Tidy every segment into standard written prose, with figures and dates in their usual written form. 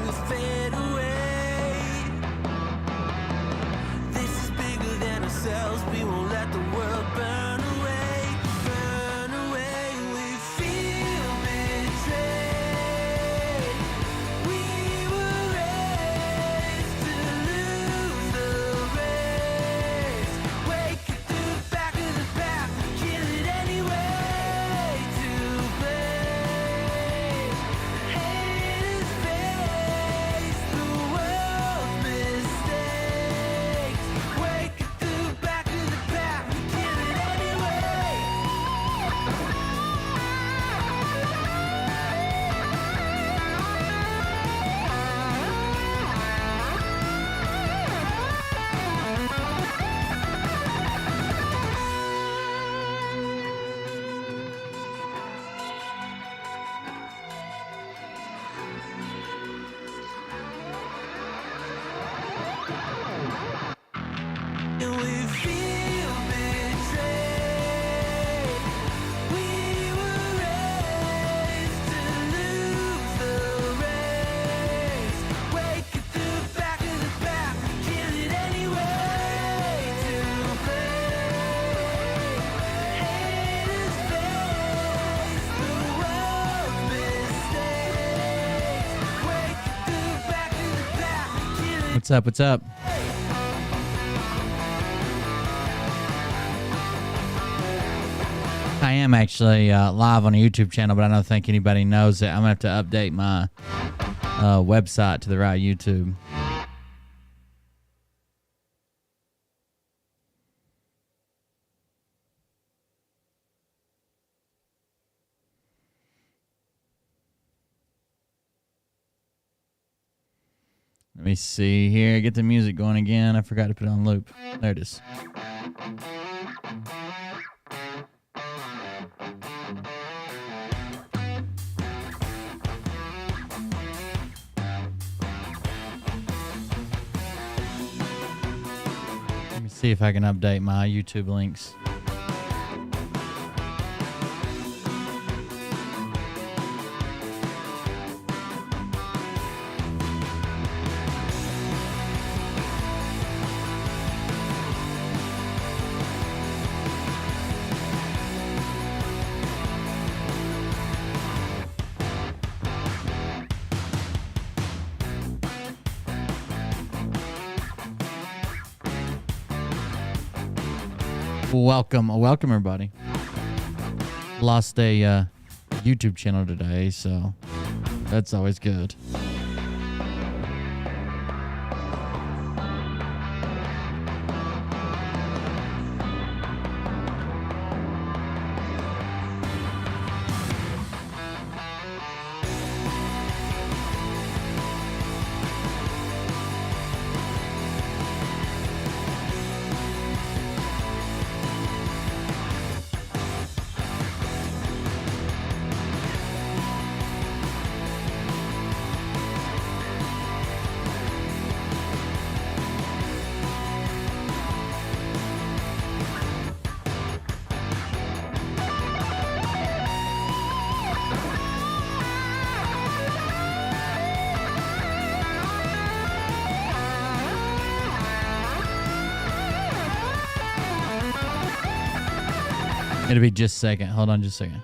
to fade away. This is bigger than ourselves. We won't let the world burn away. Burn away. We feel betrayed. We were raised to lose the race. Wake it through the back of the pack. Kill it anyway. To blame. Haters face the world's mistakes. Wake it through the back of the pack. Kill it anyway. And we feel betrayed. We were raised to lose the race. Wake it through the back of the pack. Kill it anyway. To blame. Haters face the world's mistakes. Wake it through the back of the pack. Kill it. What's up? What's up? I am actually live on a YouTube channel, but I don't think anybody knows it. I'm going to have to update my website to the right YouTube. Let me see here. Get the music going again. I forgot to put it on loop. There it is. Let me see if I can update my YouTube links. Welcome everybody. Lost a YouTube channel today, so that's always good. It'll be just a second. Hold on just a second.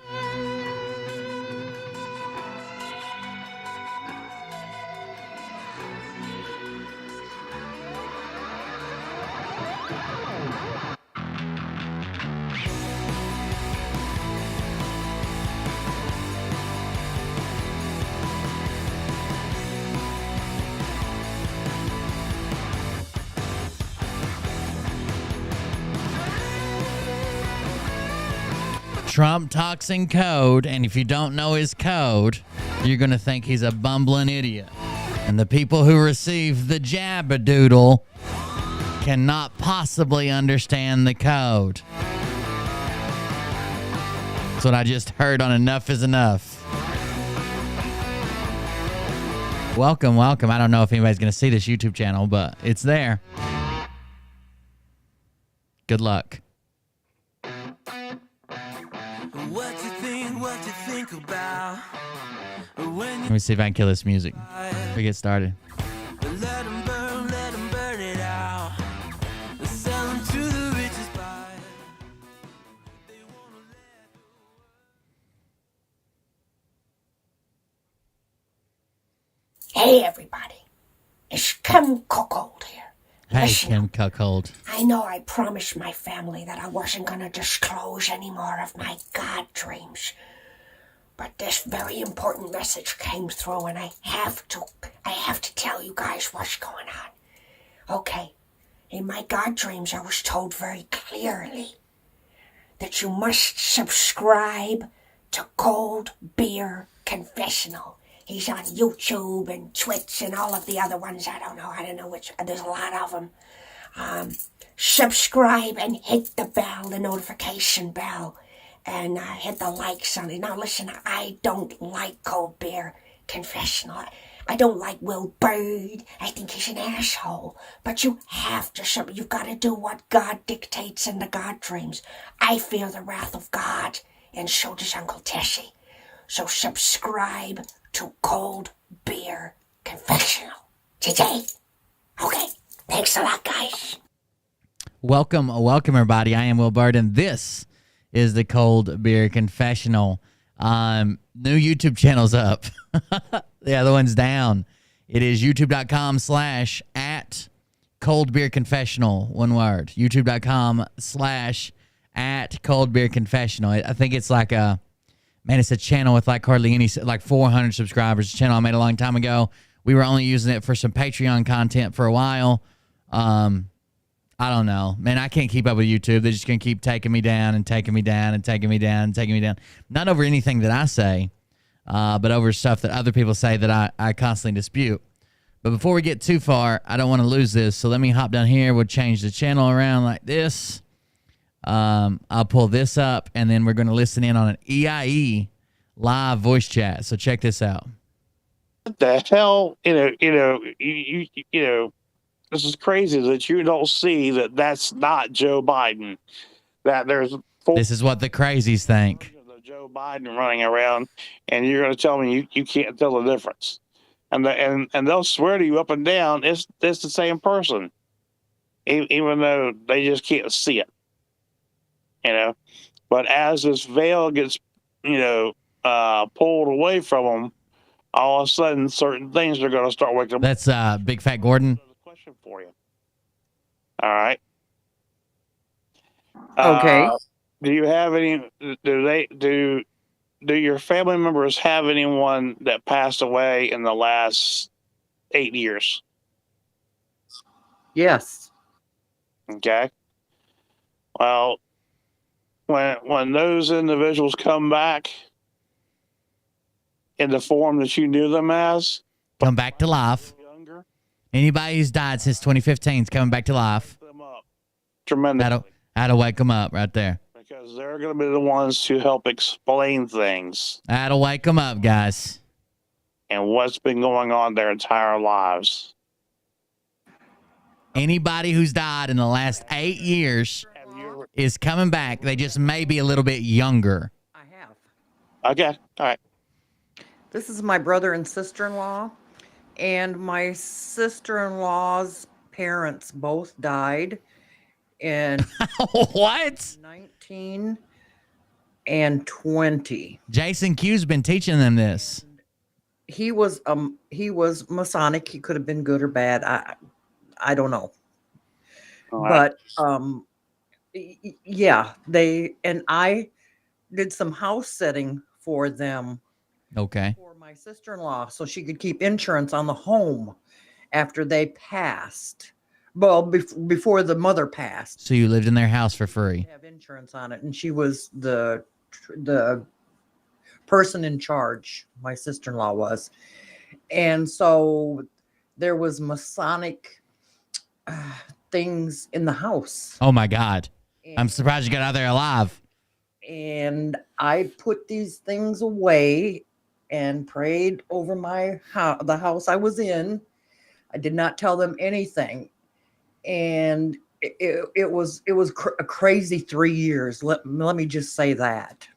Trump talks in code, and if you don't know his code, you're going to think he's a bumbling idiot. And the people who receive the jabba-doodle cannot possibly understand the code. That's what I just heard on Enough is Enough. Welcome, welcome. I don't know if anybody's going to see this YouTube channel, but it's there. Good luck. What you think about Let me see if I can kill this music. We get started. Let 'em burn it out. Sell 'em to the richest buyer. They wanna let go. Hey everybody, it's Kim Cuckold here. Hey, Listen, Kim Cuckold. I know I promised my family that I wasn't gonna disclose any more of my God dreams. But this very important message came through and I have to tell you guys what's going on. Okay, in my God dreams I was told very clearly that you must subscribe to Cold Beer Confessional. He's on YouTube and Twitch and all of the other ones. I don't know which. There's a lot of them. Subscribe and hit the bell, the notification bell, and hit the likes on it. Now listen, I don't like Cold Beer Confessional. I don't like Will Bird. I think he's an asshole. But you have to, you've got to do what God dictates in the God dreams. I fear the wrath of God, and so does Uncle Tessie. So subscribe to Cold Beer Confessional today. Okay, thanks a lot, guys. Welcome, everybody. I am Will Bird, and this is the Cold Beer Confessional. New YouTube channel's up. The other one's down. It is youtube.com/at Cold Beer Confessional. One word. youtube.com/at Cold Beer Confessional. I think it's like a, man, it's a channel with like hardly any, like 400 subscribers. It's a channel I made a long time ago. We were only using it for some Patreon content for a while. I don't know. Man, I can't keep up with YouTube. They're just going to keep taking me down and taking me down and taking me down and taking me down. Not over anything that I say, but over stuff that other people say that I constantly dispute. But before we get too far, I don't want to lose this. So let me hop down here. We'll change the channel around like this. I'll pull this up, and then we're going to listen in on an EIE live voice chat. So check this out. What the hell? You know, this is crazy that you don't see that that's not Joe Biden. That there's This is what the crazies think. Joe Biden running around, and you're going to tell me you can't tell the difference. And they'll swear to you up and down it's the same person, even though they just can't see it. You know, but as this veil gets, pulled away from them, all of a sudden, certain things are going to start waking up. That's Big Fat Gordon. There's a question for you. All right. Okay. Do you have any? Do your family members have anyone that passed away in the last 8 years? Yes. Okay. Well, when those individuals come back in the form that you knew them as, Come back to life. younger, Anybody who's died since 2015 is coming back to life. them up tremendously. That'll wake them up right there. Because they're going to be the ones to help explain things That'll wake them up, guys. and what's been going on their entire lives. Anybody who's died in the last 8 years Have you ever- is coming back. They just may be a little bit younger. I have. Okay, all right. This is my brother and sister-in-law, and my sister-in-law's parents both died in What? 19 and 20. Jason Q's been teaching them this. He was Masonic. He could have been good or bad. I don't know. All right. But yeah, I did some house setting for them Okay. for my sister-in-law so she could keep insurance on the home after they passed. Well, before the mother passed, So you lived in their house for free. have insurance on it, and she was the person in charge. My sister-in-law was, and so there was Masonic things in the house. Oh my God. I'm surprised you got out of there alive. And I put these things away and prayed over the house I was in. I did not tell them anything, and it was a crazy 3 years. Let me just say that.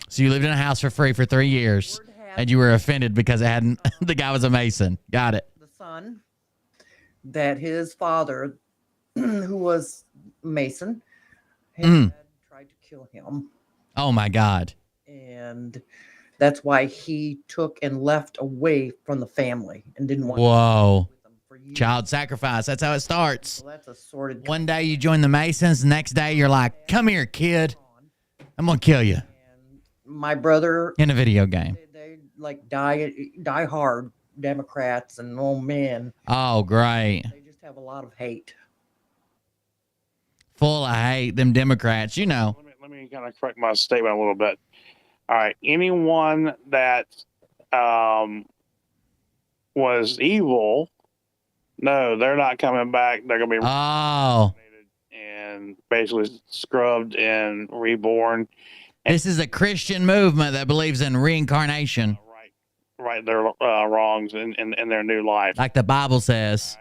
So you lived in a house for free for 3 years. And you were offended because it hadn't. The guy was a Mason. Got it. The son that his father, who was Mason, had tried to kill him. Oh my God. And that's why he took and left away from the family and didn't want Whoa. to be with them for years. Child sacrifice. That's how it starts. So that's a sordid. One day you join the Masons. The next day you're like, come here, kid. I'm going to kill you. And my brother, In a video game. they like die hard Democrats, and oh man, Oh, great. they just have a lot of hate. Full of hate. Them Democrats, you know. Let me kind of correct my statement a little bit. All right, anyone that was evil, no, they're not coming back. They're going to be Oh. and basically scrubbed and reborn. This is a Christian movement that believes in reincarnation. Right their wrongs in their new life. Like the Bible says.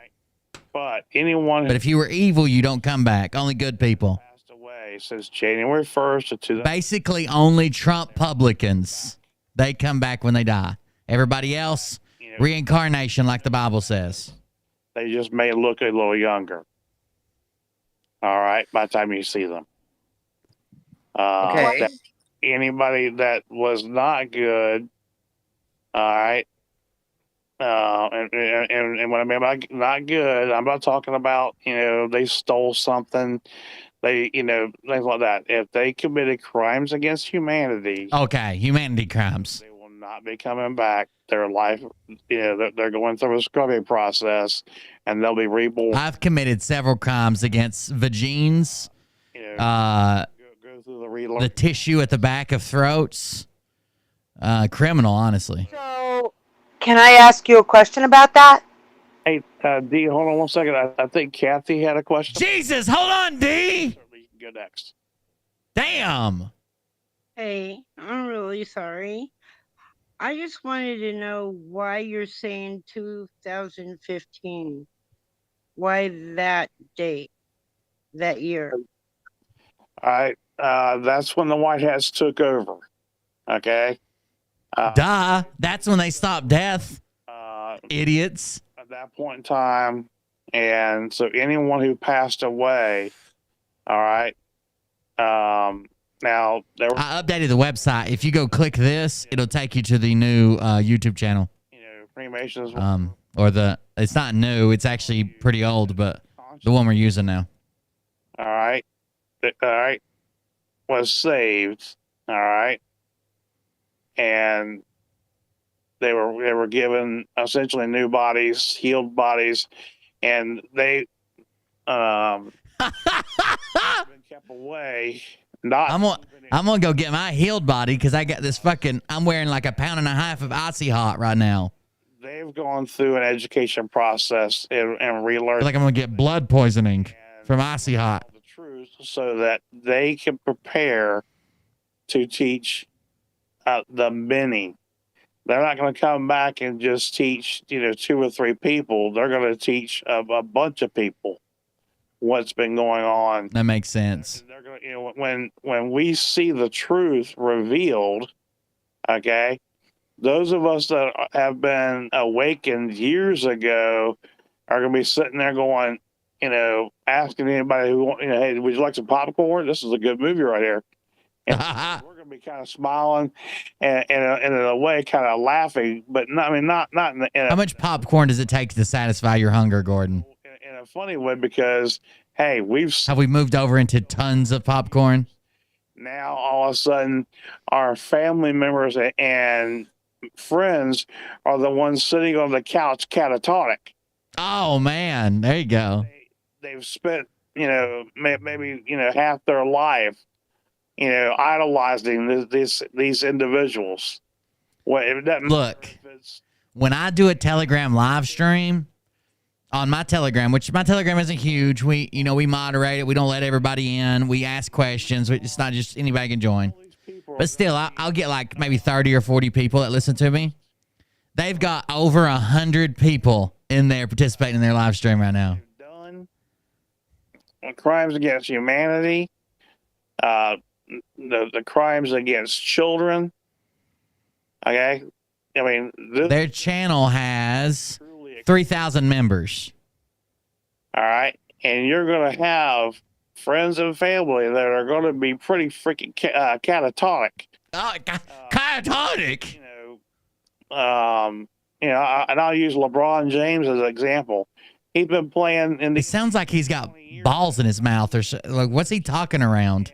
But anyone who But if you were evil, you don't come back. Only good people. passed away since January 1st of 2000, Basically, only Trump publicans. They come back when they die. Everybody else, reincarnation, like the Bible says. they just may look a little younger. All right, by the time you see them. Okay. Anybody that was not good, all right, and what I mean by not good, I'm not talking about, they stole something, things like that. If they committed crimes against humanity, Okay, humanity crimes. they will not be coming back. Their life, they're going through a scrubbing process, and they'll be reborn. I've committed several crimes against vagines, Go through the relearn. the tissue at the back of throats. Criminal, honestly. So, can I ask you a question about that? Hey, D, hold on one second. I think Kathy had a question. Jesus, hold on, D. Certainly, you can go next. Damn. Hey, I'm really sorry. I just wanted to know why you're saying 2015. Why that date, that year? All right, that's when the White Hats took over. Okay. Duh. That's when they stopped death. Idiots. At that point in time, and so anyone who passed away, all right. Now there were, I updated the website. If you go click this, it'll take you to the new YouTube channel. cremations. It's not new. It's actually pretty old, but the one we're using now. All right. Was saved. All right. And they were given essentially new bodies, healed bodies, and they been kept away. I'm gonna go get my healed body because I got this fucking. I'm wearing like 1.5 pounds of Icy Hot right now. They've gone through an education process and I relearned feel like I'm gonna get blood poisoning from Icy Hot. the truth so that they can prepare to teach the many. They're not going to come back and just teach, 2 or 3 people. They're going to teach a bunch of people what's been going on. That makes sense. They're going to, when we see the truth revealed, okay, those of us that have been awakened years ago are going to be sitting there going, asking anybody who, hey, would you like some popcorn? This is a good movie right here. And we're going to be kind of smiling and in a way kind of laughing, but not in How much popcorn does it take to satisfy your hunger, Gordon? in a funny way, because, hey, Have we moved over into tons of popcorn? now all of a sudden our family members and friends are the ones sitting on the couch catatonic. Oh man, there you go. They've spent, maybe, half their life, idolizing these individuals. Well, it doesn't Look, matter if it's, when I do a Telegram live stream on my Telegram, which my Telegram isn't huge, we moderate it. We don't let everybody in. We ask questions. It's not just anybody can join. But still, I'll get like maybe 30 or 40 people that listen to me. They've got over 100 people in there participating in their live stream right now. done crimes against humanity, the crimes against children. Okay, I mean, this Their channel has truly 3,000 members. all right, and you're going to have friends and family that are going to be pretty freaking catatonic. Oh, catatonic. And I'll use LeBron James as an example. He's been playing in the. It sounds like he's got balls in his mouth or so. Like, what's he talking around?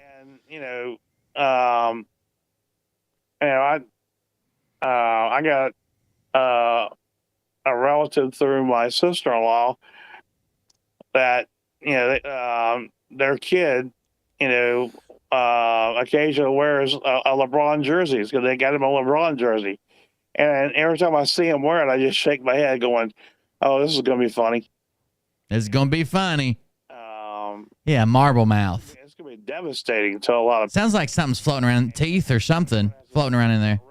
And I got a relative through my sister-in-law that their kid occasionally wears a LeBron jersey because they got him a LeBron jersey, and every time I see him wear it, I just shake my head, going, "Oh, this is gonna be funny." It's gonna be funny. Yeah, marble mouth. It's gonna be devastating to a lot of. Sounds like something's floating around, teeth or something floating around in there.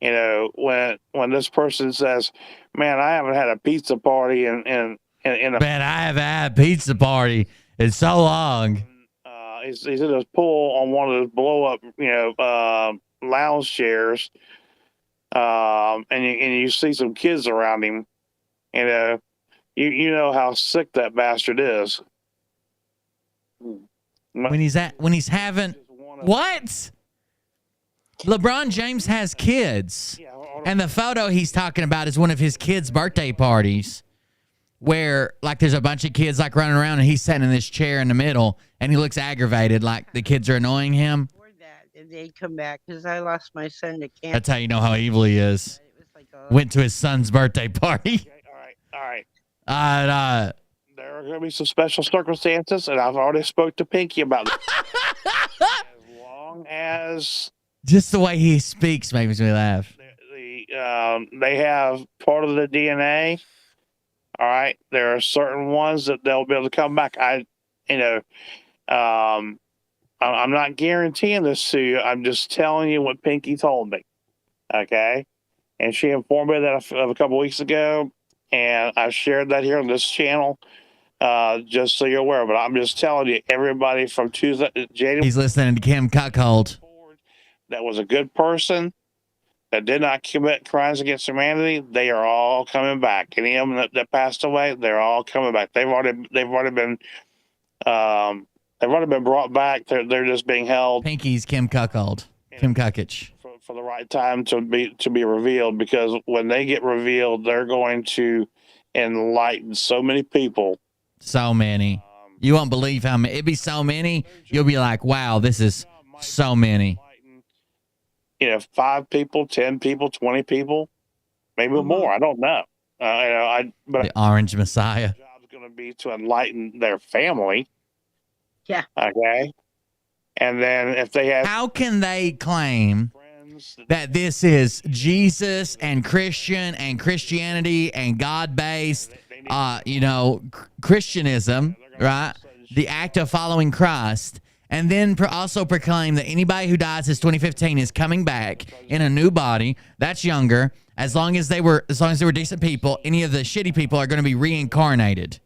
Realizing, when this person says, "Man, I haven't had a pizza party in a." Man, I have had a pizza party in so long. He's in his pool on one of those blow up, lounge chairs, and you see some kids around him. You know how sick that bastard is. When he's having what? LeBron James has kids, and the photo he's talking about is one of his kids' birthday parties, where like there's a bunch of kids like running around, and he's sitting in this chair in the middle, and he looks aggravated, like the kids are annoying him. Before that, and they'd come back because I lost my son to cancer. That's how you know how evil he is. It was like a, Went to his son's birthday party. Okay, all right. There are going to be some special circumstances, and I've already spoke to Pinky about it. As long as Just the way he speaks makes me laugh. they have part of the DNA. All right, there are certain ones that they'll be able to come back. I'm not guaranteeing this to you. I'm just telling you what Pinky told me. Okay, and she informed me that a couple weeks ago, and I shared that here on this channel. Just so you're aware, but I'm just telling you, everybody from January. He's listening to Kim Cuckold. That was a good person that did not commit crimes against humanity. They are all coming back. Any of them that passed away, they're all coming back. They've already been brought back. They're just being held. Pinky's Kim Cuckold. Kim Cuckich. For the right time to be revealed, because when they get revealed, they're going to enlighten so many people. So many. You won't believe how many. It'd be so many. You'll be like, wow, this is so many. 5 people, 10 people, 20 people, maybe more. I don't know. But The Orange Messiah. the job's going to be to enlighten their family. Yeah. Okay. And then if they have How can they claim friends that this is Jesus and Christian and Christianity and God-based, Christianism, right? The act of following Christ, and then also proclaim that anybody who died since 2015 is coming back in a new body that's younger. As long as they were decent people, any of the shitty people are going to be reincarnated.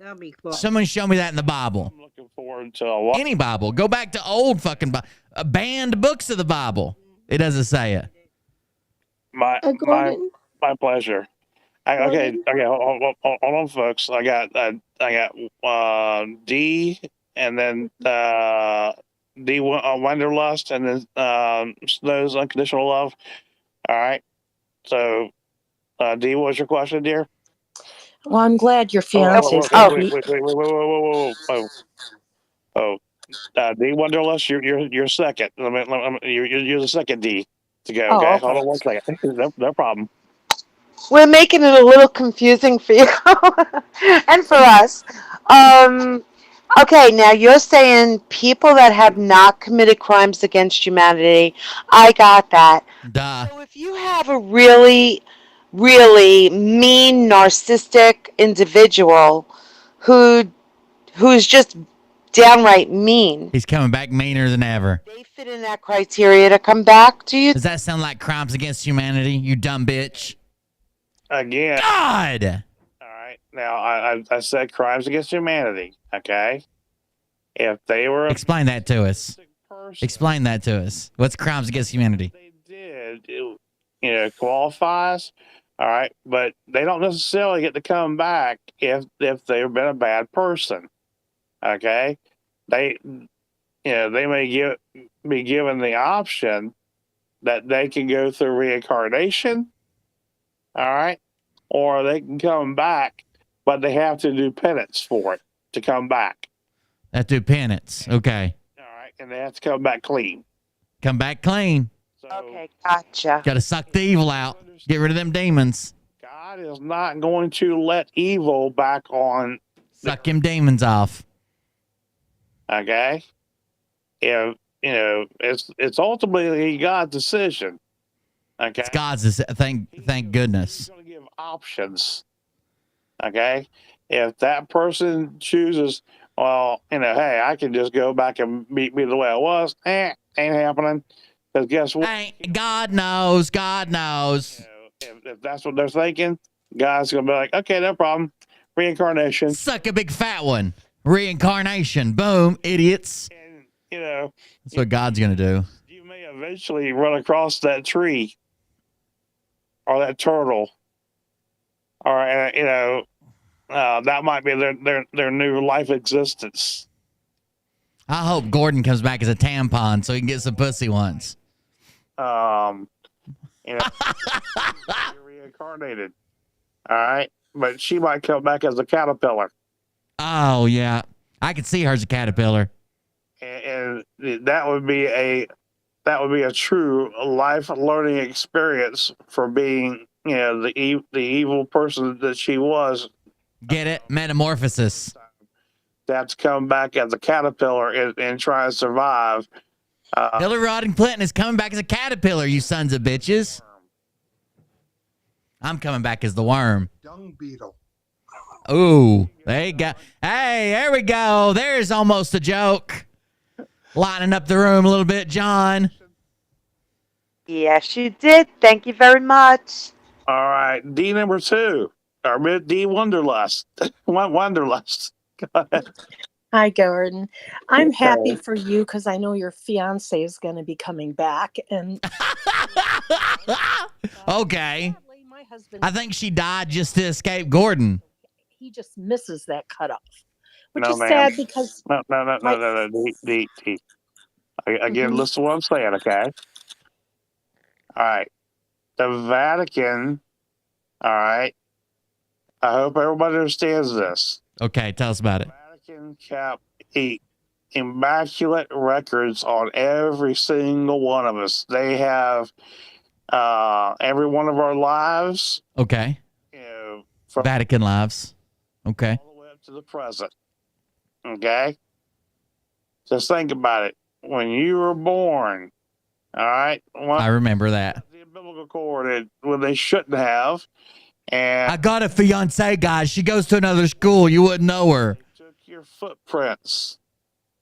that'll be cool. Someone show me that in the Bible. I'm looking forward to a lot. Any Bible. Go back to old fucking banned books of the Bible. It doesn't say it. My pleasure. Okay. Hold on, folks. I got D, and then D Wanderlust, and then Snow's Unconditional Love. All right. So, D, what's your question, dear? Well, I'm glad your fiance's wait. Oh, D Wanderlust, you're second. You're the second D to go. Oh, Okay, okay. hold on 1 second. No problem. We're making it a little confusing for you and for us. Okay, now you're saying people that have not committed crimes against humanity. I got that. Duh. So if you have a really, really mean, narcissistic individual who's just downright mean, He's coming back meaner than ever. they fit in that criteria to come back to you? Does that sound like crimes against humanity, you dumb bitch? Again. God! All right. Now, I said crimes against humanity. Okay. If they were Explain that to us. person, Explain that to us. What's crimes against humanity? they did, qualifies. All right, but they don't necessarily get to come back if they've been a bad person. Okay, they they may be given the option that they can go through reincarnation. All right, or they can come back, but they have to do penance for it to come back. That do penance. Okay. All right, and they have to come back clean. Come back clean. So Okay, gotcha. Got to suck the evil out. Get rid of them demons. God is not going to let evil back on. Suck them demons off. Okay, if it's ultimately God's decision. Okay, It's God's. Thank goodness. He's going to give options. Okay, if that person chooses, well, hey, I can just go back and be the way I was. Ain't happening. Because guess what? God knows. God knows. If that's what they're thinking, God's going to be like, okay, no problem. Reincarnation. Suck a big fat one. Reincarnation. Boom, idiots. And, That's what God's going to do. you may eventually run across that tree or that turtle, or that might be their new life existence. I hope Gordon comes back as a tampon so he can get some pussy once. You're reincarnated. All right, but she might come back as a caterpillar, Oh yeah, I could see her as a caterpillar. and that would be a true life learning experience for being the evil person that she was. Get it? Metamorphosis. To have to come back as a caterpillar and try and survive. Hillary Rodham Clinton is coming back as a caterpillar, you sons of bitches. I'm coming back as the worm. Dung beetle. Ooh, there you go. Hey, there we go. There's almost a joke. Lining up the room a little bit, John. Yes, you did. Thank you very much. All right, D number 2, or D Wanderlust. Wanderlust. Go ahead. Hi, Gordon. I'm happy for you because I know your fiance is going to be coming back. And Okay. sadly, my husband, I think she died just to escape Gordon. he just misses that cutoff, which No, is ma'am. sad because No. D. Again, listen to what I'm saying, okay? All right. The Vatican, all right. I hope everybody understands this. Okay, tell us about it. The Vatican kept immaculate records on every single one of us. They have every one of our lives, Okay. from Vatican lives. Okay. all the way up to the present. Okay? Just think about it. When you were born, all right? I remember that. The umbilical cord when they shouldn't have. And I got a fiance, guys. She goes to another school. You wouldn't know her. they took your footprints,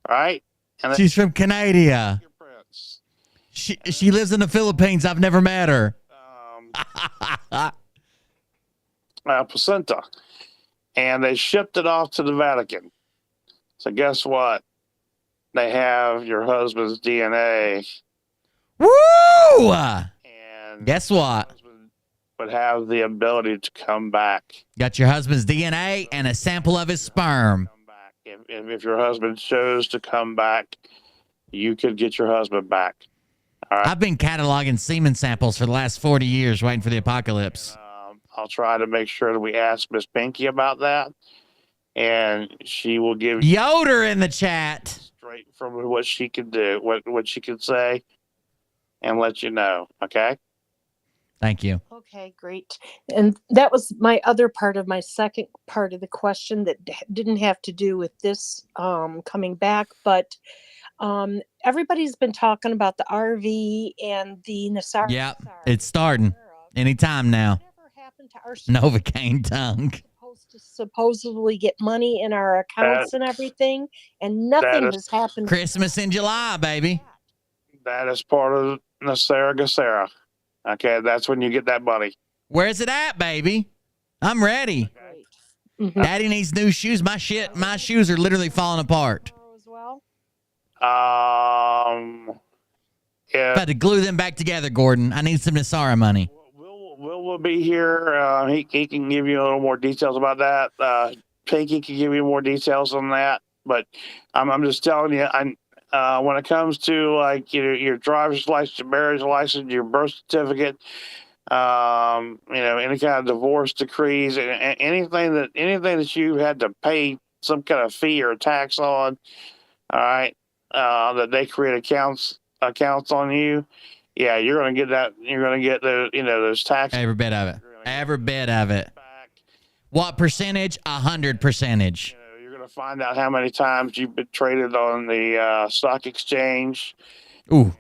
right? And they She's from Canada. took your prints. She lives in the Philippines. I've never met her. Placenta. And they shipped it off to the Vatican. So guess what? They have your husband's DNA. Woo! And Guess your what? husband would have the ability to come back. Got your husband's DNA and a sample of his sperm. Come back. If your husband chose to come back, you could get your husband back. All right. I've been cataloging semen samples for the last 40 years waiting for the apocalypse. I'll try to make sure that we ask Miss Pinky about that, and she will give you Yoder in the chat. straight from what she can do, what she can say, and let you know. Okay. Thank you. okay, great. And that was my other part of my second part of the question that didn't have to do with this coming back, but everybody's been talking about the RV and the Nassar. Yep, it's starting anytime now. Whatever happened to our Novocaine tongue. supposed to supposedly get money in our accounts and everything, and nothing is has happened. Christmas in July, baby. That is part of Nasara Gasera. Okay, that's when you get that money. Where's it at, baby? I'm ready. Great. Mhm. Daddy needs new shoes. My shoes are literally falling apart. As well. yeah. Got to glue them back together, Gordon. I need some Nisara money. Will will be here. He can give you a little more details about that. Pinky can give you more details on that. But I'm just telling you, when it comes to like your driver's license, your marriage license, your birth certificate, any kind of divorce decrees, anything that you had to pay some kind of fee or tax on, all right, that they create accounts on you. Yeah, you're gonna get that. You're gonna get those taxes. Every bit of it. Every bit of it. Back. What percentage? 100%. You're gonna find out how many times you've been traded on the stock exchange. Ooh.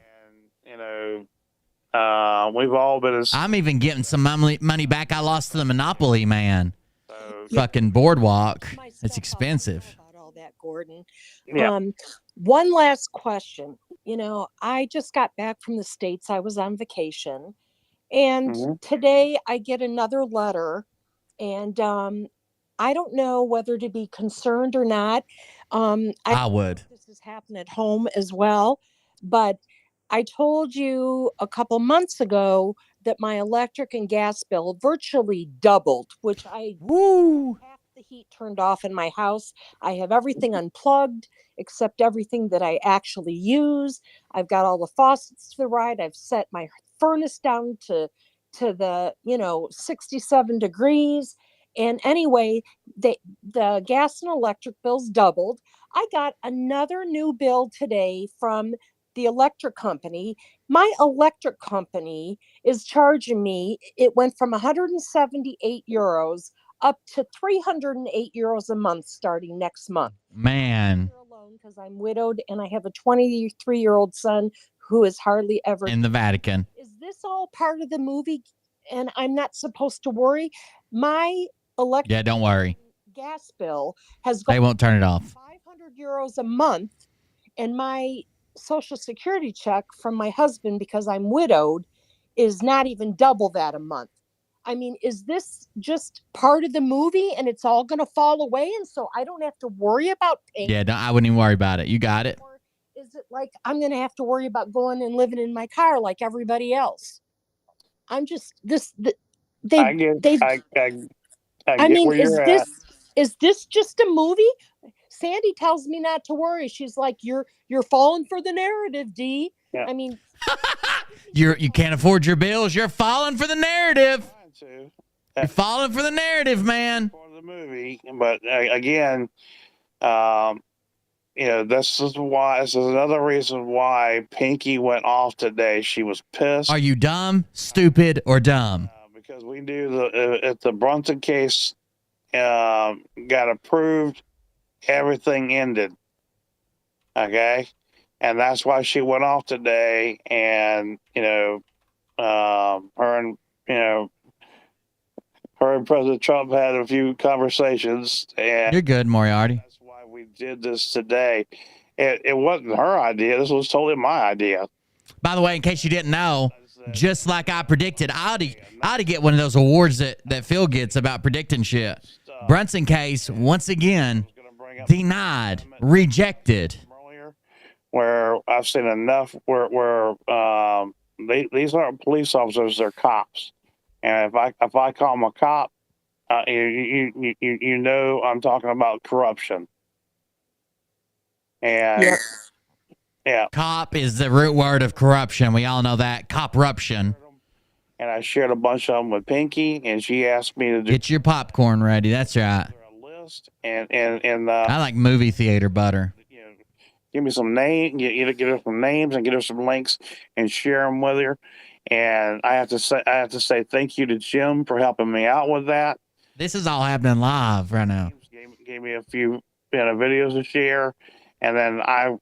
And we've all been. I'm even getting some money back I lost to the Monopoly, man. So, Fucking boardwalk. My It's stuff expensive. about all that, Gordon. yeah. One last question. I just got back from the States. I was on vacation. And Mhm. today I get another letter. And I don't know whether to be concerned or not. I would. This has happened at home as well. But I told you a couple months ago that my electric and gas bill virtually doubled, which I Woo. half the heat turned off in my house. I have everything unplugged except everything that I actually use. I've got all the faucets to the right. I've set my furnace down to the 67 degrees. And anyway, the gas and electric bills doubled. I got another new bill today from the electric company. My electric company is charging me, it went from 178 euros up to 308 euros a month starting next month. Man. Alone because I'm widowed and I have a 23-year-old son who is hardly ever In the Vatican. Is this all part of the movie and I'm not supposed to worry? My electric Yeah, don't worry. gas bill has They gone won't turn it off. 500 euros a month, and my social security check from my husband, because I'm widowed, is not even double that a month. I mean, is this just part of the movie and it's all going to fall away and so I don't have to worry about paying? Yeah, I wouldn't even worry about it. You got it. Or is it like I'm going to have to worry about going and living in my car like everybody else? I'm just I get. I I get mean, where you're at. is this just a movie? Sandy tells me not to worry. She's like, you're falling for the narrative, D. Yeah. I mean, You can't afford your bills. You're falling for the narrative. Trying to. You're falling for the narrative, man. Part of the movie, but again, this is another reason why Pinky went off today. She was pissed. Are you dumb, stupid, or dumb? Because we knew if the Bronson case got approved, everything ended. Okay, and that's why she went off today. And her and President Trump had a few conversations, and You're good, Moriarty. that's why we did this today. It wasn't her idea. This was totally my idea. By the way, in case you didn't know, just like I predicted, I ought to get one of those awards that Phil gets about predicting shit. Brunson case, once again, denied, rejected. Earlier, where I've seen enough where these aren't police officers; they're cops. And if I call them a cop, you know I'm talking about corruption. And yeah, Cop is the root word of corruption. We all know that. Cop-ruption. and I shared a bunch of them with Pinky, and she asked me to do Get your popcorn ready. That's right. a list and I like movie theater butter. give me some name, get her some names and get her some links and share them with her. And I have to say thank you to Jim for helping me out with that. This is all happening live right now. Gave me a few videos to share, and then I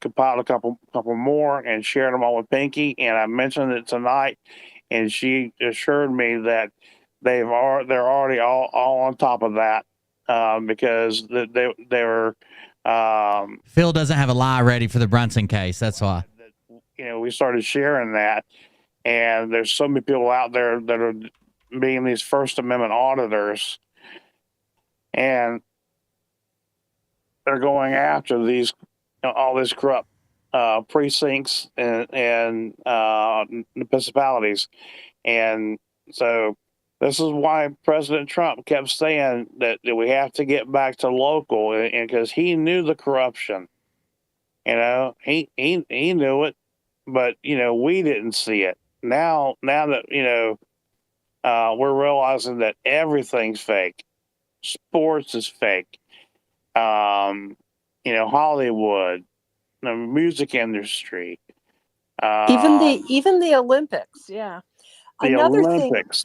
compiled a couple more and shared them all with Pinky. And I mentioned it tonight, and she assured me that they're already all on top of that because they were. Phil doesn't have a lie ready for the Brunson case. That's why. We started sharing that, and there's so many people out there that are being these First Amendment auditors, and they're going after all this corrupt precincts and municipalities. And so this is why President Trump kept saying that we have to get back to local, and because he knew the corruption. He knew it, but we didn't see it. Now that we're realizing that everything's fake. Sports is fake. Hollywood, the music industry, Even the Olympics, yeah. the Another thing Olympics.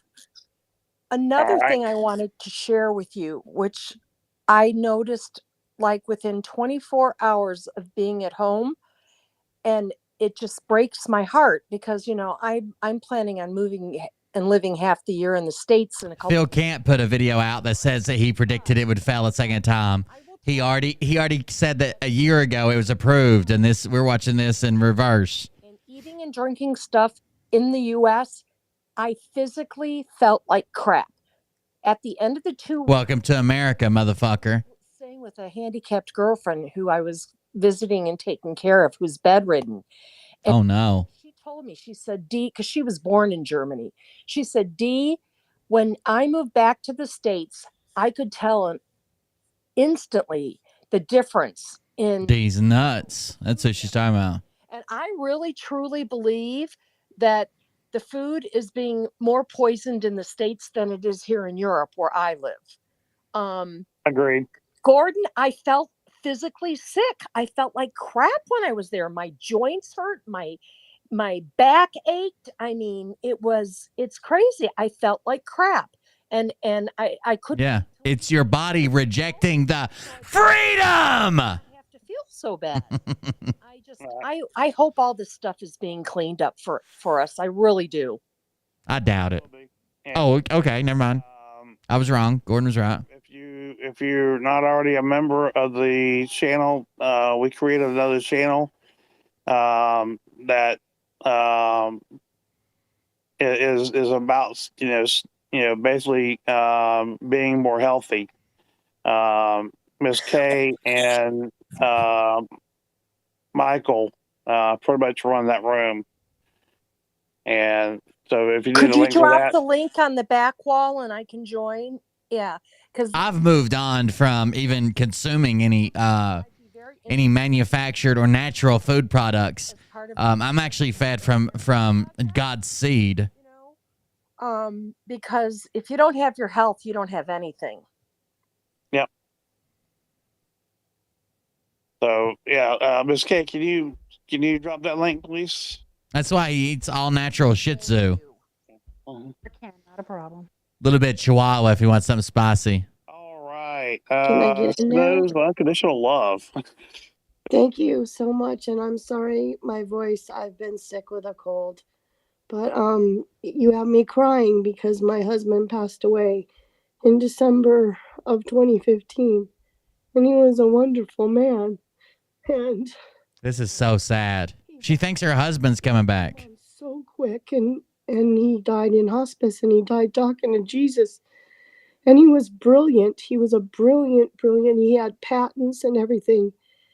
Another All right. thing I wanted to share with you, which I noticed like within 24 hours of being at home, and it just breaks my heart because I'm planning on moving and living half the year in the States in a couple. Phil can't put a video out that says that he predicted it would fail a second time. He already said that a year ago it was approved, and we're watching this in reverse. And eating and drinking stuff in the US, I physically felt like crap. At the end of the 2 weeks, Welcome to America, motherfucker. staying with a handicapped girlfriend who I was visiting and taking care of, who's bedridden. And Oh no. she told me, she said, D, because she was born in Germany. She said, D, when I moved back to the States, I could tell instantly the difference in. D's nuts. That's what she's talking about. And I really, truly believe that the food is being more poisoned in the States than it is here in Europe where I live. Agreed. Gordon, I felt physically sick. I felt like crap when I was there. My joints hurt, my back ached. I mean, it's crazy. I felt like crap. And I couldn't. Yeah. It's your body rejecting the freedom. I have to feel so bad. I hope all this stuff is being cleaned up for us. I really do. I doubt it. And, Oh, okay. Never mind. I was wrong. Gordon was right. If you're not already a member of the channel, we created another channel that is about basically being more healthy. Miss Kay and Michael pretty much run that room, and so if you need Could a you link to drop that, the link on the back wall and I can join? Yeah, because I've moved on from even consuming any manufactured or natural food products. I'm actually fed from God's seed. Because if you don't have your health, you don't have anything. Yep. So yeah, Miss Kay, can you drop that link, please? That's why he eats all natural Shih Tzu. Mhm. Not a problem. A little bit Chihuahua if you want something spicy. All right. Can I get in now? Those unconditional love. Thank you so much, and I'm sorry my voice. I've been sick with a cold, but you have me crying because my husband passed away in December of 2015, and he was a wonderful man, and This is so sad. She thinks her husband's coming back. so quick, and he died in hospice, and he died talking to Jesus, and he was brilliant. He was a brilliant. He had patents and everything.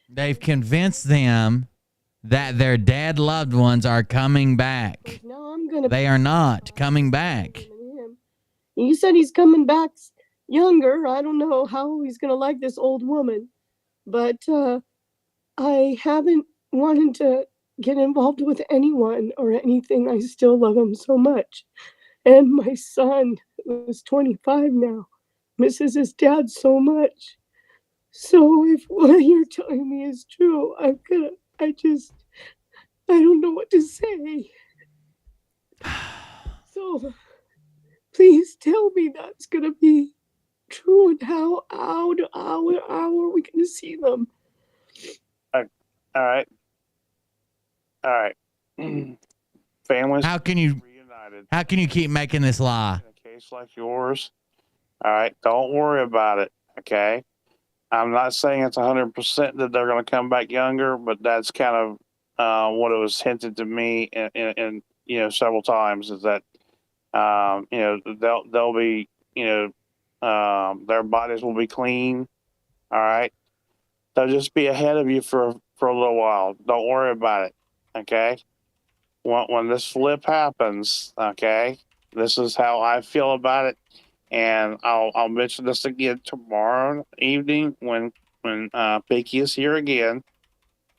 They've convinced them that their dead loved ones are coming back. Now I'm gonna. They are not coming back. He said he's coming back younger. I don't know how he's gonna like this old woman, but I haven't wanted to get involved with anyone or anything. I still love him so much. And my son, who's 25 now, misses his dad so much. So if what you're telling me is true, I don't know what to say. So please tell me that's gonna be true, and how are we gonna see them? All right. Families. How can you reunited? how can you keep making this lie? In a case like yours, all right, don't worry about it. Okay. I'm not saying it's 100% that they're going to come back younger, but that's kind of what it was hinted to me in several times, is that they'll be their bodies will be clean. All right, they'll just be ahead of you for for a little while. Don't worry about it. Okay. When this flip happens, okay, this is how I feel about it, and I'll mention this again tomorrow evening when Pinky is here again.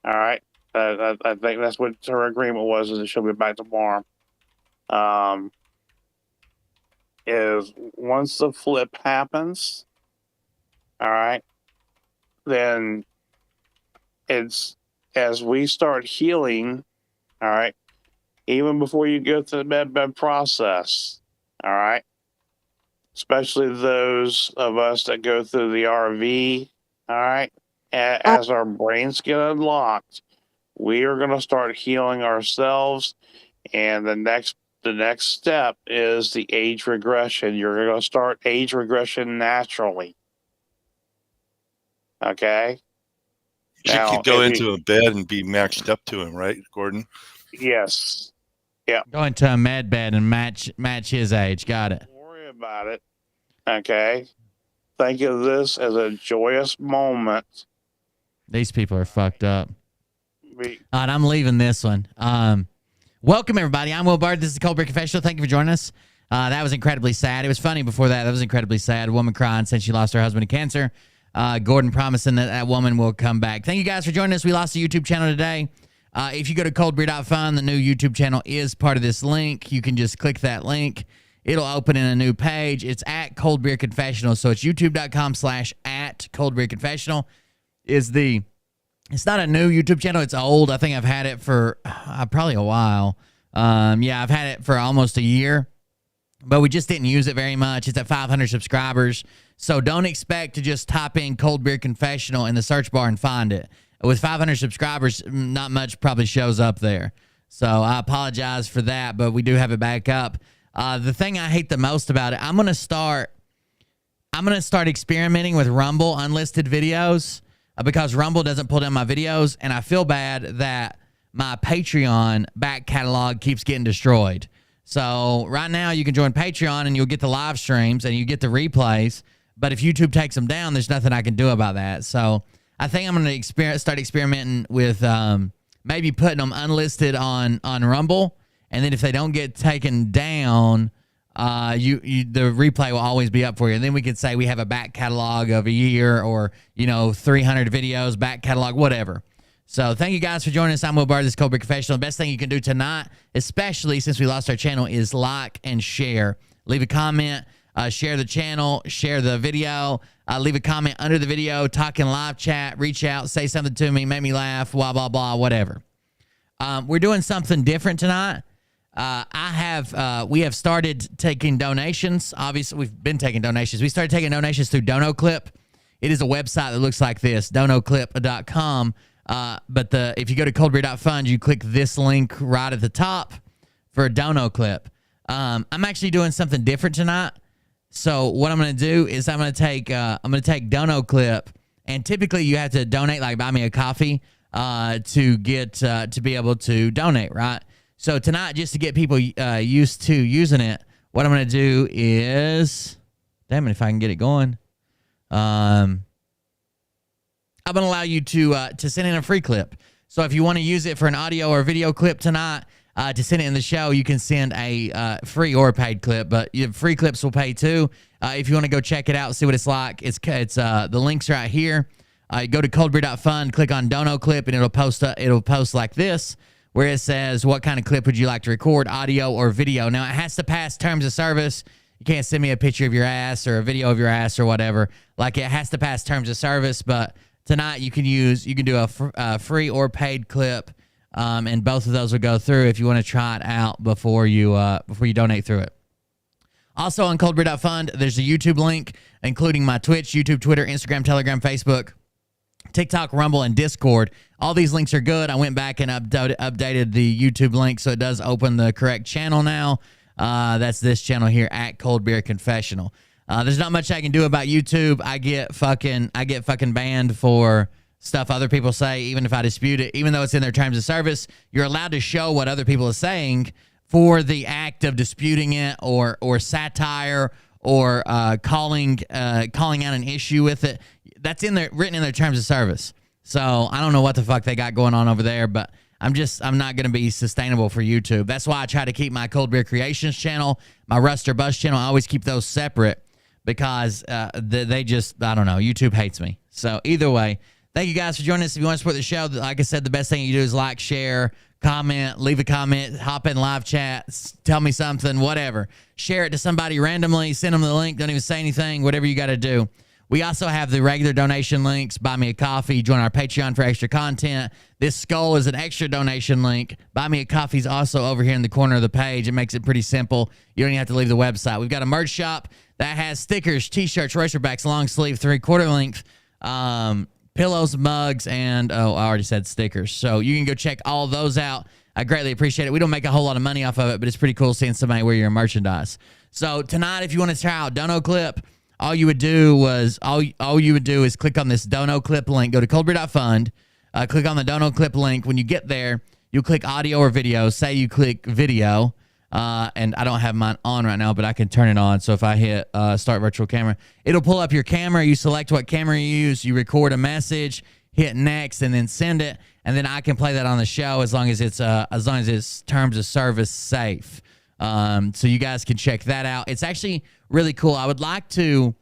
All right. I think that's what her agreement was, is that she'll be back tomorrow. Is once the flip happens, all right, then it's as we start healing, all right, even before you go through the med process, all right, especially those of us that go through the RV, all right, as our brains get unlocked, we are going to start healing ourselves, and the next step is the age regression. You're going to start age regression naturally. Okay. She could go into a bed and be matched up to him, right, Gordon? Yes. Yeah. Go into a med bed and match his age. Got it. Don't worry about it. Okay. Think of this as a joyous moment. These people are fucked up. All right, I'm leaving this one. Welcome, everybody. I'm Will Bard. This is the Cold Beer Confessional. Thank you for joining us. That was incredibly sad. It was funny before that. That was incredibly sad. A woman crying since she lost her husband to cancer. Gordon promising that woman will come back. Thank you guys for joining us. We lost a YouTube channel today. If you go to coldbeer.fun, the new YouTube channel is part of this link. You can just click that link. It'll open in a new page. It's at Cold Beer Confessional. So it's youtube.com/@coldbeerconfessional It's not a new YouTube channel. It's old. I think I've had it for probably a while. Yeah, I've had it for almost a year, but we just didn't use it very much. It's at 500 subscribers. So don't expect to just type in Cold Beer Confessional in the search bar and find it. With 500 subscribers, not much probably shows up there. So I apologize for that, but we do have it back up. The thing I hate the most about it, I'm going to start experimenting with Rumble unlisted videos. Because Rumble doesn't pull down my videos, and I feel bad that my Patreon back catalog keeps getting destroyed. So right now you can join Patreon and you'll get the live streams and you get the replays. But if YouTube takes them down, there's nothing I can do about that. So I think I'm going to start experimenting with maybe putting them unlisted on Rumble. And then if they don't get taken down, the replay will always be up for you. And then we could say we have a back catalog of a year or, 300 videos, back catalog, whatever. So thank you guys for joining us. I'm Will Bard. This is Cold Beer Confessional. The best thing you can do tonight, especially since we lost our channel, is like and share. Leave a comment, share the channel, share the video, leave a comment under the video, talk in live chat, reach out, say something to me, make me laugh, blah, blah, blah, whatever. We're doing something different tonight. We have started taking donations. Obviously, we've been taking donations. We started taking donations through DONOCLIP. It is a website that looks like this, donoclip.com. But if you go to coldbeer.fund, you click this link right at the top for DONOCLIP. I'm actually doing something different tonight. So what I'm going to do is I'm going to take DONOCLIP, and typically you have to donate, like buy me a coffee, to be able to donate, right? So tonight, just to get people used to using it, what I'm going to do is, damn it, if I can get it going, I'm going to allow you to send in a free clip. So if you want to use it for an audio or video clip tonight, to send it in the show, you can send a free or paid clip, but free clips will pay too. If you want to go check it out, see what it's like, it's the link's right here. Go to coldbeer.fund, click on DONOCLIP, and it'll post like this, where it says, what kind of clip would you like to record, audio or video? Now, it has to pass terms of service. You can't send me a picture of your ass or a video of your ass or whatever. Like, it has to pass terms of service, but tonight you can do a free or paid clip, and both of those will go through if you want to try it out before you donate through it. Also on coldbeer.fund, there's a YouTube link, including my Twitch, YouTube, Twitter, Instagram, Telegram, Facebook, TikTok, Rumble, and Discord. All these links are good. I went back and updated the YouTube link so it does open the correct channel now. That's this channel here at Cold Beer Confessional. There's not much I can do about YouTube. I get fucking banned for stuff other people say, even if I dispute it. Even though it's in their terms of service, you're allowed to show what other people are saying for the act of disputing it or satire or calling out an issue with it. That's written in their terms of service. So I don't know what the fuck they got going on over there, but I'm not going to be sustainable for YouTube. That's why I try to keep my Cold Beer Creations channel, my Rust or Bust channel. I always keep those separate because they just, I don't know, YouTube hates me. So either way, thank you guys for joining us. If you want to support the show, like I said, the best thing you do is like, share, comment, leave a comment, hop in live chat, tell me something, whatever. Share it to somebody randomly, send them the link, don't even say anything, whatever you got to do. We also have the regular donation links. Buy me a coffee, join our Patreon for extra content. This skull is an extra donation link. Buy me a coffee is also over here in the corner of the page. It makes it pretty simple. You don't even have to leave the website. We've got a merch shop that has stickers, t-shirts, racerbacks, long sleeve, 3/4 length, pillows, mugs, and I already said stickers. So you can go check all those out. I greatly appreciate it. We don't make a whole lot of money off of it, but it's pretty cool seeing somebody wear your merchandise. So tonight, if you want to try out DONOCLIP, all you would do is click on this DONOCLIP link. Go to coldbeer.fund. Click on the DONOCLIP link. When you get there, you click audio or video. Say you click video. And I don't have mine on right now, but I can turn it on. So if I hit start virtual camera, it'll pull up your camera. You select what camera you use. You record a message, hit next, and then send it. And then I can play that on the show as long as it's terms of service safe. So you guys can check that out. It's actually really cool. I'd like to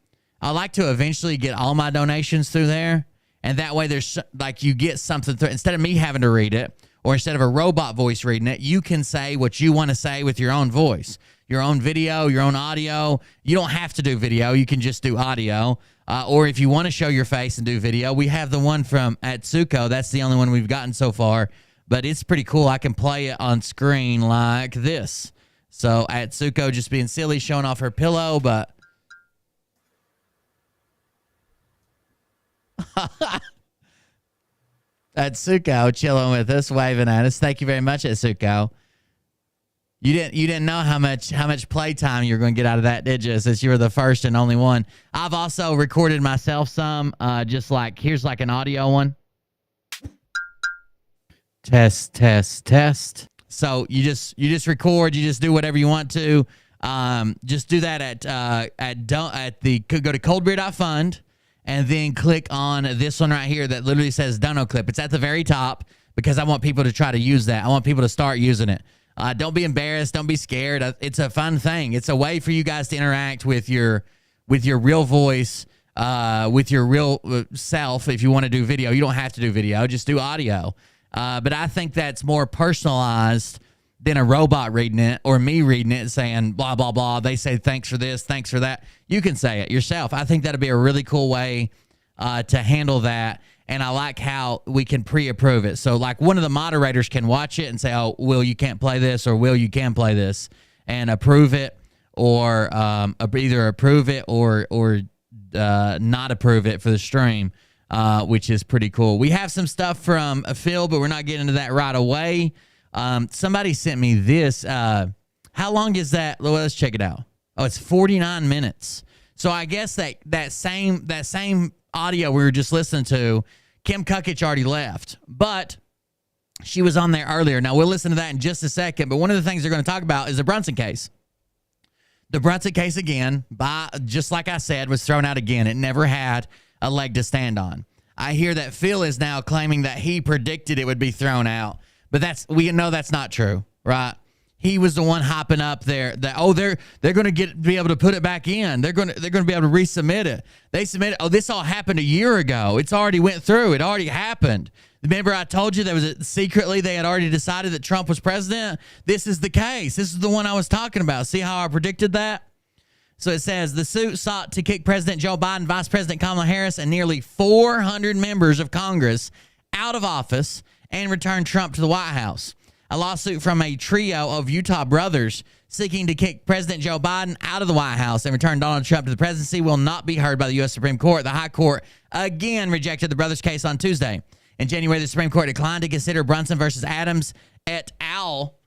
eventually get all my donations through there. And that way there's like you get something through instead of me having to read it. Or instead of a robot voice reading it, you can say what you want to say with your own voice, your own video, your own audio. You don't have to do video. You can just do audio. Or if you want to show your face and do video, we have the one from Atsuko. That's the only one we've gotten so far. But it's pretty cool. I can play it on screen like this. So Atsuko just being silly, showing off her pillow, but... Atsuko chilling with us, waving at us. Thank you very much, Atsuko. You didn't know how much playtime you were going to get out of that, did you? Since you were the first and only one. I've also recorded myself some, just like here's like an audio one. Test, test, test. So you just record. You just do whatever you want to. Just do that go to coldbeer.fund. And then click on this one right here that literally says DONOCLIP. It's at the very top because I want people to try to use that. I want people to start using it. Don't be embarrassed. Don't be scared. It's a fun thing. It's a way for you guys to interact with your real voice, with your real self. If you want to do video, you don't have to do video. Just do audio. But I think that's more personalized than a robot reading it or me reading it saying blah, blah, blah. They say thanks for this, thanks for that. You can say it yourself. I think that'd be a really cool way to handle that. And I like how we can pre-approve it. So like one of the moderators can watch it and say, oh, Will, you can't play this, or Will, you can play this, and approve it, or either approve it or not approve it for the stream, which is pretty cool. We have some stuff from Phil, but we're not getting into that right away. Somebody sent me this. How long is that? Well, let's check it out. Oh, it's 49 minutes. So I guess that same audio we were just listening to, Kim Kukich already left, but she was on there earlier. Now we'll listen to that in just a second. But one of the things they're going to talk about is the Bronson case. The Bronson case again, just like I said, was thrown out again. It never had a leg to stand on. I hear that Phil is now claiming that he predicted it would be thrown out. But we know that's not true, right? He was the one hopping up there that they're going to be able to put it back in. They're going to be able to resubmit it. They submitted. Oh, this all happened a year ago. It's already went through. It already happened. Remember, I told you secretly they had already decided that Trump was president. This is the case. This is the one I was talking about. See how I predicted that? So it says the suit sought to kick President Joe Biden, Vice President Kamala Harris, and nearly 400 members of Congress out of office and return Trump to the White House. A lawsuit from a trio of Utah brothers seeking to kick President Joe Biden out of the White House and return Donald Trump to the presidency will not be heard by the U.S. Supreme Court. The High Court again rejected the brothers' case on Tuesday. In January, the Supreme Court declined to consider Brunson versus Adams et al.,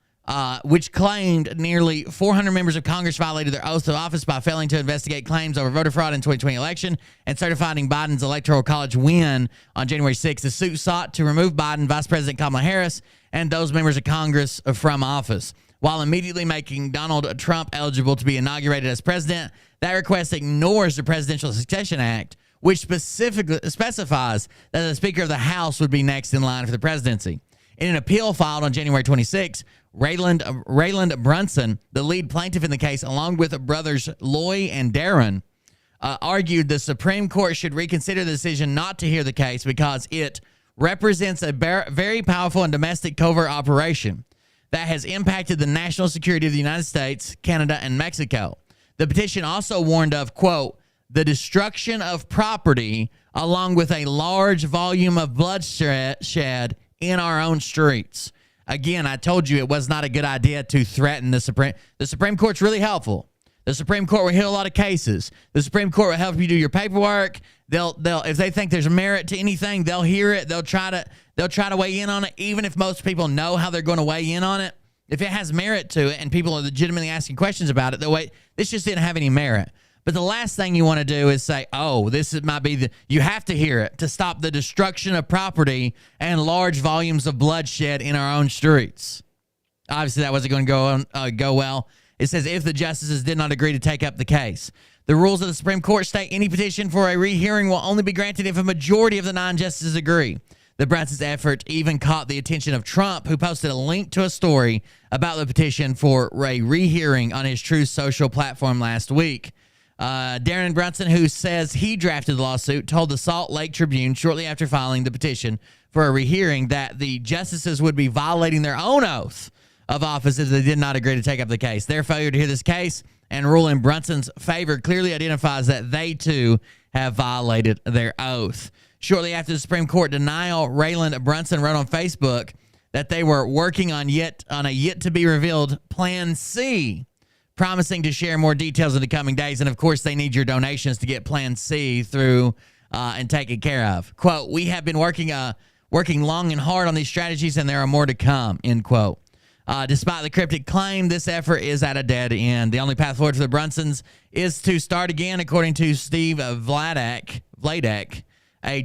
which claimed nearly 400 members of Congress violated their oath of office by failing to investigate claims over voter fraud in the 2020 election and certifying Biden's Electoral College win on January 6th. The suit sought to remove Biden, Vice President Kamala Harris, and those members of Congress from office, while immediately making Donald Trump eligible to be inaugurated as president. That request ignores the Presidential Succession Act, which specifically specifies that the Speaker of the House would be next in line for the presidency. In an appeal filed on January 26, Rayland Brunson, the lead plaintiff in the case, along with brothers Loy and Darren, argued the Supreme Court should reconsider the decision not to hear the case because it represents a very powerful and domestic covert operation that has impacted the national security of the United States, Canada, and Mexico. The petition also warned of, quote, the destruction of property along with a large volume of bloodshed in our own streets. Again, I told you it was not a good idea to threaten the Supreme. The Supreme Court's really helpful. The Supreme Court will hear a lot of cases. The Supreme Court will help you do your paperwork. They'll if they think there's merit to anything, they'll hear it. They'll try to weigh in on it, even if most people know how they're going to weigh in on it. If it has merit to it and people are legitimately asking questions about it, they'll wait. This just didn't have any merit. But the last thing you want to do is say, oh, might be you have to hear it to stop the destruction of property and large volumes of bloodshed in our own streets. Obviously, that wasn't going to go well. It says if the justices did not agree to take up the case. The rules of the Supreme Court state any petition for a rehearing will only be granted if a majority of the 9 justices agree. The Brunson's effort even caught the attention of Trump, who posted a link to a story about the petition for a rehearing on his Truth Social platform last week. Darren Brunson, who says he drafted the lawsuit, told the Salt Lake Tribune shortly after filing the petition for a rehearing that the justices would be violating their own oath of office if they did not agree to take up the case. Their failure to hear this case and rule in Brunson's favor clearly identifies that they, too, have violated their oath. Shortly after the Supreme Court denial, Rayland Brunson wrote on Facebook that they were working on a yet-to-be-revealed Plan C, promising to share more details in the coming days. And, of course, they need your donations to get Plan C through and taken care of. Quote, we have been working long and hard on these strategies, and there are more to come, end quote. Despite the cryptic claim, this effort is at a dead end. The only path forward for the Brunsons is to start again, according to Steve Vladek, the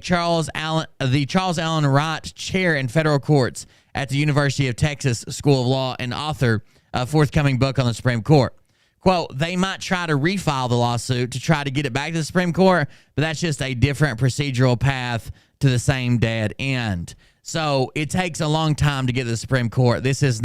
Charles Allen Wright Chair in Federal Courts at the University of Texas School of Law and author of a forthcoming book on the Supreme Court. Quote, they might try to refile the lawsuit to try to get it back to the Supreme Court, but that's just a different procedural path to the same dead end. So it takes a long time to get to the Supreme Court. This is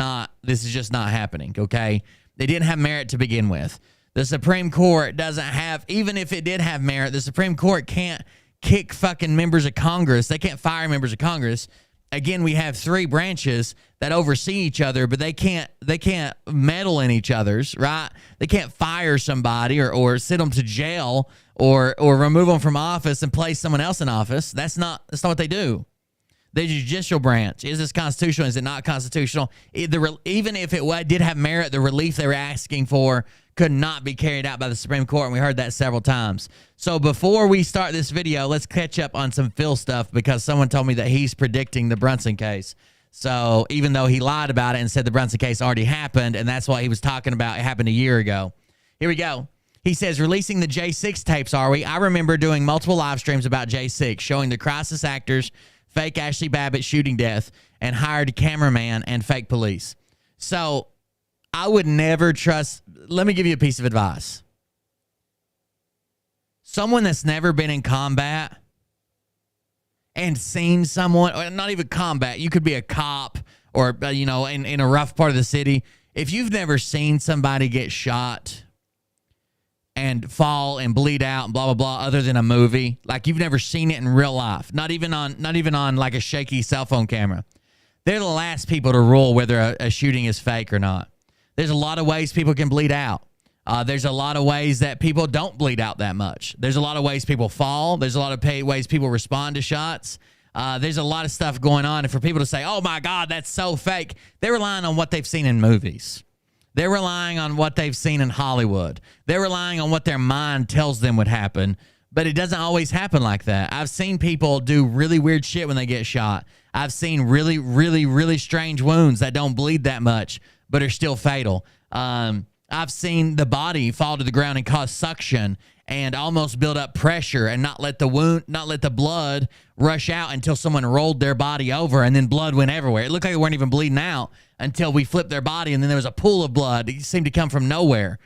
just not happening, okay? They didn't have merit to begin with. The Supreme Court doesn't have, even if it did have merit, the Supreme Court can't kick fucking members of Congress. They can't fire members of Congress. Again, we have 3 branches that oversee each other, but they can't meddle in each other's, right? They can't fire somebody or send them to jail or remove them from office and place someone else in office. That's not what they do. The judicial branch, is this constitutional? Is it not constitutional? Even if it did have merit, the relief they were asking for could not be carried out by the Supreme Court, and we heard that several times. So before we start this video, let's catch up on some Phil stuff because someone told me that he's predicting the Brunson case. So even though he lied about it and said the Brunson case already happened, and that's what he was talking about, it happened a year ago. Here we go. He says, releasing the J6 tapes, are we? I remember doing multiple live streams about J6, showing the crisis actors, fake Ashley Babbitt shooting death, and hired cameraman and fake police. So I would never trust. Let me give you a piece of advice. Someone that's never been in combat and seen someone, or not even combat, you could be a cop or, in a rough part of the city. If you've never seen somebody get shot and fall and bleed out and blah, blah, blah, other than a movie, like you've never seen it in real life, not even on like a shaky cell phone camera, they're the last people to rule whether a shooting is fake or not. There's a lot of ways people can bleed out. There's a lot of ways that people don't bleed out that much. There's a lot of ways people fall. There's a lot of ways people respond to shots. There's a lot of stuff going on. And for people to say, oh, my God, that's so fake, they're relying on what they've seen in movies. They're relying on what they've seen in Hollywood. They're relying on what their mind tells them would happen. But it doesn't always happen like that. I've seen people do really weird shit when they get shot. I've seen really, really, really strange wounds that don't bleed that much, but are still fatal. I've seen the body fall to the ground and cause suction and almost build up pressure and not let the blood rush out until someone rolled their body over and then blood went everywhere. It looked like they weren't even bleeding out until we flipped their body and then there was a pool of blood. It seemed to come from nowhere.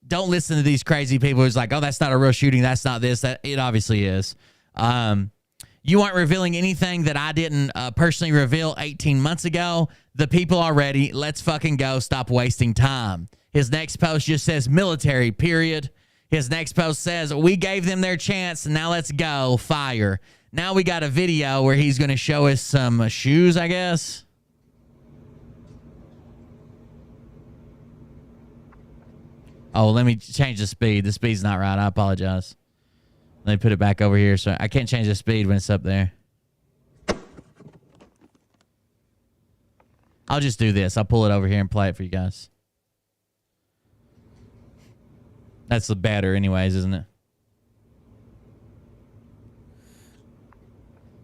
don't listen to these crazy people who's like, oh, that's not a real shooting. That's not this. That it obviously is. You aren't revealing anything that I didn't personally reveal 18 months ago. The people are ready. Let's fucking go. Stop wasting time. His next post just says military, period. His next post says, we gave them their chance. Now let's go. Fire. Now we got a video where he's going to show us some shoes, I guess. Oh, let me change the speed. The speed's not right. I apologize. Let me put it back over here. So I can't change the speed when it's up there. I'll just do this. I'll pull it over here and play it for you guys. That's the better anyways, isn't it?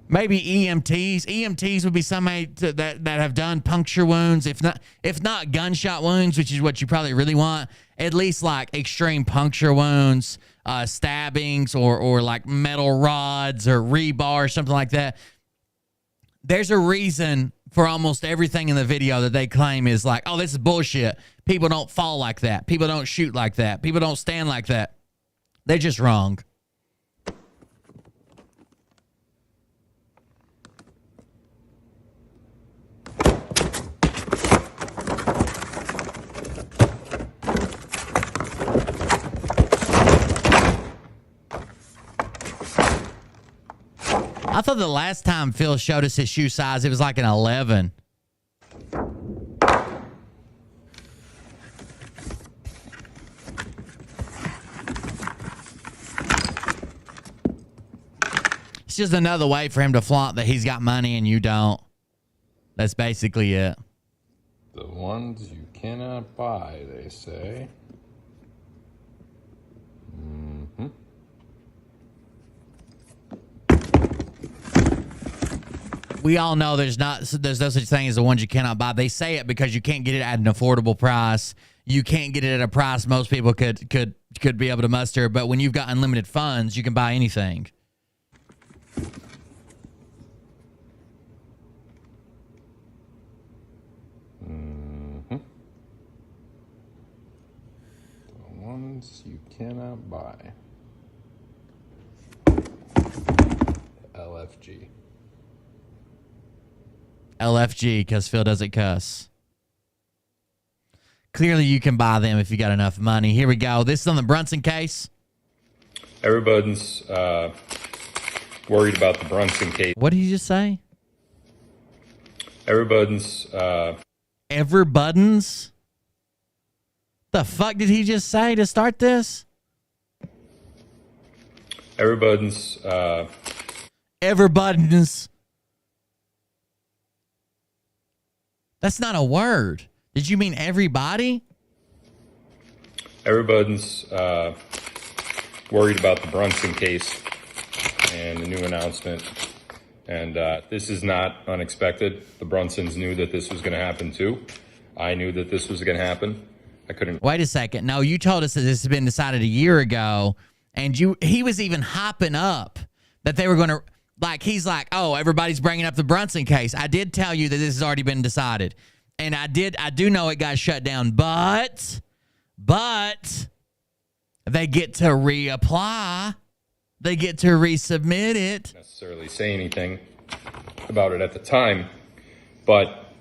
Maybe EMTs. EMTs would be somebody that have done puncture wounds. If not gunshot wounds, which is what you probably really want, at least like extreme puncture wounds, stabbings, or like metal rods or rebar or something like that. There's a reason for almost everything in the video that they claim is like, oh, this is bullshit. People don't fall like that. People don't shoot like that. People don't stand like that. They're just wrong. I thought the last time Phil showed us his shoe size, it was like an 11. It's just another way for him to flaunt that he's got money and you don't. That's basically it. The ones you cannot buy, they say. Mm-hmm. We all know there's no such thing as the ones you cannot buy. They say it because you can't get it at an affordable price. You can't get it at a price most people could be able to muster. But when you've got unlimited funds, you can buy anything. Mm-hmm. The ones you cannot buy. LFG. LFG, because Phil doesn't cuss. Clearly, you can buy them if you got enough money. Here we go. This is on the Bronson case. Everybody's worried about the Bronson case. What did you just say? Everybody's Everbuddens? The fuck did he just say to start this? Everybody's Everbuddens. That's not a word. Did you mean everybody? Everybody's worried about the Bronson case and the new announcement. And this is not unexpected. The Bronsons knew that this was going to happen too. I knew that this was going to happen. I couldn't. Wait a second. No, you told us that this had been decided a year ago, and he was even hopping up that they were going to. Like, he's like, oh, everybody's bringing up the Bronson case. I did tell you that this has already been decided. And I do know it got shut down, but they get to reapply. They get to resubmit it. Necessarily say anything about it at the time, but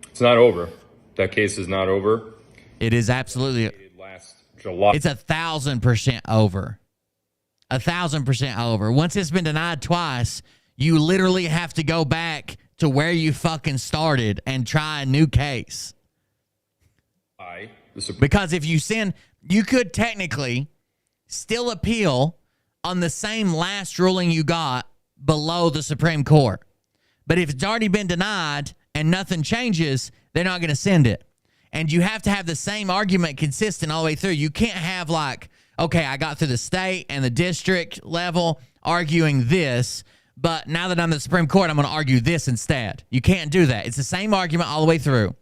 it's not over. That case is not over. It is absolutely. Last July. It's 1,000% over. 1,000% over. Once it's been denied twice, you literally have to go back to where you fucking started and try a new case. Because if you send, you could technically still appeal on the same last ruling you got below the Supreme Court. But if it's already been denied and nothing changes, they're not going to send it. And you have to have the same argument consistent all the way through. You can't have like, okay, I got through the state and the district level arguing this, but now that I'm the Supreme Court, I'm going to argue this instead. You can't do that. It's the same argument all the way through.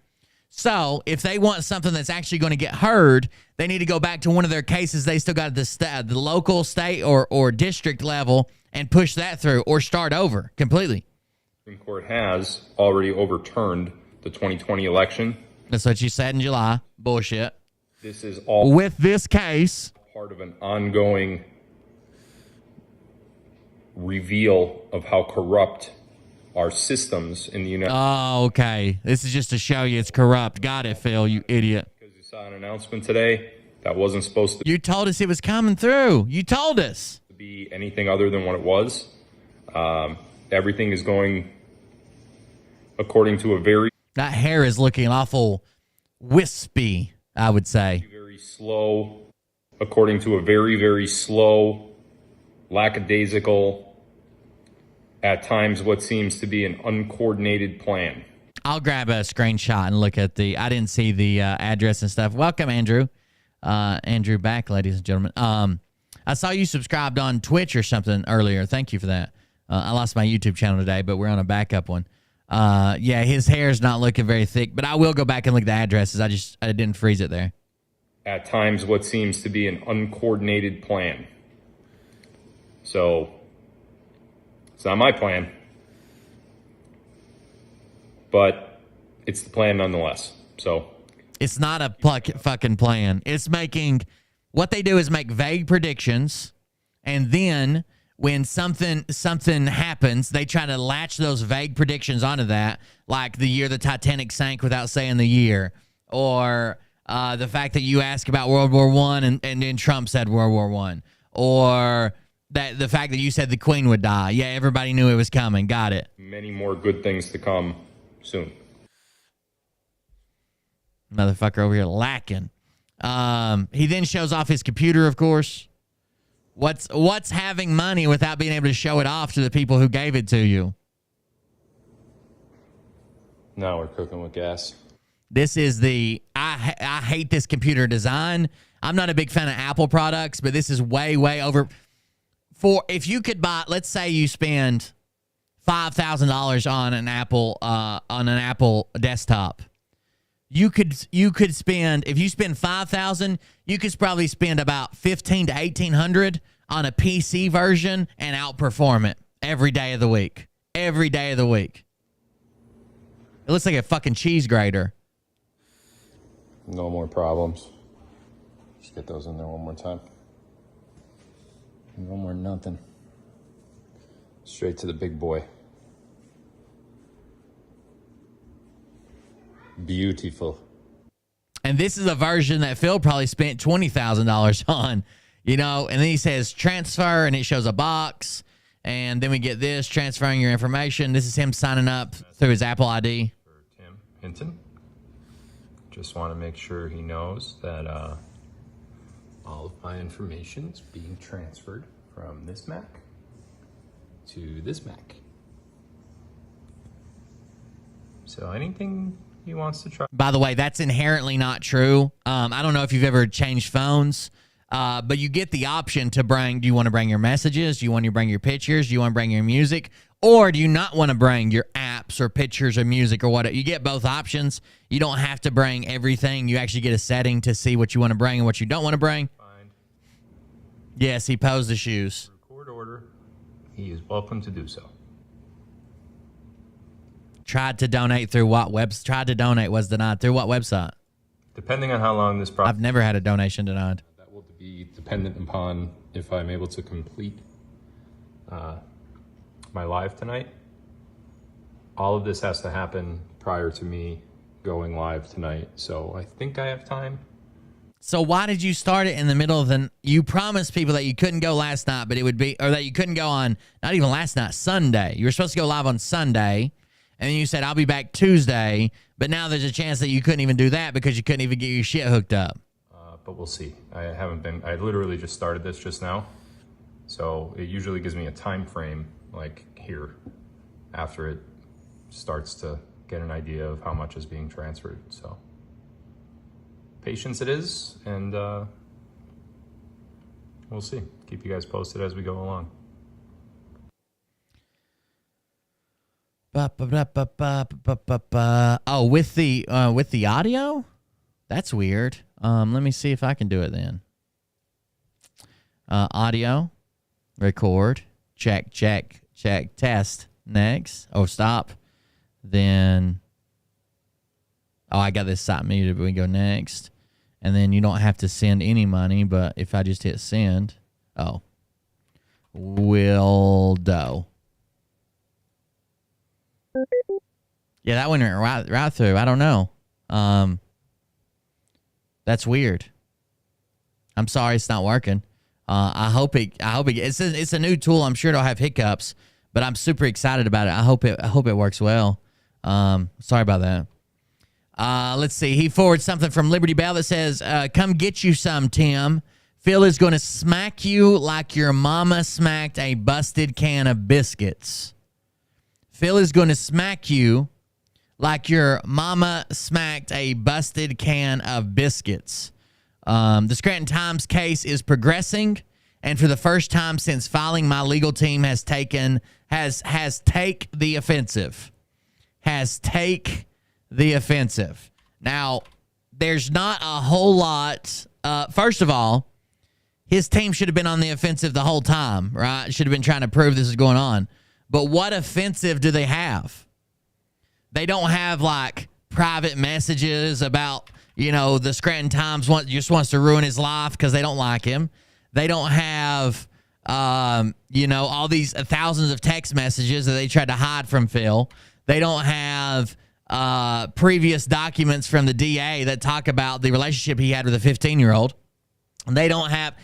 So if they want something that's actually going to get heard, they need to go back to one of their cases they still got at the local, state, or district level and push that through or start over completely. The Supreme Court has already overturned the 2020 election. That's what you said in July. Bullshit. This is all with this case. Part of an ongoing reveal of how corrupt our systems in the United States. Oh, okay. This is just to show you it's corrupt. Got it, Phil, you idiot. Because you saw an announcement today that wasn't supposed to You told us it was coming through. You told us. be anything other than what it was. Everything is going according to a very, That hair is looking awful wispy, I would say. very slow, according to a very, very slow, lackadaisical, at times what seems to be an uncoordinated plan. I'll grab a screenshot and look at the. I didn't see the address and stuff. Welcome, Andrew. Andrew back, ladies and gentlemen. I saw you subscribed on Twitch or something earlier. Thank you for that. I lost my YouTube channel today, but we're on a backup one. Yeah, his hair's not looking very thick, but I will go back and look at the addresses. I didn't freeze it there. At times what seems to be an uncoordinated plan. So it's not my plan, but it's the plan nonetheless. So it's not a fucking plan. It's making, what they do is make vague predictions, and then when something happens, they try to latch those vague predictions onto that, like the year the Titanic sank without saying the year, or the fact that you ask about World War I and then Trump said World War I, or that the fact that you said the Queen would die. Yeah, everybody knew it was coming. Got it. Many more good things to come soon. Motherfucker over here lacking. He then shows off his computer, of course. What's having money without being able to show it off to the people who gave it to you? Now we're cooking with gas. This is the I hate this computer design. I'm not a big fan of Apple products, but this is way over. For if you could buy, let's say you spend $5,000 on an Apple desktop. You could spend, if you spend $5,000, you could probably spend about $1,500 to $1,800 on a PC version and outperform it every day of the week. Every day of the week. It looks like a fucking cheese grater. No more problems. Just get those in there one more time. No more nothing. Straight to the big boy. Beautiful. And this is a version that Phil probably spent $20,000 on, you know, and then he says transfer and it shows a box. And then we get this, transferring your information. This is him signing up through his Apple ID. For Tim Hinton. Just want to make sure he knows that all of my information is being transferred from this Mac to this Mac. So anything he wants to try. By the way, that's inherently not true. I don't know if you've ever changed phones, but you get the option to bring, do you want to bring your messages? Do you want to bring your pictures? Do you want to bring your music? Or do you not want to bring your apps or pictures or music or whatever? You get both options. You don't have to bring everything. You actually get a setting to see what you want to bring and what you don't want to bring. Find. Yes, he posed the shoes. Record order. He is welcome to do so. Tried to donate through what website? Tried to donate, was denied. Through what website? Depending on how long this process. I've never had a donation denied. That will be dependent upon if I'm able to complete my live tonight. All of this has to happen prior to me going live tonight, so I think I have time. So why did you start it in the middle of the... You promised people that you couldn't go last night, but it would be... Or that you couldn't go on... Not even last night, Sunday. You were supposed to go live on Sunday, and then you said, I'll be back Tuesday, but now there's a chance that you couldn't even do that because you couldn't even get your shit hooked up. But we'll see. I literally just started this just now, so it usually gives me a time frame, like here, after it starts to get an idea of how much is being transferred, so... Patience it is, and we'll see. Keep you guys posted as we go along. Oh, with the audio? That's weird. Let me see if I can do it then. Audio, record, check, test, next. Oh, stop. Then... Oh, I got this site muted, but we go next. and then you don't have to send any money. But if I just hit send, oh, Wildo. Yeah, that went right through. I don't know. That's weird. I'm sorry it's not working. I hope it's a new tool. I'm sure it'll have hiccups, but I'm super excited about it. I hope it works well. Sorry about that. Let's see. He forwards something from Liberty Bell that says, come get you some, Tim. Phil is going to smack you like your mama smacked a busted can of biscuits. Phil is going to smack you like your mama smacked a busted can of biscuits. The Scranton Times case is progressing, and for the first time since filing, my legal team has take the offensive. Has take the offensive. Now, there's not a whole lot. First of all, his team should have been on the offensive the whole time, right? Should have been trying to prove this is going on. But what offensive do they have? They don't have like private messages about, the Scranton Times just wants to ruin his life because they don't like him. They don't have, all these thousands of text messages that they tried to hide from Phil. They don't have previous documents from the DA that talk about the relationship he had with a 15-year-old. They don't have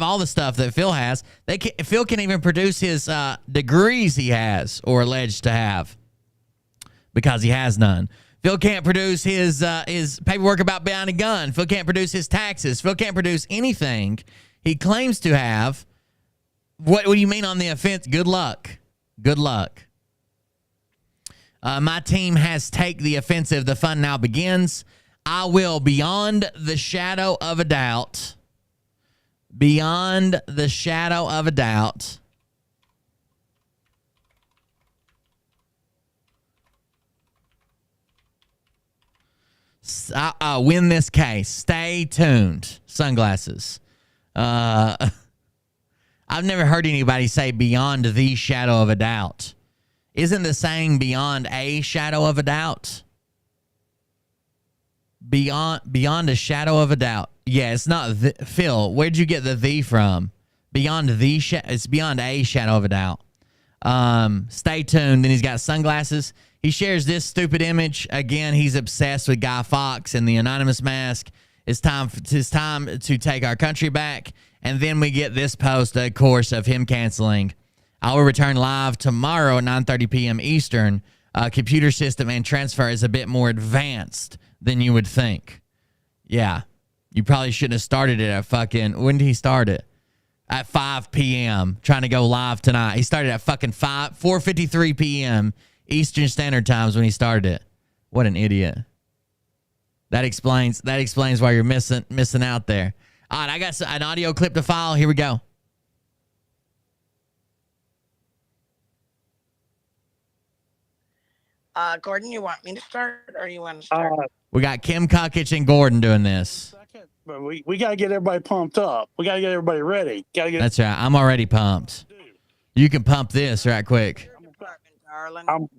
all the stuff that Phil has. Phil can't even produce his degrees he has or alleged to have because he has none. Phil can't produce his paperwork about buying a gun. Phil can't produce his taxes. Phil can't produce anything he claims to have. What do you mean on the offense? Good luck. Good luck. My team has take the offensive. The fun now begins. I will, beyond the shadow of a doubt, win this case. Stay tuned. Sunglasses. I've never heard anybody say beyond the shadow of a doubt. Isn't the saying beyond a shadow of a doubt? Beyond a shadow of a doubt. Yeah, it's not Phil. Where'd you get the from? Beyond it's beyond a shadow of a doubt. Stay tuned. Then he's got sunglasses. He shares this stupid image. Again, he's obsessed with Guy Fawkes and the anonymous mask. It's time to take our country back. And then we get this post, of course, of him canceling. I will return live tomorrow at 9:30 p.m. Eastern. Computer system and transfer is a bit more advanced than you would think. Yeah. You probably shouldn't have started it at when did he start it? At 5 p.m. Trying to go live tonight. He started at 4:53 p.m. Eastern Standard Times when he started it. What an idiot. That explains why you're missing out there. All right, I got an audio clip to file. Here we go. Gordon, you want me to start or you want to start? We got Kim Kuckich and Gordon doing this. But we got to get everybody pumped up. We got to get everybody ready. That's right. I'm already pumped. You can pump this right quick. Darling, I'm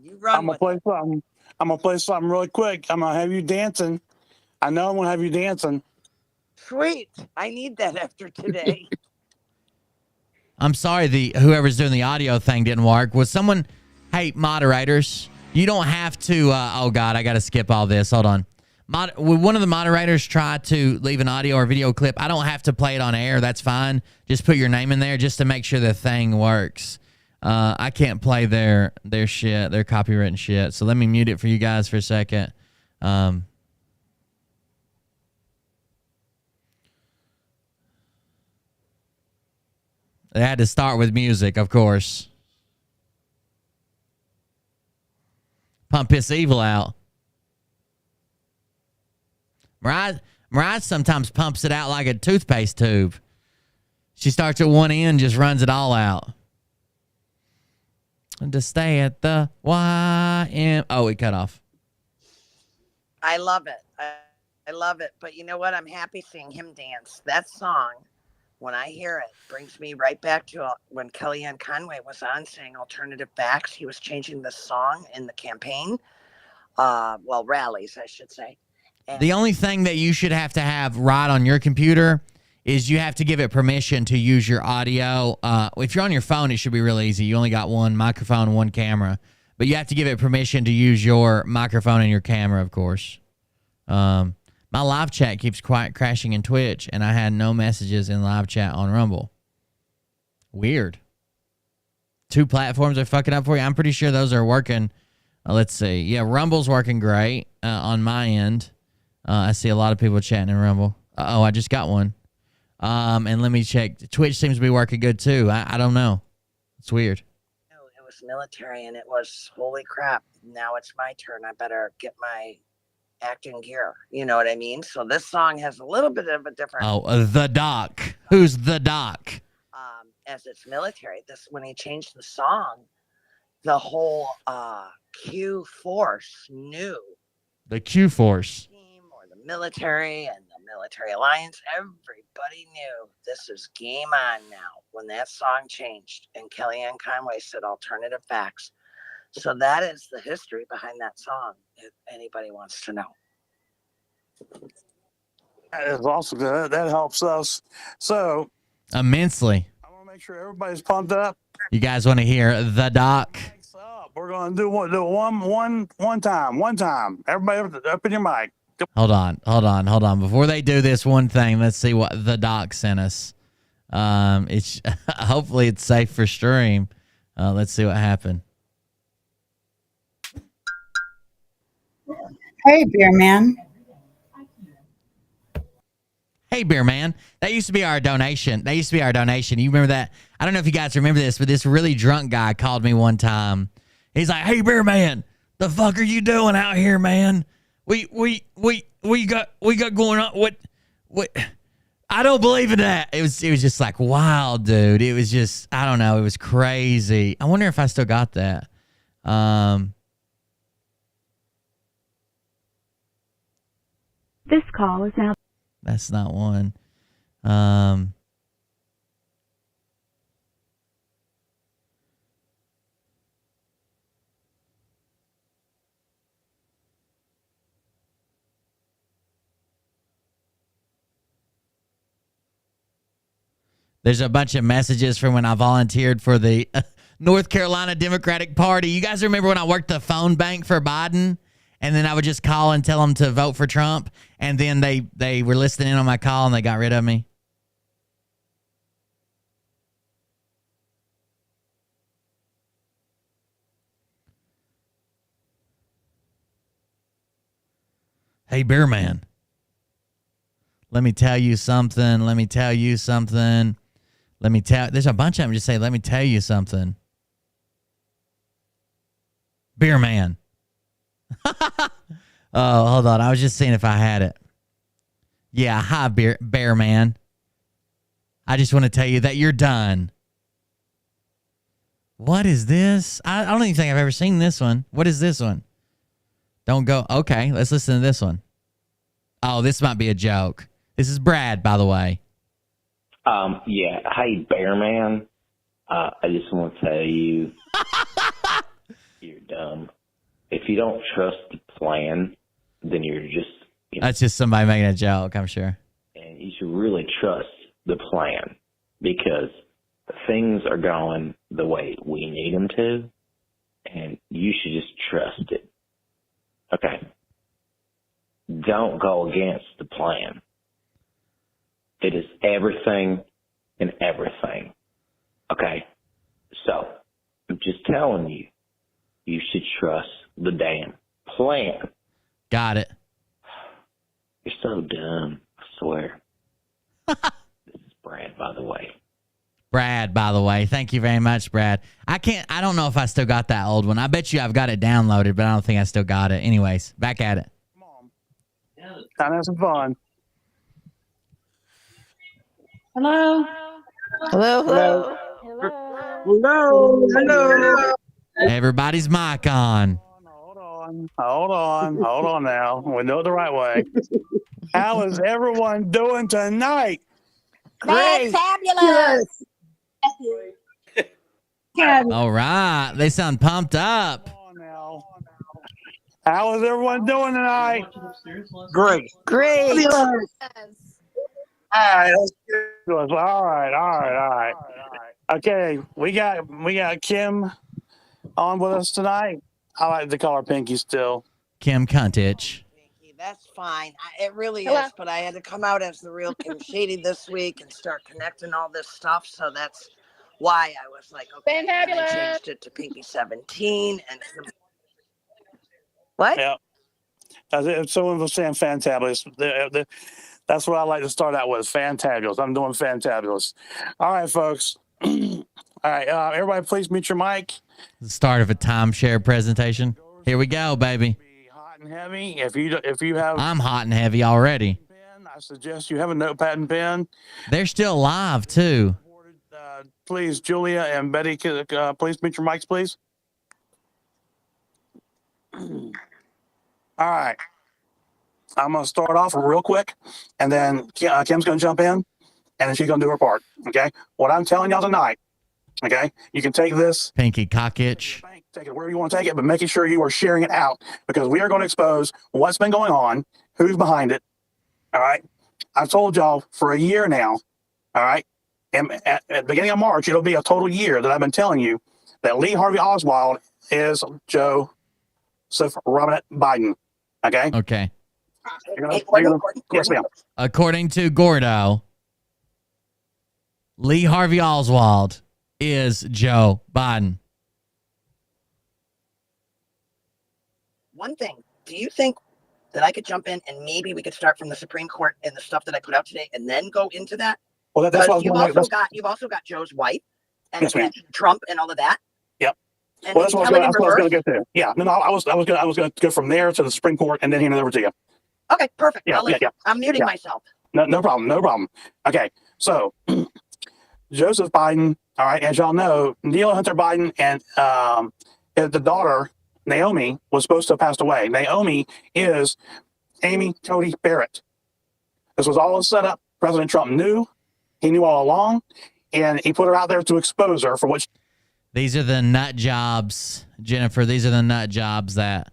gonna play something really quick. I'm gonna have you dancing. I know I'm gonna have you dancing. Sweet. I need that after today. I'm sorry whoever's doing the audio thing didn't work. Was someone, hey, moderators, you don't have to, oh God, I got to skip all this. Hold on. Would one of the moderators try to leave an audio or video clip? I don't have to play it on air. That's fine. Just put your name in there just to make sure the thing works. I can't play their shit, their copywritten shit. So let me mute it for you guys for a second. It had to start with music, of course. Pump Piss Evil out. Mariah sometimes pumps it out like a toothpaste tube. She starts at one end, just runs it all out. And to stay at the YM. Oh, it cut off. I love it. I love it. But you know what? I'm happy seeing him dance. That song, when I hear it, brings me right back to when Kellyanne Conway was on saying alternative facts. He was changing the song in the campaign. Rallies, I should say. The only thing that you should have to have right on your computer is you have to give it permission to use your audio. If you're on your phone, it should be really easy. You only got one microphone, one camera. But you have to give it permission to use your microphone and your camera, of course. My live chat keeps crashing in Twitch, and I had no messages in live chat on Rumble. Weird. 2 platforms are fucking up for you. I'm pretty sure those are working. Let's see. Yeah, Rumble's working great on my end. I see a lot of people chatting in Rumble. Oh, I just got one. And let me check. Twitch seems to be working good too. I don't know. It's weird. No, it was military, and it was holy crap. Now it's my turn. I better get my acting gear. You know what I mean? So this song has a little bit of a different. Oh, the doc. Who's the doc? As it's military, this when he changed the song, the whole Q force knew. The Q force. Or the military and the military alliance, everybody knew this is game on now when that song changed and Kellyanne Conway said alternative facts. So that is the history behind that song, if anybody wants to know. That is also good. That helps us. So Immensely. I want to make sure everybody's pumped up. You guys want to hear the doc? We're going to do one time. Everybody up in your mic. Hold on. Before they do this one thing, let's see what the doc sent us. It's hopefully it's safe for stream. Let's see what happened. Hey, Beer Man. Hey, Beer Man. That used to be our donation. You remember that? I don't know if you guys remember this, but this really drunk guy called me one time. He's like, "Hey, Beer Man, the fuck are you doing out here, man? We got going on. What? I don't believe in that." It was just like, wow, dude. It was just, I don't know. It was crazy. I wonder if I still got that. This call is now. That's not one. There's a bunch of messages from when I volunteered for the North Carolina Democratic Party. You guys remember when I worked the phone bank for Biden? And then I would just call and tell them to vote for Trump. And then they were listening in on my call and they got rid of me. Hey, Beer Man. Let me tell you something. There's a bunch of them just say, let me tell you something. Beer Man. Oh, hold on. I was just seeing if I had it. Yeah, hi, Bear Man. I just want to tell you that you're done. What is this? I don't even think I've ever seen this one. What is this one? Don't go. Okay, let's listen to this one. Oh, this might be a joke. This is Brad, by the way. Yeah. Hey, Bear Man. I just want to tell you, you're dumb. If you don't trust the plan, then you're just... That's just somebody making a joke, I'm sure. And you should really trust the plan because things are going the way we need them to, and you should just trust it. Okay? Don't go against the plan. It is everything and everything. Okay? So, I'm just telling you, you should trust the damn plan. Got it. You're so dumb, I swear. This is Brad, by the way. Brad, by the way. Thank you very much, Brad. I don't know if I still got that old one. I bet you I've got it downloaded, but I don't think I still got it. Anyways, back at it. Time to have some fun. Hello. Hello. Everybody's mic on. Hold on now. We do it the right way. How is everyone doing tonight? Great. Fabulous. All right. They sound pumped up. How is everyone doing tonight? Great. Great. All right, let's get into it. All right. Okay, we got Kim on with us tonight. I like to call her Pinky still. Kim Cuntich. That's fine. It really Hello. is, but I had to come out as the real Kim Shady this week and start connecting all this stuff. So that's why I was like, okay, and I changed it to Pinky 17 and what? Yeah. If someone was saying fantabulous, that's what I like to start out with. Fantabulous. I'm doing fantabulous. All right, folks. All right, everybody, please mute your mic. The start of a timeshare presentation. Here we go, baby. Hot and heavy. If you have, I'm hot and heavy already. I suggest you have a notepad and pen. They're still live too. Please, Julia and Betty, please mute your mics, please. All right. I'm going to start off real quick, and then Kim's going to jump in, and then she's going to do her part. Okay? What I'm telling y'all tonight, okay? You can take this. Pinky cockitch. Take it wherever you want to take it, but making sure you are sharing it out, because we are going to expose what's been going on, who's behind it. All right? I've told y'all for a year now, all right? And at the beginning of March, it'll be a total year that I've been telling you that Lee Harvey Oswald is Joseph Robinette Biden. Okay? Okay. Yes, ma'am. According to Gordo, Lee Harvey Oswald is Joe Biden. One thing, do you think that I could jump in and maybe we could start from the Supreme Court and the stuff that I put out today and then go into that? Well, that's what you've also got Joe's wife and, yes, and Trump and all of that. Yep. And Well, that's what I was going to get to. Yeah. No, I was going to go from there to the Supreme Court and then hand it over to you. Okay, perfect. Yeah, yeah. I'm muting myself. No problem. Okay, so Joseph Biden. All right, as y'all know, Neil Hunter Biden and the daughter Naomi was supposed to have passed away. Naomi is Amy Cody Barrett. This was all set up. President Trump knew. He knew all along, and he put her out there to expose her for what. These are the nut jobs, Jennifer. These are the nut jobs that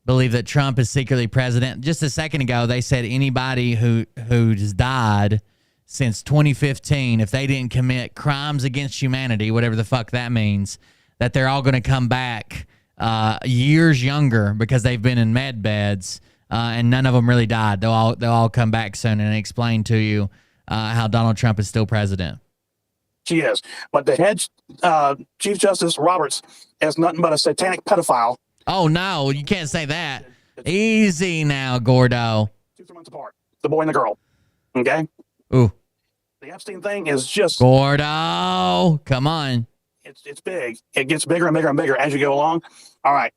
believe that Trump is secretly president. Just a second ago, they said anybody who's died since 2015, if they didn't commit crimes against humanity, whatever the fuck that means, that they're all going to come back years younger because they've been in med beds, and none of them really died. They'll all come back soon and explain to you how Donald Trump is still president. She is, but the head Chief Justice Roberts is nothing but a satanic pedophile. Oh no, you can't say that. Easy now, Gordo. 2 months apart, the boy and the girl. Okay. Ooh. The Epstein thing is just Gordo. Come on. It's big. It gets bigger and bigger and bigger as you go along. All right.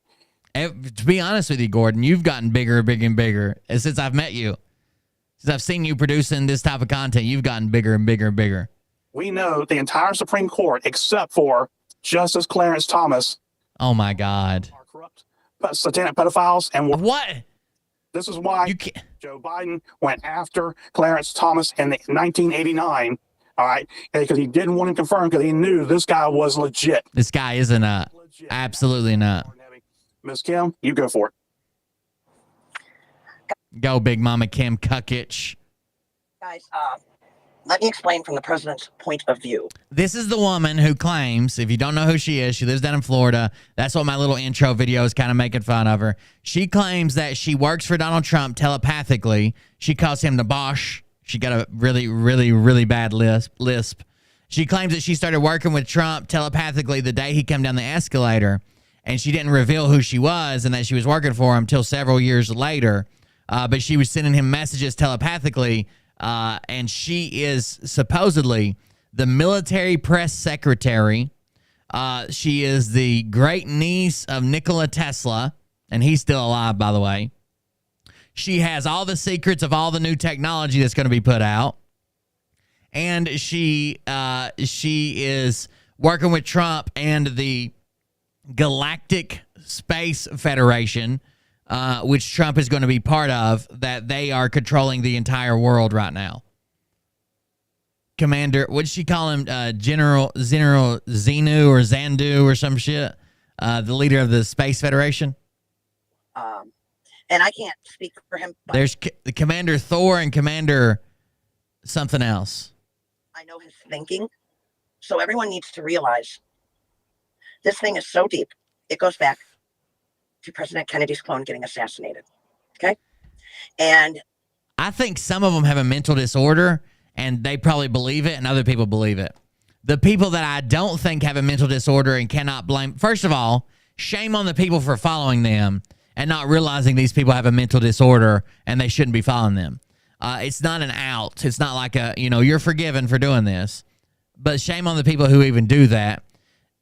And to be honest with you, Gordon, you've gotten bigger and bigger and bigger since I've met you. Since I've seen you producing this type of content, you've gotten bigger and bigger and bigger. We know the entire Supreme Court, except for Justice Clarence Thomas. Oh my God. Are corrupt, satanic pedophiles, and what? This is why Joe Biden went after Clarence Thomas in 1989. All right, because he didn't want to confirm because he knew this guy was legit. This guy is a nut. Absolutely not. Miss Kim, you go for it. Go, Big Mama Kim Cuckitch. Guys, let me explain from the president's point of view. This is the woman who claims, if you don't know who she is, she lives down in Florida. That's what my little intro video is kind of making fun of her. She claims that she works for Donald Trump telepathically. She calls him the Bosch. She got a really, really, really bad lisp. She claims that she started working with Trump telepathically the day he came down the escalator, and she didn't reveal who she was and that she was working for him until several years later. But she was sending him messages telepathically, and she is supposedly the military press secretary. She is the great niece of Nikola Tesla, and he's still alive, by the way. She has all the secrets of all the new technology that's going to be put out. And she is working with Trump and the Galactic Space Federation, which Trump is going to be part of, that they are controlling the entire world right now. Commander, what did she call him? General Xenu or Zandu or some shit? The leader of the Space Federation? And I can't speak for him. But There's Commander Thor and Commander something else. I know his thinking. So everyone needs to realize this thing is so deep. It goes back to President Kennedy's clone getting assassinated. Okay? And I think some of them have a mental disorder, and they probably believe it, and other people believe it. The people that I don't think have a mental disorder and cannot blame, first of all, shame on the people for following them and not realizing these people have a mental disorder and they shouldn't be following them. It's not an out. It's not like you're forgiven for doing this. But shame on the people who even do that.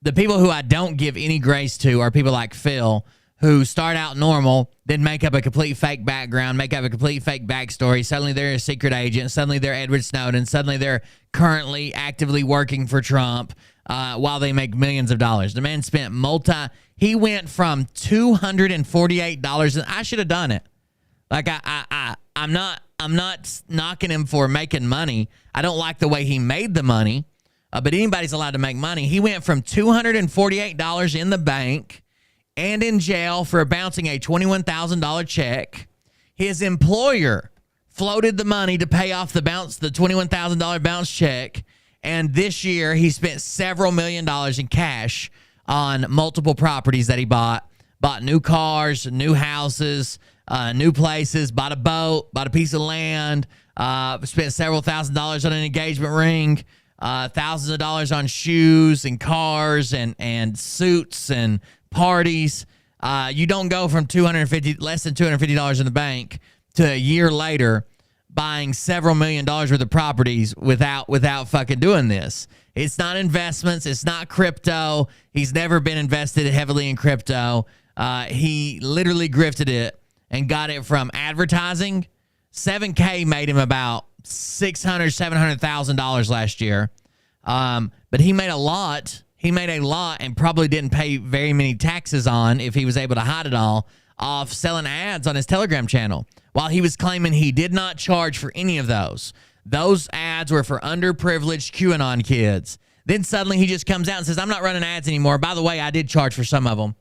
The people who I don't give any grace to are people like Phil, who start out normal, then make up a complete fake background, make up a complete fake backstory. Suddenly they're a secret agent. Suddenly they're Edward Snowden. Suddenly they're currently actively working for Trump while they make millions of dollars. The man spent he went from $248, and I should have done it. Like I'm not knocking him for making money. I don't like the way he made the money, but anybody's allowed to make money. He went from $248 in the bank and in jail for bouncing a $21,000 check. His employer floated the money to pay off the $21,000 bounce check. And this year he spent several $1 million in cash on multiple properties that he bought new cars, new houses, new places, bought a boat, bought a piece of land, spent several $1,000s on an engagement ring, thousands of dollars on shoes and cars and suits and parties. You don't go from less than $250 in the bank to a year later buying several $1 million worth of properties without fucking doing this. It's not investments. It's not crypto. He's never been invested heavily in crypto. He literally grifted it and got it from advertising. 7K made him about $700,000 last year. But he made a lot. He made a lot and probably didn't pay very many taxes on, if he was able to hide it all, off selling ads on his Telegram channel, while he was claiming he did not charge for any of those. Those ads were for underprivileged QAnon kids. Then suddenly he just comes out and says, I'm not running ads anymore. By the way, I did charge for some of them.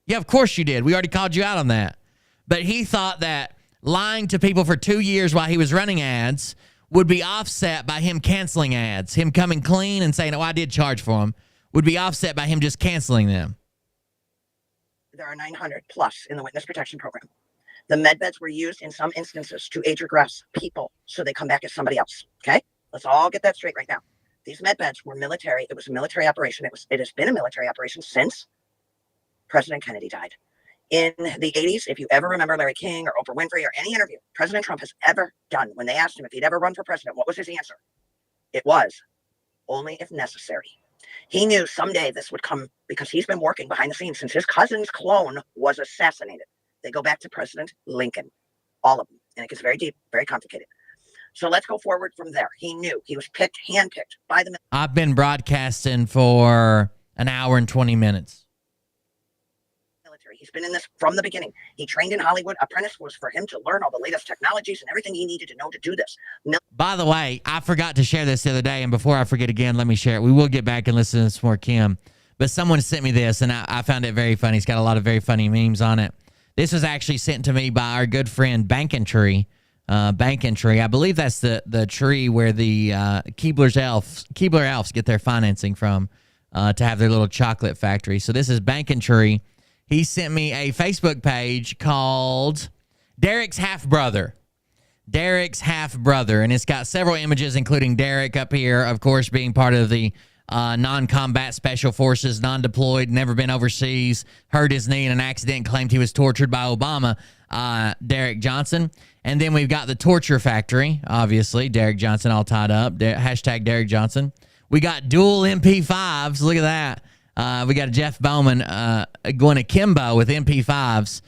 Yeah, of course you did. We already called you out on that. But he thought that lying to people for 2 years while he was running ads would be offset by him canceling ads. Him coming clean and saying, oh, I did charge for them, would be offset by him just canceling them. There are 900 plus in the witness protection program. The med beds were used in some instances to age regress people so they come back as somebody else. Okay? Let's all get that straight right now. These med beds were military. It was a military operation. It has been a military operation since President Kennedy died. In the 80s, if you ever remember Larry King or Oprah Winfrey or any interview President Trump has ever done, when they asked him if he'd ever run for president, what was his answer? It was, only if necessary. He knew someday this would come because he's been working behind the scenes since his cousin's clone was assassinated. They go back to President Lincoln, all of them. And it gets very deep, very complicated. So let's go forward from there. He knew. He was handpicked by the military. I've been broadcasting for an hour and 20 minutes. He's been in this from the beginning. He trained in Hollywood. Apprentice was for him to learn all the latest technologies and everything he needed to know to do this. By the way, I forgot to share this the other day, and before I forget again, let me share it. We will get back and listen to some more Kim. But someone sent me this, and I found it very funny. It's got a lot of very funny memes on it. This was actually sent to me by our good friend Bankin' Tree. Bankin' Tree. I believe that's the tree where the Keebler Elves get their financing from to have their little chocolate factory. So this is Bankin' Tree. He sent me a Facebook page called Derek's Half-Brother. Derek's Half-Brother. And it's got several images, including Derek up here, of course, being part of the non-combat special forces, non-deployed, never been overseas, hurt his knee in an accident, claimed he was tortured by Obama, Derek Johnson. And then we've got the Torture Factory, obviously, Derek Johnson all tied up, hashtag Derek Johnson. We got dual MP5s, look at that. We got Jeff Bowman going akimbo with MP5s.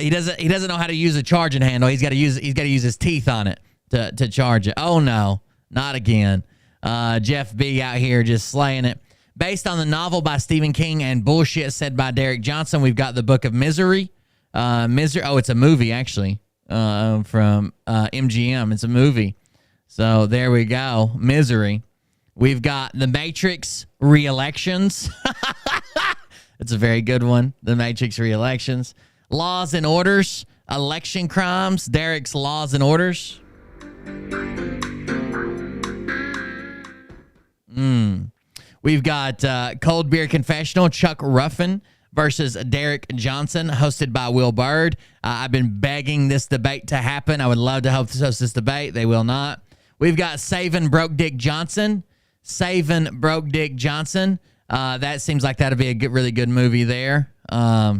He doesn't know how to use a charging handle. He's got to use his teeth on it to charge it. Oh no, not again. Jeff B out here just slaying it. Based on the novel by Stephen King and bullshit said by Derek Johnson, we've got the Book of Misery. Oh, it's a movie actually from MGM. It's a movie. So there we go. Misery. We've got The Matrix Re-Elections. It's a very good one. The Matrix re-elections. Laws and orders. Election crimes. Derek's laws and orders. We've got Cold Beer Confessional. Chuck Ruffin versus Derek Johnson, hosted by Will Bird. I've been begging this debate to happen. I would love to host this debate. They will not. We've got Savin' Broke Dick Johnson. Savin' Broke Dick Johnson. That seems like that'd be a really good movie there. I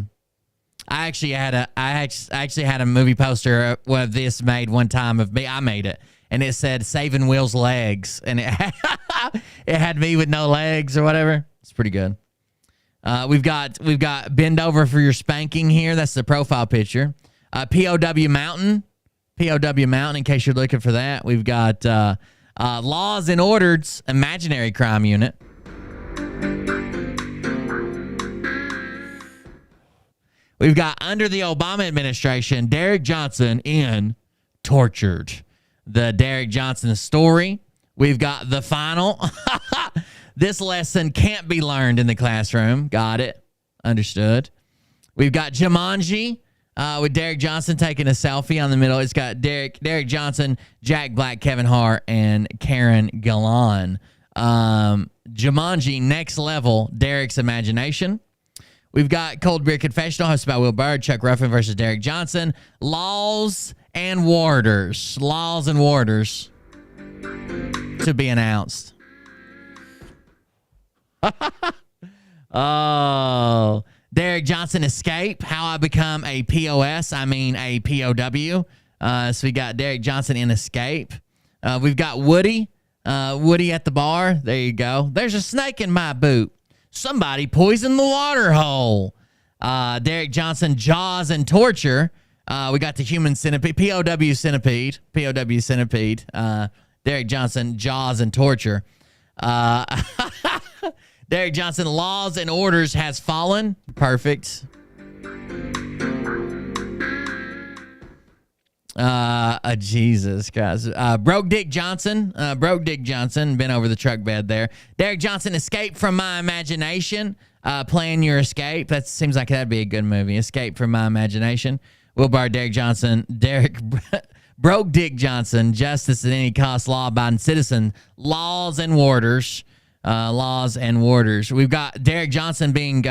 actually had a movie poster of this made one time of me. I made it, and it said "Saving Will's legs," and it had me with no legs or whatever. It's pretty good. We've got Bend Over for Your Spanking here. That's the profile picture. POW Mountain. POW Mountain, in case you're looking for that. We've got Laws and Orders, Imaginary Crime Unit. We've got Under the Obama Administration, Derek Johnson in Tortured. The Derek Johnson story. We've got The Final. This lesson can't be learned in the classroom. Got it. Understood. We've got Jumanji with Derek Johnson taking a selfie on the middle. It's got Derek Johnson, Jack Black, Kevin Hart, and Karen Gillan. Jumanji, Next Level, Derek's Imagination. We've got Cold Beer Confessional, hosted by Will Bird, Chuck Ruffin versus Derek Johnson. Laws and Warders. Laws and Warders to be announced. Oh, Derek Johnson Escape, How I Become a POS, a POW. So we got Derek Johnson in Escape. We've got Woody at the bar. There you go. There's a snake in my boot. Somebody poisoned the water hole. Derek Johnson, Jaws and Torture. We got the Human Centipede, POW Centipede. Derek Johnson, Jaws and Torture. Derek Johnson, Laws and Orders Has Fallen. Perfect. Jesus, guys. Broke Dick Johnson, been over the truck bed there. Derek Johnson, Escape from My Imagination, Plan Your Escape. That seems like that'd be a good movie. Escape from My Imagination. Will Barr, Derek Johnson, Broke Dick Johnson, Justice at Any Cost, Law-Abiding Citizen, Laws and Warders. We've got Derek Johnson being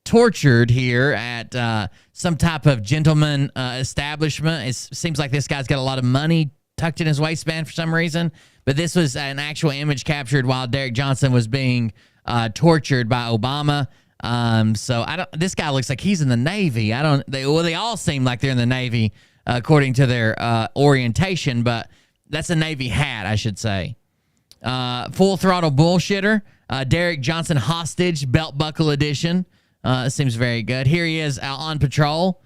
tortured here at some type of gentleman establishment. It seems like this guy's got a lot of money tucked in his waistband for some reason, but this was an actual image captured while Derek Johnson was being tortured by Obama. So this guy looks like he's in the Navy. They all seem like they're in the Navy according to their orientation, but that's a Navy hat, I should say. Full Throttle Bullshitter, Derek Johnson Hostage, Belt Buckle Edition. Seems very good. Here he is out on patrol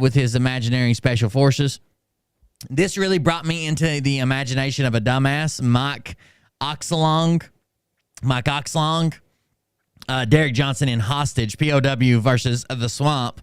with his imaginary special forces. This really brought me into the imagination of a dumbass, Mike Oxlong. Derek Johnson in Hostage, POW versus The Swamp.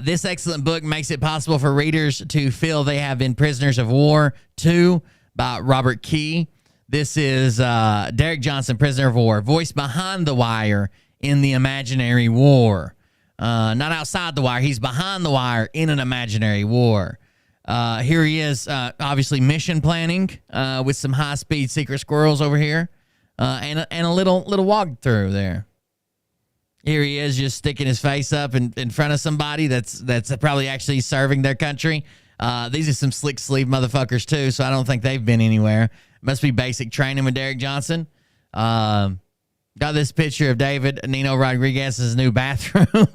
This excellent book makes it possible for readers to feel they have been prisoners of war, too, by Robert Key. This is Derek Johnson, Prisoner of War, voice behind the wire in the imaginary war. Not outside the wire. He's behind the wire in an imaginary war. Here he is, obviously mission planning with some high-speed secret squirrels over here and a little walkthrough there. Here he is just sticking his face up in front of somebody that's probably actually serving their country. These are some slick sleeve motherfuckers, too, so I don't think they've been anywhere. Must be basic training with Derek Johnson. Got this picture of David Nino Rodriguez's new bathroom.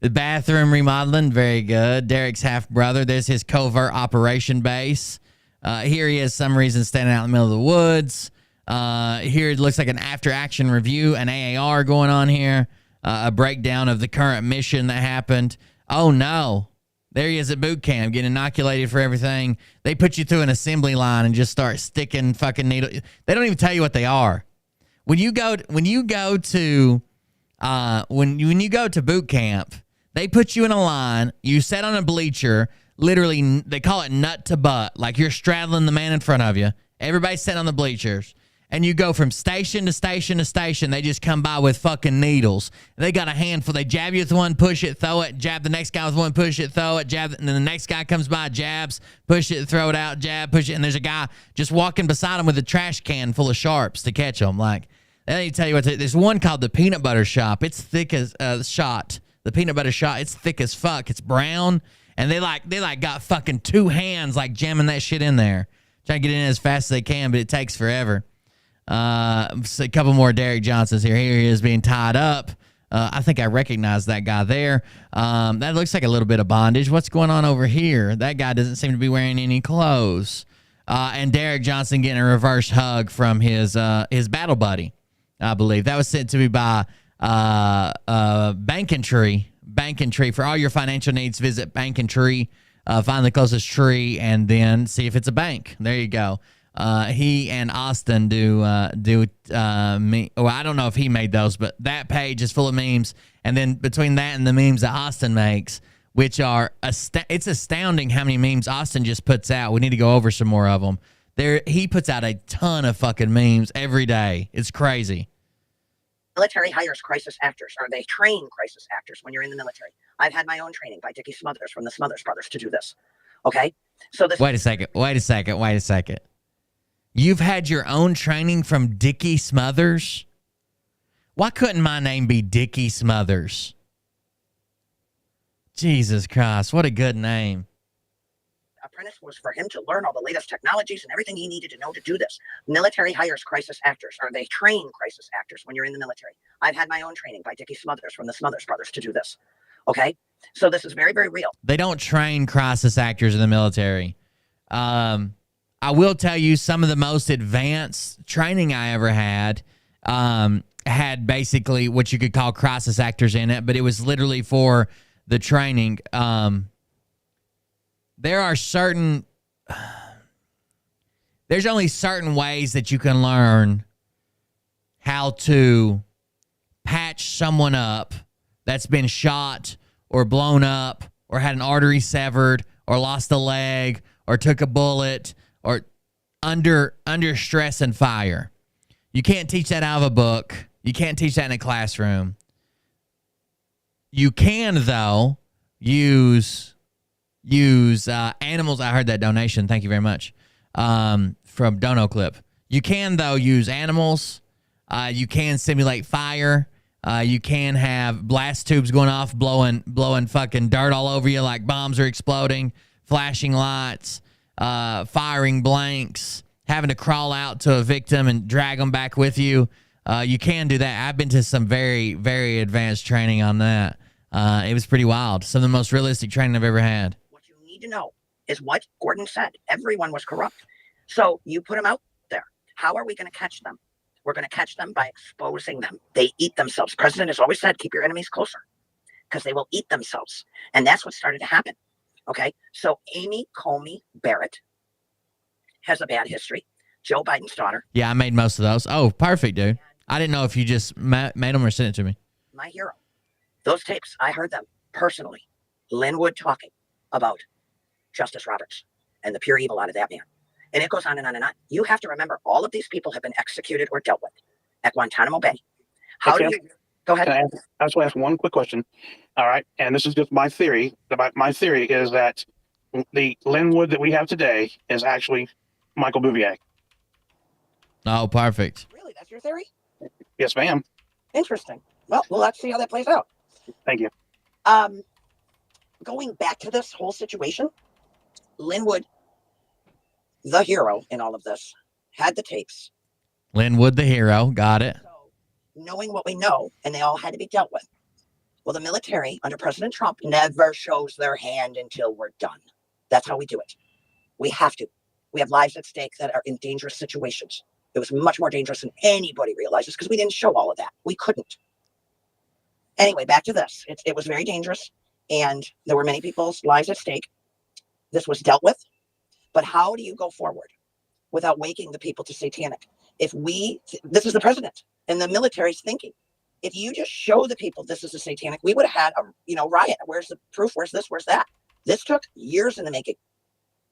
The bathroom remodeling, very good. Derek's half-brother. There's his covert operation base. Here he is, some reason, standing out in the middle of the woods. Here it looks like an after-action review, an AAR going on here. A breakdown of the current mission that happened. Oh, no. There he is at boot camp, getting inoculated for everything. They put you through an assembly line and just start sticking fucking needles. They don't even tell you what they are. When you go to boot camp, they put you in a line. You sit on a bleacher. Literally, they call it nut to butt. Like you're straddling the man in front of you. Everybody's sitting on the bleachers, and you go from station to station to station. They just come by with fucking needles. They got a handful. They jab you with one, push it, throw it, jab the next guy with one, push it, throw it, jab, and then the next guy comes by, jabs, push it, throw it out, jab, push it, and there's a guy just walking beside him with a trash can full of sharps to catch them. Like, let me tell you what, there's one called the peanut butter shop. It's thick as shot. The peanut butter shot, it's thick as fuck. It's brown, and they got fucking two hands like jamming that shit in there, trying to get in as fast as they can, but it takes forever. So a couple more Derek Johnsons here. Here he is being tied up. I think I recognize that guy there. That looks like a little bit of bondage. What's going on over here? That guy doesn't seem to be wearing any clothes. And Derek Johnson getting a reverse hug from his battle buddy, I believe. That was sent to me by Bank-N-Tree. Bank-N-Tree. For all your financial needs, visit Bank-N-Tree. Find the closest tree and then see if it's a bank. There you go. He and Austin do me. Well, I don't know if he made those, but that page is full of memes. And then between that and the memes that Austin makes, which are it's astounding how many memes Austin just puts out. We need to go over some more of them. He puts out a ton of fucking memes every day. It's crazy. Military hires crisis actors, or they train crisis actors when you're in the military. I've had my own training by Dickie Smothers from the Smothers Brothers to do this. Okay, so this. Wait a second. You've had your own training from Dickie Smothers? Why couldn't my name be Dickie Smothers? Jesus Christ, what a good name. Apprentice was for him to learn all the latest technologies and everything he needed to know to do this. Military hires crisis actors, or they train crisis actors when you're in the military. I've had my own training by Dickie Smothers from the Smothers Brothers to do this. Okay, so this is very, very real. They don't train crisis actors in the military. I will tell you, some of the most advanced training I ever had had basically what you could call crisis actors in it, but it was literally for the training. There's only certain ways that you can learn how to patch someone up that's been shot or blown up or had an artery severed or lost a leg or took a bullet or under stress and fire. You can't teach that out of a book. You can't teach that in a classroom. You can, though, use animals. I heard that donation. Thank you very much. From DONOCLIP. You can, though, use animals. You can simulate fire. You can have blast tubes going off, blowing fucking dirt all over you like bombs are exploding, flashing lights, firing blanks, having to crawl out to a victim and drag them back with you. You can do that. I've been to some very, very advanced training on that. It was pretty wild. Some of the most realistic training I've ever had. What you need to know is what Gordon said. Everyone was corrupt. So you put them out there. How are we going to catch them? We're going to catch them by exposing them. They eat themselves. The president has always said, keep your enemies closer because they will eat themselves. And that's what started to happen. Okay. So Amy Comey Barrett has a bad history. Joe Biden's daughter. Yeah, I made most of those. Oh, perfect, dude. I didn't know if you just made them or sent it to me. My hero. Those tapes, I heard them personally. Linwood talking about Justice Roberts and the pure evil out of that man. And it goes on and on and on. You have to remember, all of these people have been executed or dealt with at Guantanamo Bay. How do you... Go ahead. I just want to ask one quick question. All right. And this is just my theory. My theory is that the Linwood that we have today is actually Michael Bouvier. Oh, perfect. Really? That's your theory? Yes, ma'am. Interesting. Well, let's see how that plays out. Thank you. Going back to this whole situation, Linwood, the hero in all of this, had the tapes. Linwood, the hero. Got it. So, knowing what we know, and they all had to be dealt with. Well, the military under President Trump never shows their hand until we're done. That's how we do it. We have to. We have lives at stake that are in dangerous situations. It was much more dangerous than anybody realizes because we didn't show all of that. We couldn't. Anyway, back to this. It was very dangerous, and there were many people's lives at stake. This was dealt with. But how do you go forward without waking the people to satanic? This is the president and the military's thinking. If you just show the people this is a satanic, we would have had a riot. Where's the proof? Where's this? Where's that? This took years in the making.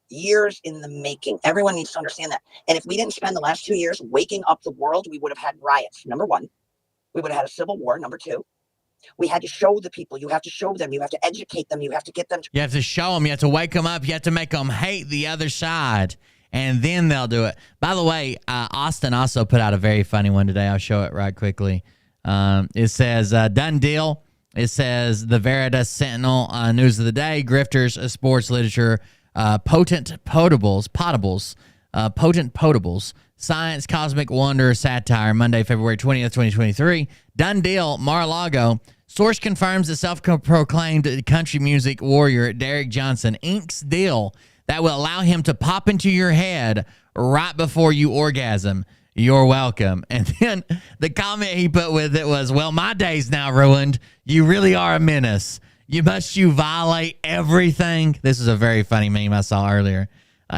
years in the making. Everyone needs to understand that. And if we didn't spend the last 2 years waking up the world, we would have had riots. Number one, we would have had a civil war. Number two, we had to show the people. You have to show them. You have to educate them. You have to get them. You have to show them. You have to wake them up. You have to make them hate the other side, and then they'll do it. By the way, Austin also put out a very funny one today. I'll show it right quickly. It says, done deal. It says, the Veritas Sentinel news of the day, grifters, sports literature, potent potables, science, cosmic wonder, satire, Monday, February 20th, 2023. Done deal, Mar-a-Lago. Source confirms the self-proclaimed country music warrior Derek Johnson inks deal that will allow him to pop into your head right before you orgasm. You're welcome. And then the comment he put with it was, well, my day's now ruined. You really are a menace. You violate everything. This is a very funny meme I saw earlier.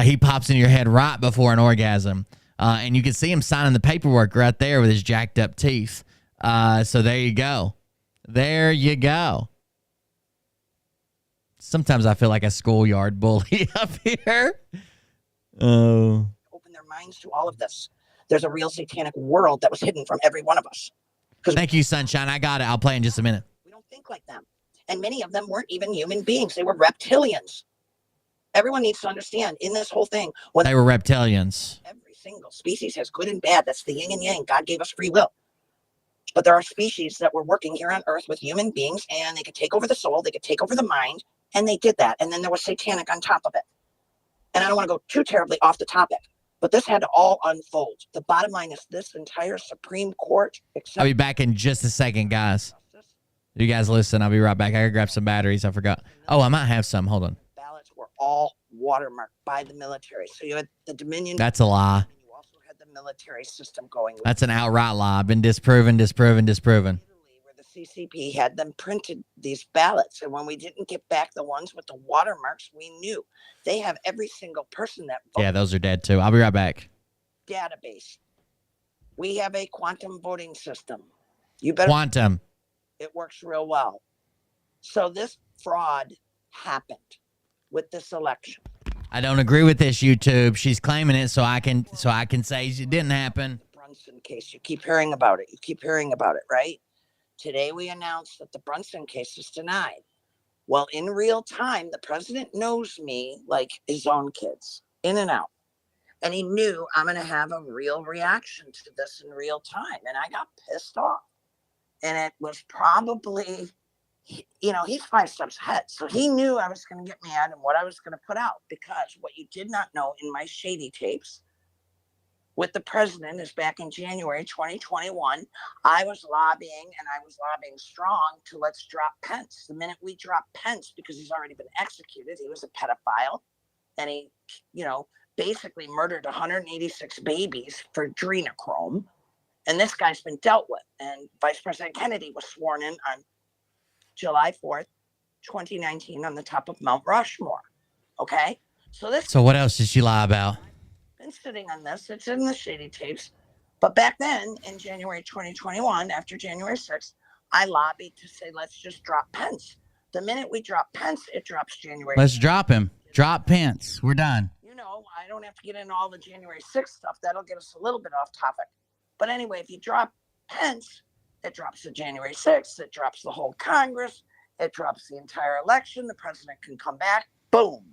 He pops in your head right before an orgasm. And you can see him signing the paperwork right there with his jacked up teeth. So there you go. There you go. Sometimes I feel like a schoolyard bully up here. Oh. Open their minds to all of this. There's a real satanic world that was hidden from every one of us. Thank you, Sunshine. I got it. I'll play in just a minute. We don't think like them. And many of them weren't even human beings. They were reptilians. Everyone needs to understand in this whole thing. They were reptilians. Every single species has good and bad. That's the yin and yang. God gave us free will. But there are species that were working here on Earth with human beings, and they could take over the soul, they could take over the mind, and they did that. And then there was satanic on top of it. And I don't want to go too terribly off the topic, but this had to all unfold. The bottom line is this entire Supreme Court. I'll be back in just a second, guys. You guys listen. I'll be right back. I gotta grab some batteries. I forgot. Oh, I might have some. Hold on. Ballots were all watermarked by the military. So you had the Dominion. That's a lie. You also had the military system going. That's an outright lie. Been disproven. Where the CCP had them printed these ballots. And when we didn't get back the ones with the watermarks, we knew they have every single person that voted. Yeah, those are dead too. I'll be right back. Database. We have a quantum voting system. You better. Quantum. It works real well. So this fraud happened with this election. I don't agree with this, YouTube. She's claiming it, so I can say it didn't happen. The Brunson case. You keep hearing about it. You keep hearing about it, right? Today we announced that the Brunson case is denied. Well, in real time, the president knows me like his own kids, in and out. And he knew I'm going to have a real reaction to this in real time. And I got pissed off. And it was probably, he's 5 steps ahead. So he knew I was going to get mad and what I was going to put out. Because what you did not know in my shady tapes with the president is back in January 2021, I was lobbying, and I was lobbying strong to let's drop Pence. The minute we drop Pence, because he's already been executed, he was a pedophile. And he, basically murdered 186 babies for adrenochrome. And this guy's been dealt with. And Vice President Kennedy was sworn in on July 4th, 2019 on the top of Mount Rushmore. Okay? So what else did she lie about? I've been sitting on this. It's in the shady tapes. But back then, in January 2021, after January 6th, I lobbied to say, let's just drop Pence. The minute we drop Pence, it drops January. Let's drop him. Drop Pence. We're done. I don't have to get into all the January 6th stuff. That'll get us a little bit off topic. But anyway, if you drop Pence, it drops the January 6th. It drops the whole Congress. It drops the entire election. The president can come back. Boom.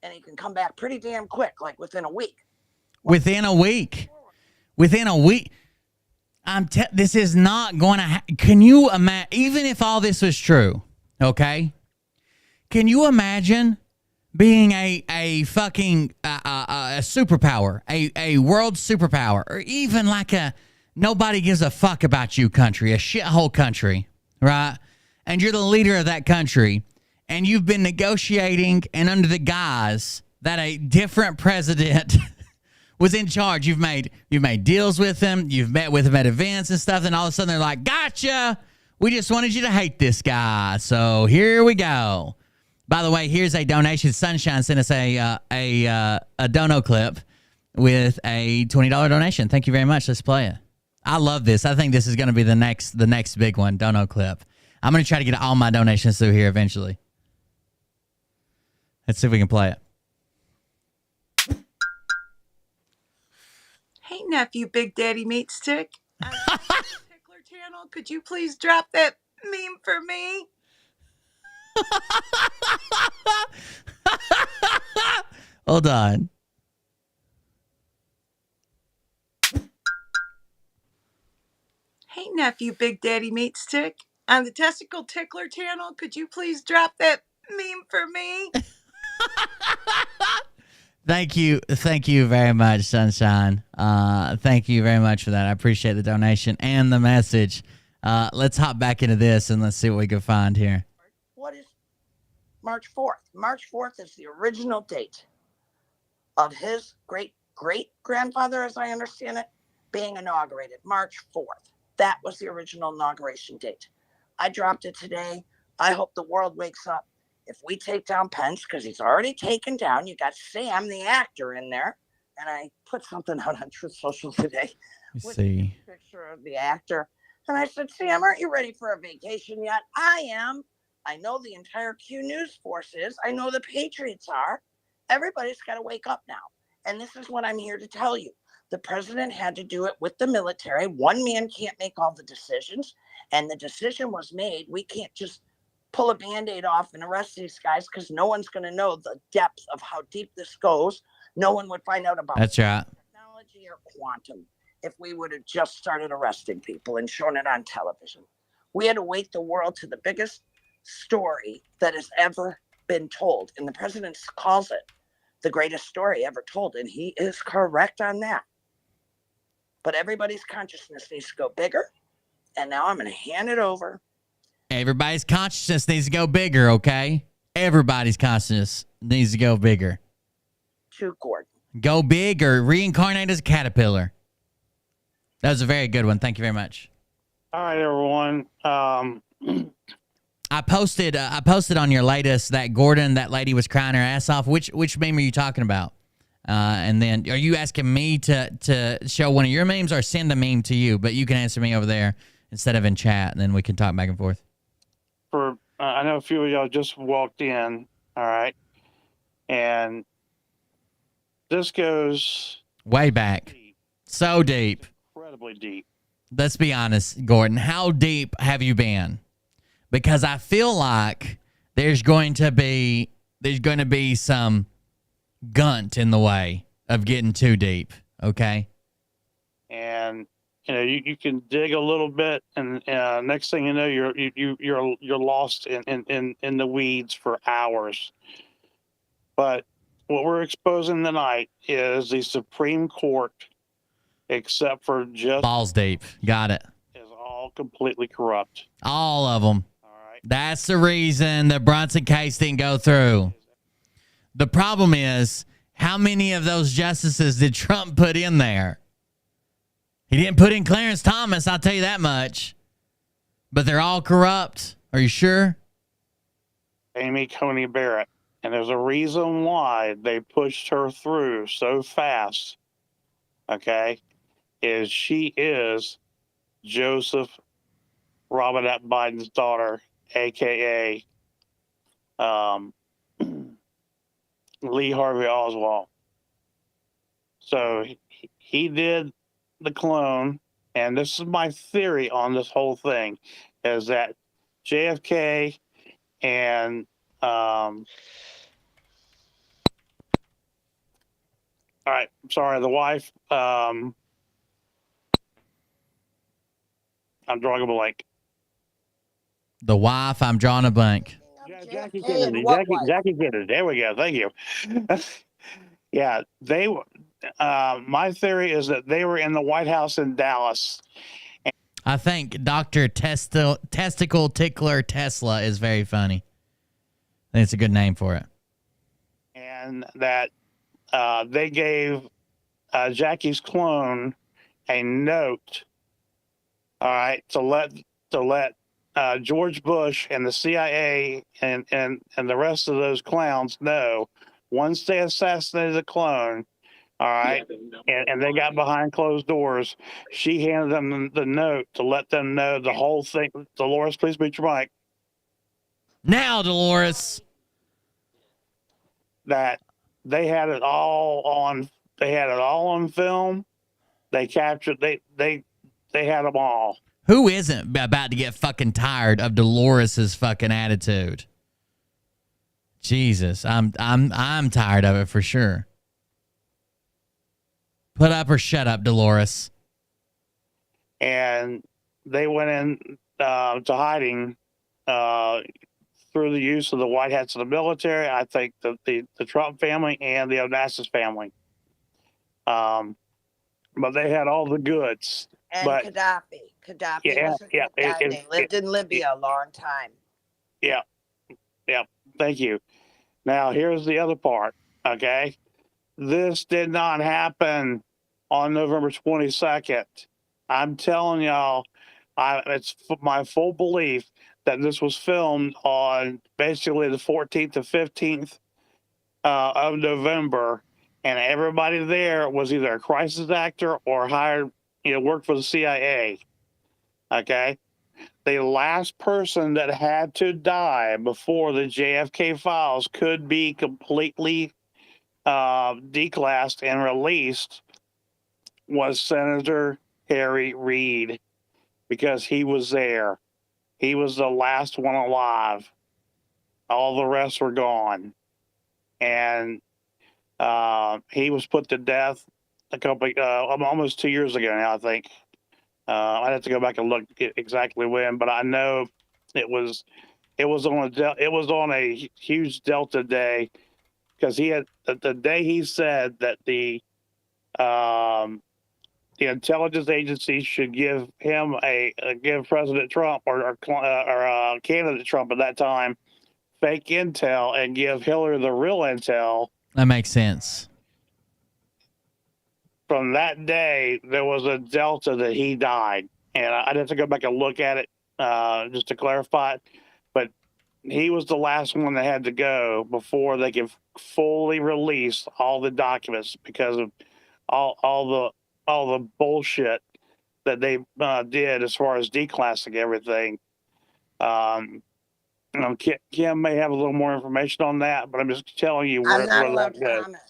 And he can come back pretty damn quick, like within a week. Within a week. This is not going to can you imagine, even if all this was true, okay? Can you imagine being a fucking a superpower, a world superpower, or even like a nobody gives a fuck about you country, a shithole country, right? And you're the leader of that country, and you've been negotiating and under the guise that a different president was in charge. You've made deals with him, you've met with him at events and stuff, and all of a sudden they're like, gotcha, we just wanted you to hate this guy, so here we go. By the way, here's a donation. Sunshine sent us a DONOCLIP with a $20 donation. Thank you very much. Let's play it. I love this. I think this is going to be the next big one, DONOCLIP. I'm going to try to get all my donations through here eventually. Let's see if we can play it. nephew, Big Daddy Meat Stick. On the Tickler channel, could you please drop that meme for me? Hold on. Hey, nephew, Big Daddy Meat Stick. On the Testicle Tickler channel, could you please drop that meme for me? Thank you very much, Sunshine. Thank you very much for that. I appreciate the donation and the message. Let's hop back into this and let's see what we can find here. What is March 4th? March 4th is the original date of his great-great-grandfather, as I understand it, being inaugurated. March 4th. That was the original inauguration date. I dropped it today. I hope the world wakes up. If we take down Pence, because he's already taken down, you got Sam, the actor, in there. And I put something out on Truth Social today with a picture of the actor. And I said, Sam, aren't you ready for a vacation yet? I am. I know the entire Q News force is. I know the Patriots are. Everybody's got to wake up now. And this is what I'm here to tell you. The president had to do it with the military. One man can't make all the decisions. And the decision was made. We can't just pull a Band-Aid off and arrest these guys because no one's going to know the depth of how deep this goes. No one would find out about That's right. technology or quantum if we would have just started arresting people and shown it on television. We had to wake the world to the biggest story that has ever been told. And the president calls it the greatest story ever told. And he is correct on that. But everybody's consciousness needs to go bigger. And now I'm going to hand it over. Everybody's consciousness needs to go bigger, okay? Everybody's consciousness needs to go bigger. To Gordon. Go big or reincarnate as a caterpillar. That was a very good one. Thank you very much. All right, everyone. I posted on your latest that Gordon, that lady was crying her ass off. Which meme are you talking about? And then are you asking me to show one of your memes or send a meme to you? But you can answer me over there instead of in chat, and then we can talk back and forth. I know a few of y'all just walked in, all right? And this goes way back. So deep. Incredibly deep. Let's be honest, Gordon. How deep have you been? Because I feel like there's going to be some gunt in the way of getting too deep, okay? And you can dig a little bit, and next thing you know, you're lost in the weeds for hours. But what we're exposing tonight is the Supreme Court, except for just balls deep. Got it. Is all completely corrupt. All of them. All right. That's the reason the Bronson case didn't go through. The problem is, how many of those justices did Trump put in there? He didn't put in Clarence Thomas, I'll tell you that much. But they're all corrupt. Are you sure? Amy Coney Barrett. And there's a reason why they pushed her through so fast, okay, is she is Joseph Robinette Biden's daughter, a.k.a. Lee Harvey Oswald. So he did the clone, and this is my theory on this whole thing, is that JFK and all right, sorry, the wife, I'm drawing a blank. The wife, I'm drawing a blank. Jackie Kennedy. Jackie Kennedy. There we go. Thank you. Yeah, they. My theory is that they were in the White House in Dallas. I think Dr. Testicle Tickler Tesla is very funny. I think it's a good name for it. And that they gave Jackie's clone a note, all right, to let George Bush and the CIA and the rest of those clowns know, once they assassinated the clone, all right, and they got behind closed doors, she handed them the note to let them know the whole thing. Dolores, please mute your mic. Now, Dolores. That they had it all on film, They captured. They had them all. Who isn't about to get fucking tired of Dolores's fucking attitude? Jesus, I'm tired of it for sure. Put up or shut up, Dolores. And they went in to hiding through the use of the white hats of the military. I think the Trump family and the Onassis family. But they had all the goods. And But Gaddafi was a good guy. They lived in Libya a long time. Yeah. Thank you. Now here's the other part. Okay, this did not happen on November 22nd. I'm telling y'all, it's my full belief that this was filmed on basically the 14th to 15th of November, and everybody there was either a crisis actor or hired, worked for the CIA. Okay. The last person that had to die before the JFK files could be completely declassed and released was Senator Harry Reid, because he was there. He was the last one alive. All the rest were gone. And he was put to death almost 2 years ago now, I think. I'd have to go back and look exactly when, but I know it was on a huge Delta day, because he had the day he said that the intelligence agencies should give him give President Trump or candidate Trump at that time fake intel and give Hillary the real intel. That makes sense. From that day, there was a Delta that he died, and I'd have to go back and look at it just to clarify it. But he was the last one that had to go before they could fully release all the documents, because of all the bullshit that they did as far as declassing everything. Kim may have a little more information on that, but I'm just telling you where I'm not that allowed to goes. comment.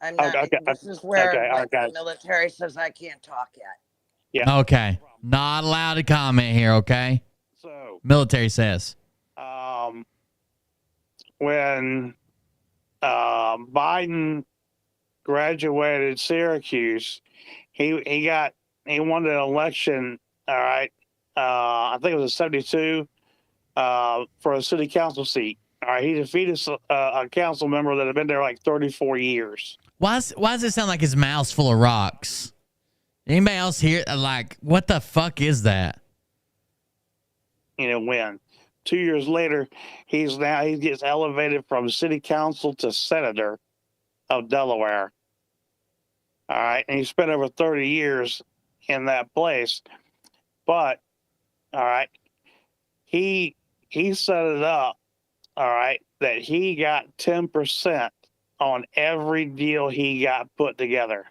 I'm not. This is where the military says I can't talk yet. Yeah. Okay. Not allowed to comment here, okay? So military says. When Biden graduated Syracuse, he won an election, all right. I think it was a 72 for a city council seat. All right, he defeated a council member that had been there like 34 years. Why does it sound like his mouth's full of rocks? Anybody else here? Like, what the fuck is that? When 2 years later, he gets elevated from city council to senator of Delaware. All right, and he spent over 30 years in that place. But all right, he set it up, all right, that he got 10% on every deal he got put together.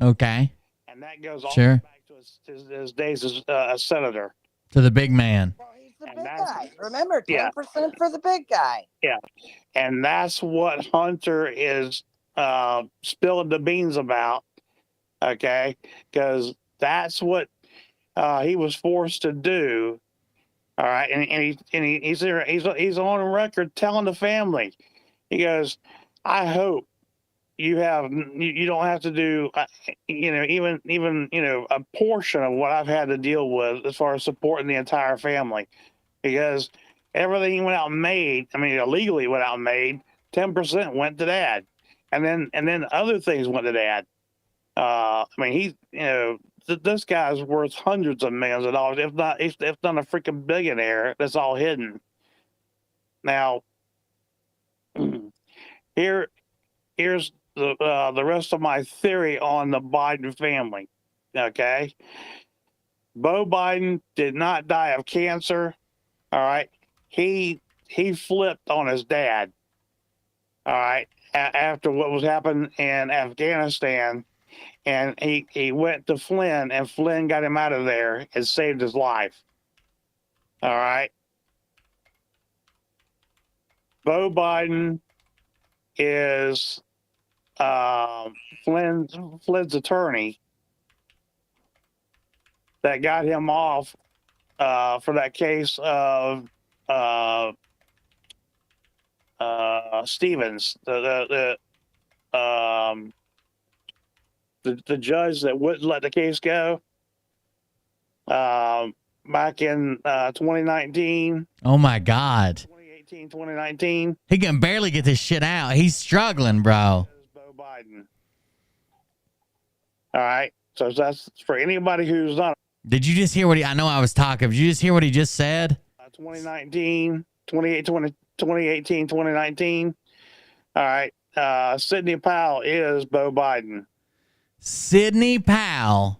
Okay. And that goes all Sure. back to his days as a senator. To the big man. He's the big guy. Remember, 10% for the big guy. Yeah. And that's what Hunter is spilling the beans about. Okay. Because that's what he was forced to do. All right. And he's on record telling the family, he goes, I hope you don't have to do, even a portion of what I've had to deal with as far as supporting the entire family, because everything he went out and made, illegally went out and made, 10% went to Dad, and then other things went to Dad. This guy's worth hundreds of millions of dollars, if not a freaking billionaire. That's all hidden. Now, here's the rest of my theory on the Biden family. Okay, Beau Biden did not die of cancer. All right, he flipped on his dad. All right, after what was happening in Afghanistan, and he went to Flynn, and Flynn got him out of there and saved his life. All right, Beau Biden is Flynn's attorney, that got him off for that case of Stevens, the judge that wouldn't let the case go back in 2019. Oh my God. 2019. He can barely get this shit out. He's struggling, bro. Beau Biden. All right. So that's for anybody who's not. Did you just hear what I know I was talking. Did you just hear what he just said? 2019, 2018, 2019. All right. Sidney Powell is Beau Biden. Sidney Powell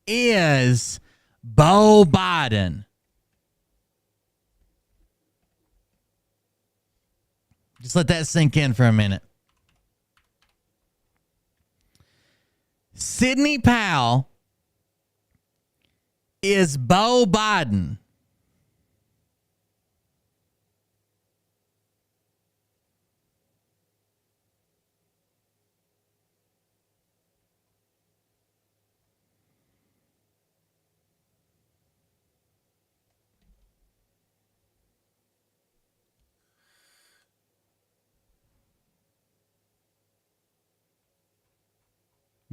is Beau Biden. Just let that sink in for a minute. Sidney Powell is Beau Biden.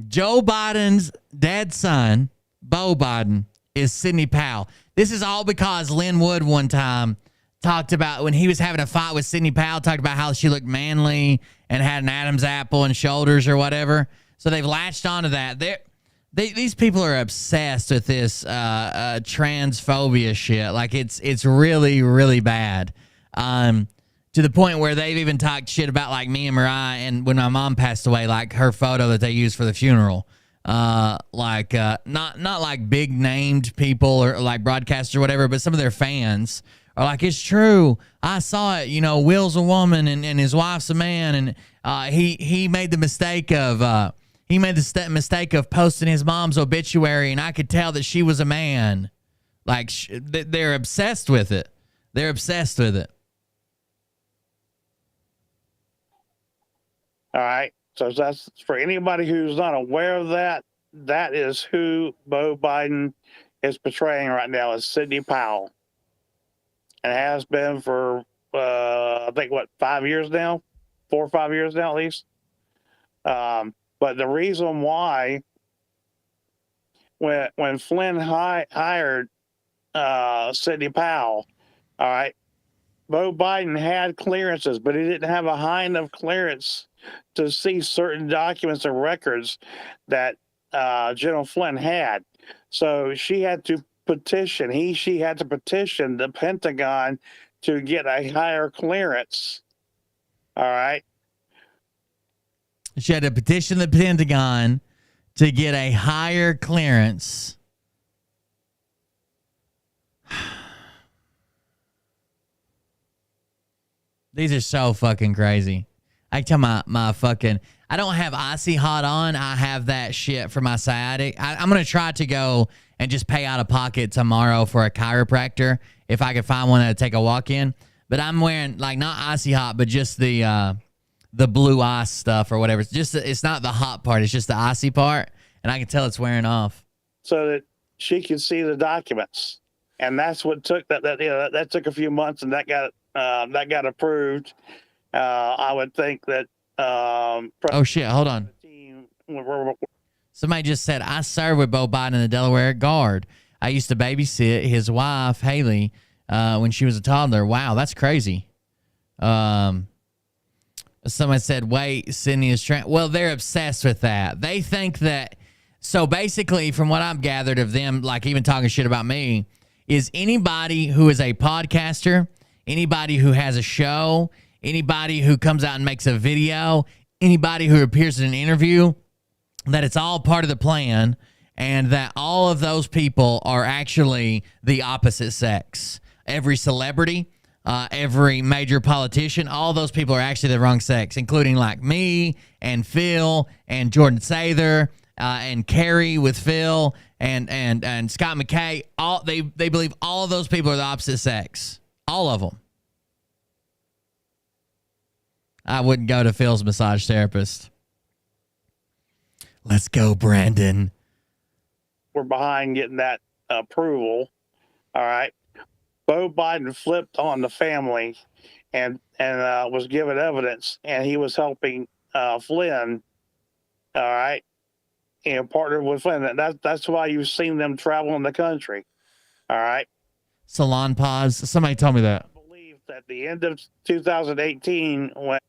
Joe Biden's dad's son, Beau Biden, is Sidney Powell. This is all because Lynn Wood one time talked about when he was having a fight with Sidney Powell, talked about how she looked manly and had an Adam's apple and shoulders or whatever. So they've latched onto that. These people are obsessed with this transphobia shit. Like it's really, really bad. To the point where they've even talked shit about like me and Mariah, and when my mom passed away, like her photo that they used for the funeral. Not like big named people or like broadcasters or whatever, but some of their fans are like, it's true. I saw it. You know, Will's a woman and his wife's a man, and he made the mistake of mistake of posting his mom's obituary, and I could tell that she was a man. Like they're obsessed with it. They're obsessed with it. All right. So that's for anybody who's not aware of that. That is who Beau Biden is portraying right now, is Sidney Powell, and has been for I think 5 years now, 4 or 5 years now at least. But the reason why, when Flynn hired Sidney Powell, all right, Beau Biden had clearances, but he didn't have a high enough clearance to see certain documents or records that General Flynn had. So she had to petition, she had to petition the Pentagon to get a higher clearance. All right. She had to petition the Pentagon to get a higher clearance. These are so fucking crazy. I tell my fucking, I don't have Icy Hot on. I have that shit for my sciatic. I'm going to try to go and just pay out of pocket tomorrow for a chiropractor if I can find one to take a walk in. But I'm wearing like not Icy Hot, but just the blue ice stuff or whatever. It's not the hot part. It's just the icy part. And I can tell it's wearing off. So that she could see the documents. And that's what took that took a few months, and that got approved. I would think that. Oh shit! Hold on. Somebody just said I served with Beau Biden in the Delaware Guard. I used to babysit his wife Haley when she was a toddler. Wow, that's crazy. Someone said, "Wait, Sydney is trying." Well, they're obsessed with that. They think that. So basically, from what I've gathered of them, like even talking shit about me, is anybody who is a podcaster, anybody who has a show, anybody who comes out and makes a video, anybody who appears in an interview, that it's all part of the plan, and that all of those people are actually the opposite sex. Every celebrity, every major politician, all those people are actually the wrong sex, including like me and Phil and Jordan Sather and Carrie with Phil and Scott McKay. All they believe all of those people are the opposite sex. All of them. I wouldn't go to Phil's massage therapist. Let's go, Brandon. were behind getting that approval. All right. Beau Biden flipped on the family and was given evidence, and he was helping Flynn. All right. And partnered with Flynn. That's why you've seen them traveling the country. All right. Salon pause. Somebody told me that. At the end of 2018, when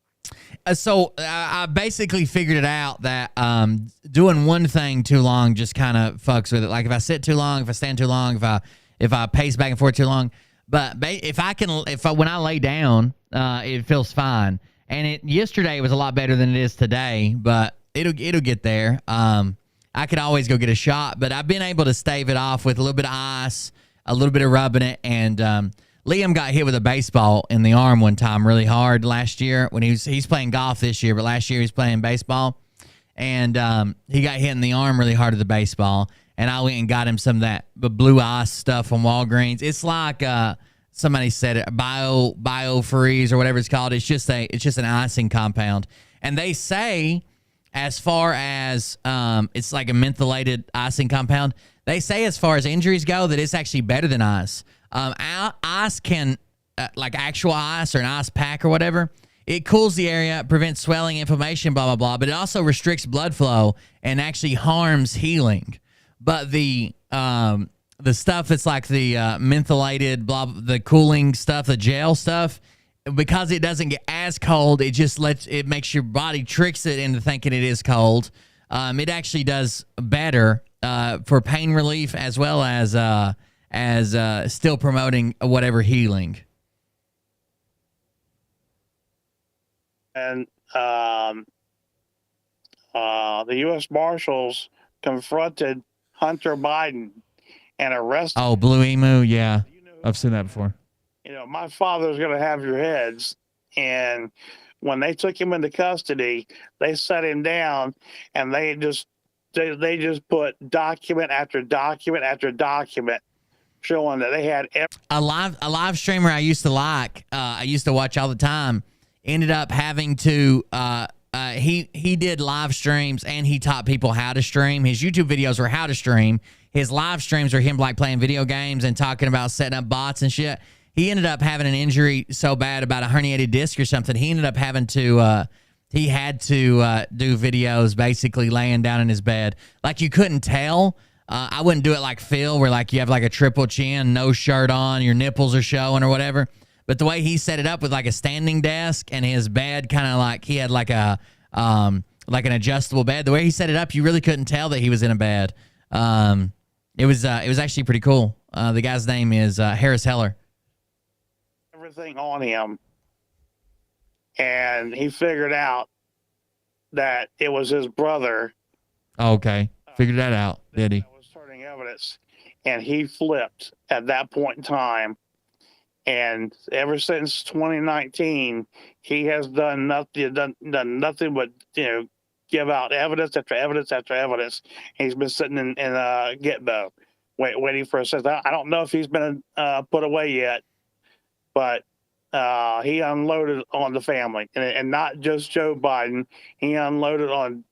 So I basically figured it out that doing one thing too long just kind of fucks with it. Like if I sit too long, if I stand too long, if I pace back and forth too long. But when I lay down, it feels fine. And yesterday was a lot better than it is today, but it'll get there. I could always go get a shot, but I've been able to stave it off with a little bit of ice, a little bit of rubbing it, and Liam got hit with a baseball in the arm one time really hard last year when he's playing golf this year, but last year he was playing baseball, and he got hit in the arm really hard with the baseball, and I went and got him some of that blue ice stuff from Walgreens. It's like somebody said it, BioFreeze or whatever it's called. It's just an icing compound, and they say as far as it's like a mentholated icing compound. They say as far as injuries go that it's actually better than ice. Ice can, like actual ice or an ice pack or whatever, it cools the area, prevents swelling, inflammation, blah, blah, blah, but it also restricts blood flow and actually harms healing. But the stuff that's like the mentholated, the cooling stuff, the gel stuff, because it doesn't get as cold, it makes your body tricks it into thinking it is cold. It actually does better for pain relief as well as still promoting whatever healing. And the U.S. Marshals confronted Hunter Biden and arrested. Oh, Blue Emu, yeah, I've seen that before. My father's going to have your heads. And when they took him into custody, they set him down, and they just put document after document after document showing that they had a live streamer I used to like. I used to watch all the time. Ended up having to. He did live streams and he taught people how to stream. His YouTube videos were how to stream. His live streams are him like playing video games and talking about setting up bots and shit. He ended up having an injury so bad about a herniated disc or something. He ended up having to. He had to do videos basically laying down in his bed. Like you couldn't tell. I wouldn't do it like Phil, where like you have like a triple chin, no shirt on, your nipples are showing or whatever. But the way he set it up with like a standing desk and his bed kind of like he had like a like an adjustable bed. The way he set it up, you really couldn't tell that he was in a bed. It was actually pretty cool. The guy's name is Harris Heller. everything on him, and he figured out that it was his brother. Oh, okay. Figured that out, did he? Was turning evidence, and he flipped at that point in time. And ever since 2019, he has done nothing but give out evidence after evidence after evidence. He's been sitting in Gitbo, waiting for a sentence. I don't know if he's been put away yet, but he unloaded on the family, and not just Joe Biden. He unloaded on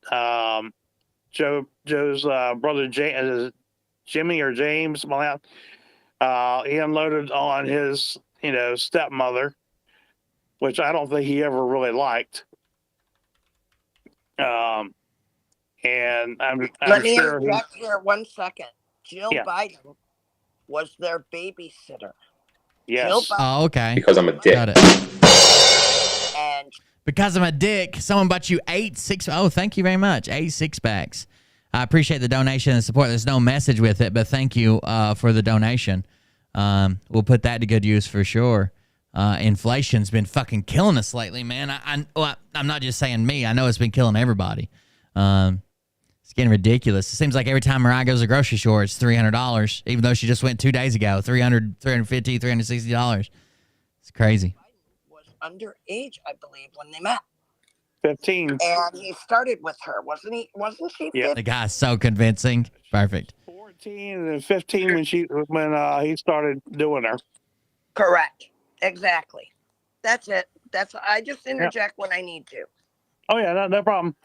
Joe's brother Jimmy or James. He unloaded on his stepmother, which I don't think he ever really liked. And I'm Let me sure interject here 1 second. Jill Biden was their babysitter. Yes. Jill Biden, Oh, okay. Because I'm a dick. Got it. and Because I'm a dick, someone bought you 8 6. Oh, thank you very much. 8 6-packs. I appreciate the donation and support. There's no message with it, but thank you for the donation. We'll put that to good use for sure. Inflation's been fucking killing us lately, man. I'm not just saying me. I know it's been killing everybody. It's getting ridiculous. It seems like every time Mariah goes to the grocery store, it's $300, even though she just went 2 days ago. $300, $350, $360. It's crazy. was underage, I believe, when they met. 15. And he started with her, wasn't he? Wasn't she? Yeah. The guy's so convincing. Perfect. 14 and 15 when he started doing her. Correct. Exactly. That's it. I just interject when I need to. Oh yeah, no problem.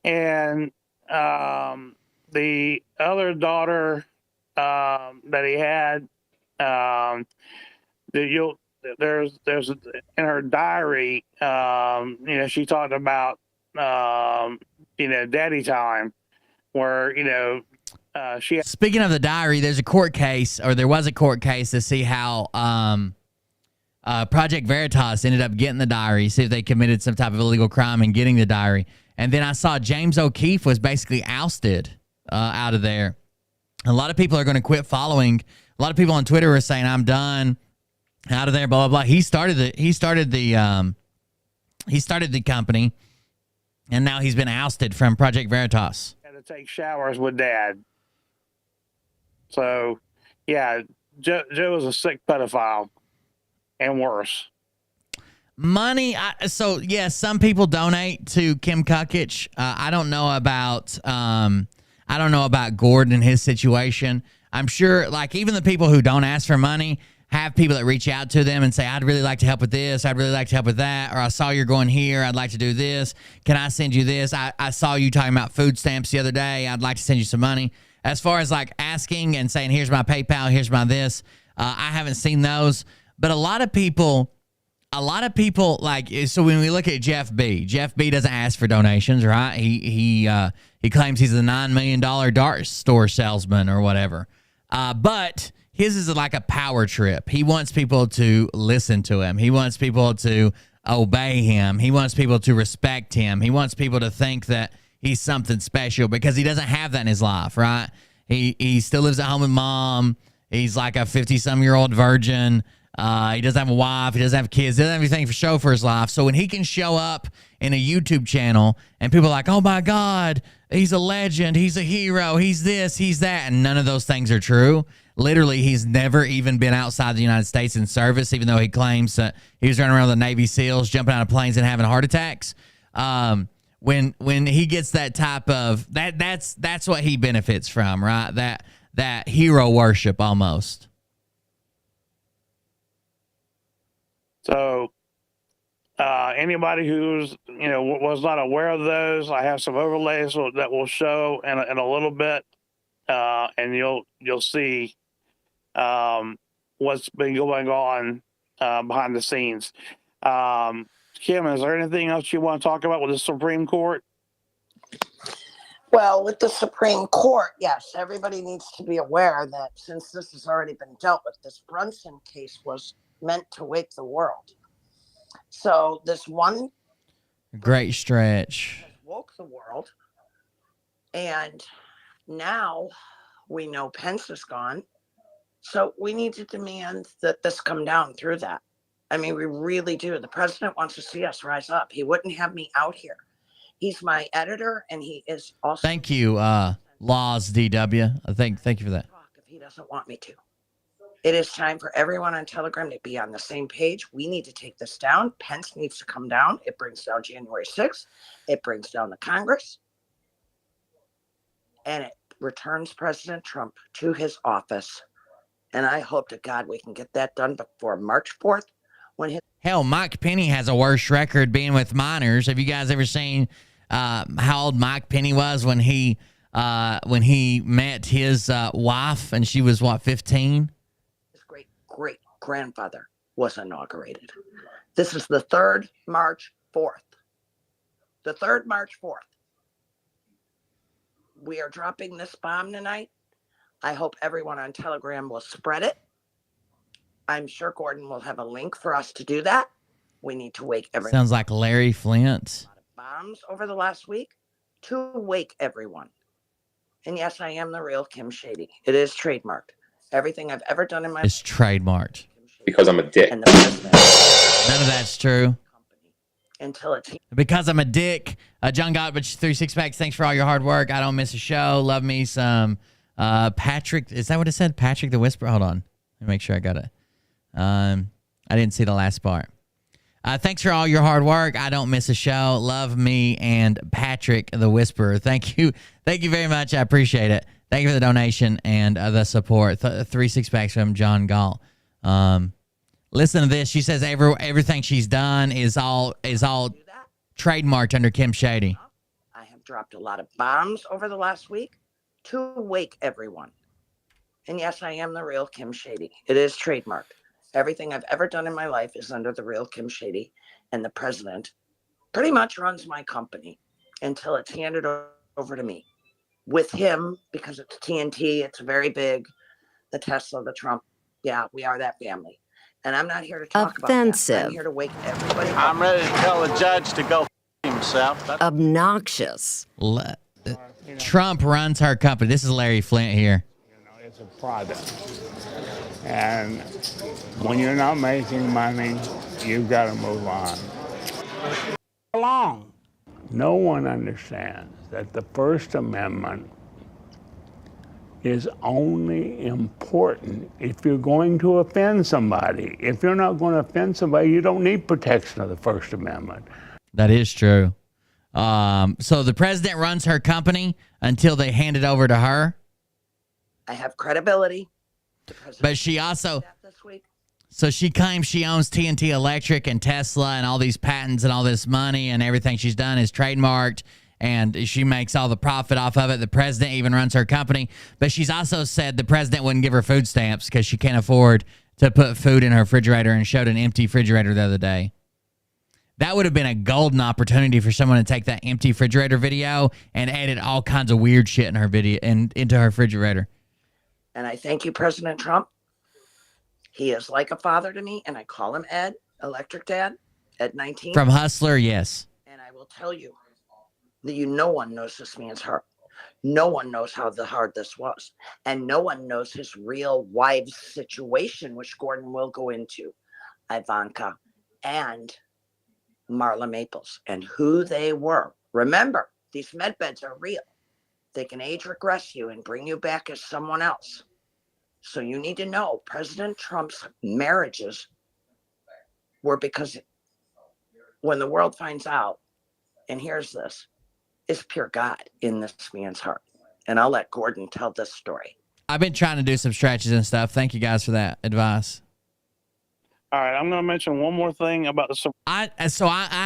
And the other daughter that he had. There's in her diary. She talked about daddy time, where she. Speaking of the diary, there's a court case, or there was a court case to see how Project Veritas ended up getting the diary, see if they committed some type of illegal crime in getting the diary. And then I saw James O'Keefe was basically ousted out of there. A lot of people are going to quit following. A lot of people on Twitter are saying, "I'm done, out of there." Blah blah blah. He started the company, and now he's been ousted from Project Veritas. Had to take showers with Dad. So, yeah, Joe was a sick pedophile, and worse. Money. So yes, some people donate to Kim Kukich. I don't know about Gordon and his situation. I'm sure, like, even the people who don't ask for money have people that reach out to them and say, "I'd really like to help with this. I'd really like to help with that." Or, "I saw you're going here. I'd like to do this. Can I send you this? I saw you talking about food stamps the other day. I'd like to send you some money." As far as like asking and saying, "Here's my PayPal. Here's my this," I haven't seen those. But a lot of people, like, so when we look at Jeff B doesn't ask for donations, right? He claims he's a $9 million dart store salesman or whatever. But his is like a power trip. He wants people to listen to him. He wants people to obey him. He wants people to respect him. He wants people to think that he's something special, because he doesn't have that in his life, right? He still lives at home with mom. He's like a 50-some-year-old virgin. He doesn't have a wife. He doesn't have kids. He doesn't have anything for show for his life. So when he can show up in a YouTube channel and people are like, "Oh my God, he's a legend. He's a hero. He's this, he's that," and none of those things are true. Literally, he's never even been outside the United States in service, even though he claims that he was running around with the Navy SEALs, jumping out of planes and having heart attacks. When he gets that type of that's what he benefits from, right? That hero worship almost. So anybody who's was not aware of those, I have some overlays that will show in a little bit, and you'll see what's been going on behind the scenes. Kim, is there anything else you want to talk about with the Supreme Court? Well, with the Supreme Court, yes, everybody needs to be aware that since this has already been dealt with, this Bronson case was meant to wake the world. So this one great stretch woke the world, and now we know Pence is gone. So we need to demand that this come down through that. I mean, we really do. The president wants to see us rise up. He wouldn't have me out here. He's my editor, and he is also. Thank you, Laws DW. Thank you for that. If he doesn't want me to. It is time for everyone on Telegram to be on the same page. We need to take this down. Pence needs to come down. It brings down January 6th. It brings down the Congress. And it returns President Trump to his office. And I hope to God we can get that done before March 4th. Hell, Mike Penny has a worse record being with minors. Have you guys ever seen how old Mike Penny was when he met his wife, and she was, what, 15? His great grandfather was inaugurated. This is the 3rd March 4th. The 3rd March 4th. We are dropping this bomb tonight. I hope everyone on Telegram will spread it. I'm sure Gordon will have a link for us to do that. We need to wake everyone. Sounds like Larry Flint. Bombs over the last week to wake everyone. And yes, I am the real Kim Shady. It is trademarked. Everything I've ever done in my life is trademarked. Because I'm a dick. And the president. None of that's true. Until it's because I'm a dick. John Gottbridge, 3 6-packs. Thanks for all your hard work. I don't miss a show. Love me some Patrick. Is that what it said? Patrick the Whisperer. Hold on. Let me make sure I got it. I didn't see the last part. Thanks for all your hard work. I don't miss a show. Love me and Patrick the Whisperer. Thank you. Thank you very much. I appreciate it. Thank you for the donation and the support. 3 6-packs from John Galt. Listen to this. She says everything she's done is all trademarked under Kim Shady. I have dropped a lot of bombs over the last week to wake everyone. And yes, I am the real Kim Shady. It is trademarked. Everything I've ever done in my life is under the real Kim Shady. And the president pretty much runs my company until it's handed over to me. With him, because it's TNT, it's very big. The Tesla, the Trump. Yeah, we are that family. And I'm not here to talk about that. I'm here to wake everybody up. I'm ready to tell the judge to go himself. Obnoxious. Trump runs her company. This is Larry Flint here. It's a product. And when you're not making money, you've got to move on. Along. No one understands that the First Amendment is only important if you're going to offend somebody. If you're not going to offend somebody, you don't need protection of the First Amendment. That is true. So the president runs her company until they hand it over to her. I have credibility. But she also, so she claims she owns TNT Electric and Tesla and all these patents and all this money and everything she's done is trademarked and she makes all the profit off of it. The president even runs her company. But she's also said the president wouldn't give her food stamps because she can't afford to put food in her refrigerator and showed an empty refrigerator the other day. That would have been a golden opportunity for someone to take that empty refrigerator video and edit all kinds of weird shit in her video and into her refrigerator. And I thank you, President Trump. He is like a father to me, and I call him Ed, Electric Dad, at 19. From Hustler, yes. And I will tell you that no one knows this man's heart. No one knows how hard this was. And no one knows his real wife's situation, which Gordon will go into, Ivanka and Marla Maples, and who they were. Remember, these med beds are real. They can age regress you and bring you back as someone else. So you need to know President Trump's marriages were because when the world finds out and hears this, it's pure God in this man's heart. And I'll let Gordon tell this story. I've been trying to do some stretches and stuff. Thank you guys for that advice. All right, I'm going to mention one more thing about the. I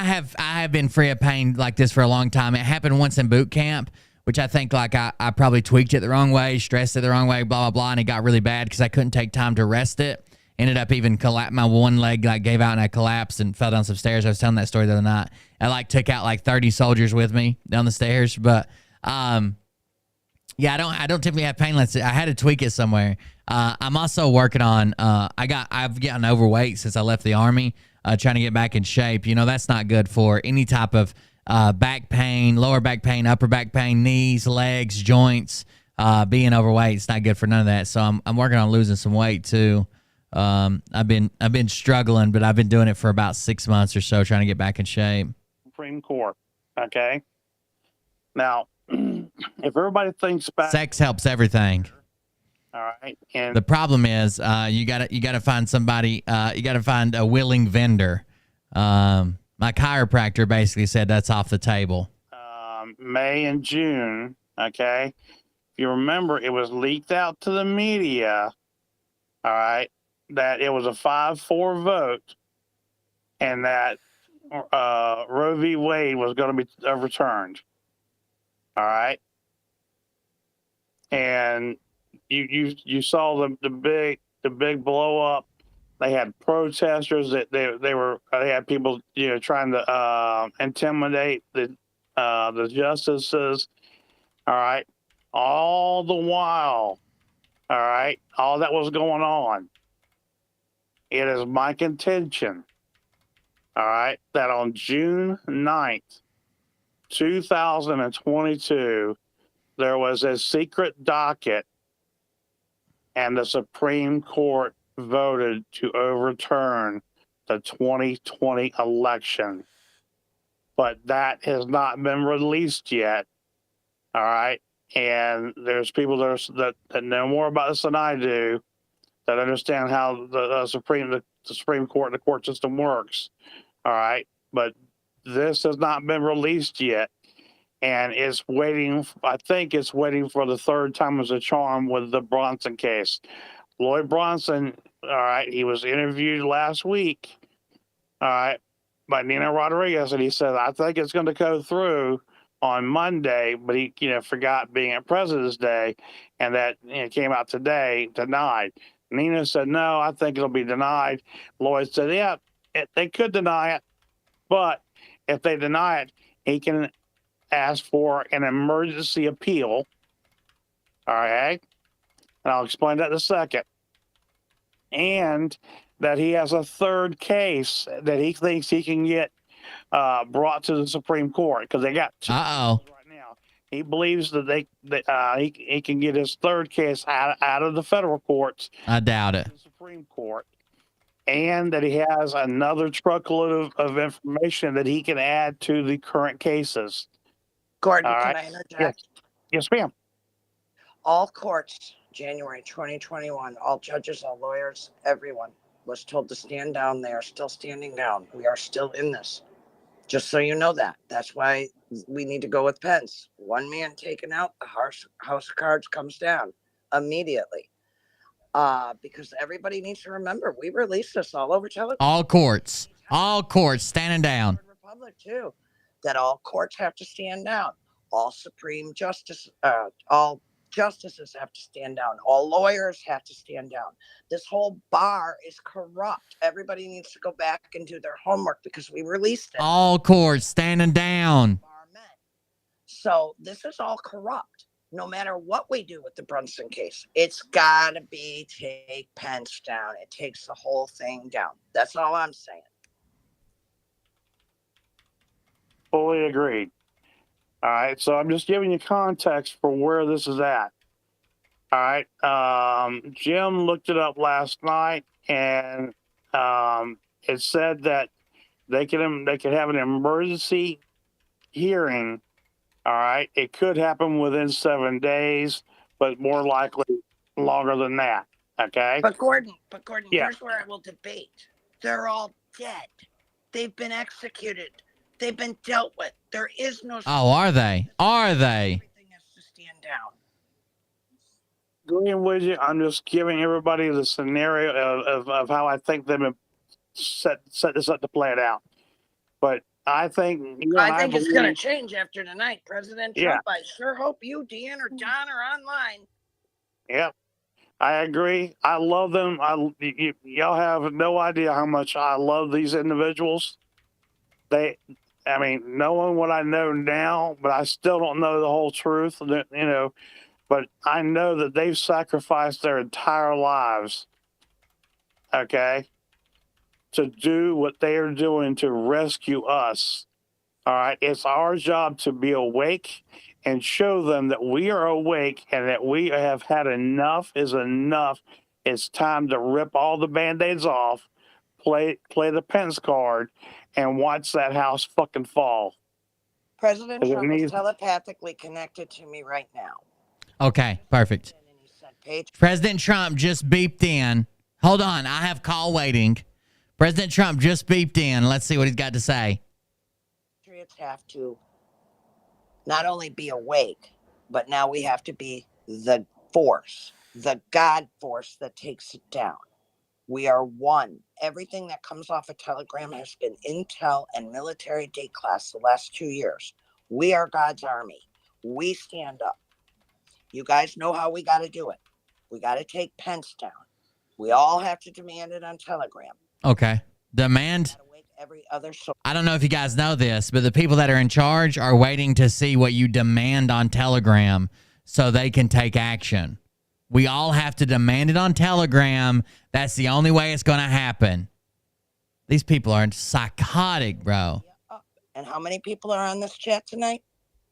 have been free of pain like this for a long time. It happened once in boot camp, which I think like I probably tweaked it the wrong way, stressed it the wrong way, blah, blah, blah, and it got really bad because I couldn't take time to rest it. Ended up even my one leg like gave out and I collapsed and fell down some stairs. I was telling that story the other night. I like took out like 30 soldiers with me down the stairs, but yeah, I don't typically have pain. I had to tweak it somewhere. I'm also working on. I've gotten overweight since I left the Army. Trying to get back in shape. You know that's not good for any type of back pain, lower back pain, upper back pain, knees, legs, joints. Being overweight, it's not good for none of that. So I'm working on losing some weight too. I've been struggling, but I've been doing it for about 6 months or so, trying to get back in shape. Supreme Court. Okay. Now, if everybody thinks back, sex helps everything. All right. And the problem is, you gotta find somebody. You gotta find a willing vendor. My chiropractor basically said that's off the table. May and June. Okay. If you remember, it was leaked out to the media. All right, that it was a 5-4 vote, and that Roe v. Wade was going to be overturned. All right, and you saw the big blow up. They had protesters that they had people trying to intimidate the justices. All right, all the while. All right, all that was going on. It is my contention, all right, that on June 9th, 2022, there was a secret docket and the Supreme Court voted to overturn the 2020 election. But that has not been released yet, all right? And there's people that know more about this than I do, that understand how the Supreme Court and the court system works. All right, but this has not been released yet, and it's waiting. I think it's waiting for the third time as a charm with the Bronson case. Lloyd Bronson. All right, he was interviewed last week. All right, by Nina Rodriguez, and he said, "I think it's going to go through." on Monday, but he, forgot being at President's Day, and that came out today, denied. Nina said, no, I think it'll be denied. Lloyd said, yeah, they could deny it, but if they deny it, he can ask for an emergency appeal. All right. And I'll explain that in a second. And that he has a third case that he thinks he can get brought to the Supreme Court, because they got two right now. He believes that he can get his third case out of the federal courts. I doubt it. The Supreme Court, and that he has another truckload of information that he can add to the current cases. Gordon, All can right. I interject? Yes, ma'am. All courts, January 2021, all judges, all lawyers, everyone was told to stand down. They are still standing down. We are still in this. Just so you know that. That's why we need to go with Pence. One man taken out, the house of cards comes down immediately. Because everybody needs to remember, we released this all over television. All courts standing down. Republic too, that all courts have to stand down. All Supreme Justice, all justices have to stand down. All lawyers have to stand down. This whole bar is corrupt. Everybody needs to go back and do their homework because we released it. All courts standing down. So this is all corrupt. No matter what we do with the Bronson case, it's got to be take Pence down. It takes the whole thing down. That's all I'm saying. Fully agreed. All right, so I'm just giving you context for where this is at. All right, Jim looked it up last night, and it said that they could have an emergency hearing. All right, it could happen within 7 days, but more likely longer than that. Okay. But Gordon, Yeah. here's where I will debate. They're all dead. They've been executed. They've been dealt with. There is no. Oh, are they? Are they? Stand down. Agreeing with you. I'm just giving everybody the scenario of how I think they've been set this up to play it out. But I think I think it's going to change after tonight. President Trump, I sure hope you, Dan, or Don are online. Yep. I agree. I love them. Y'all have no idea how much I love these individuals. Knowing what I know now, but I still don't know the whole truth, but I know that they've sacrificed their entire lives, okay, to do what they are doing to rescue us. All right. It's our job to be awake and show them that we are awake and that we have had enough is enough. It's time to rip all the Band-Aids off, play the Pence card, and watch that house fucking fall. President Trump is telepathically connected to me right now. Okay, perfect. President Trump just beeped in. Hold on, I have call waiting. President Trump just beeped in. Let's see what he's got to say. Patriots have to not only be awake, but now we have to be the force, the God force that takes it down. We are one. Everything that comes off a telegram has been intel and military day class the last 2 years. We are God's army. We stand up. You guys know how we got to do it. We got to take Pence down. We all have to demand it on Telegram. Okay. Demand. Every other I don't know if you guys know this, but the people that are in charge are waiting to see what you demand on Telegram so they can take action. We all have to demand it on Telegram. That's the only way it's going to happen. These people are psychotic, bro. And how many people are on this chat tonight?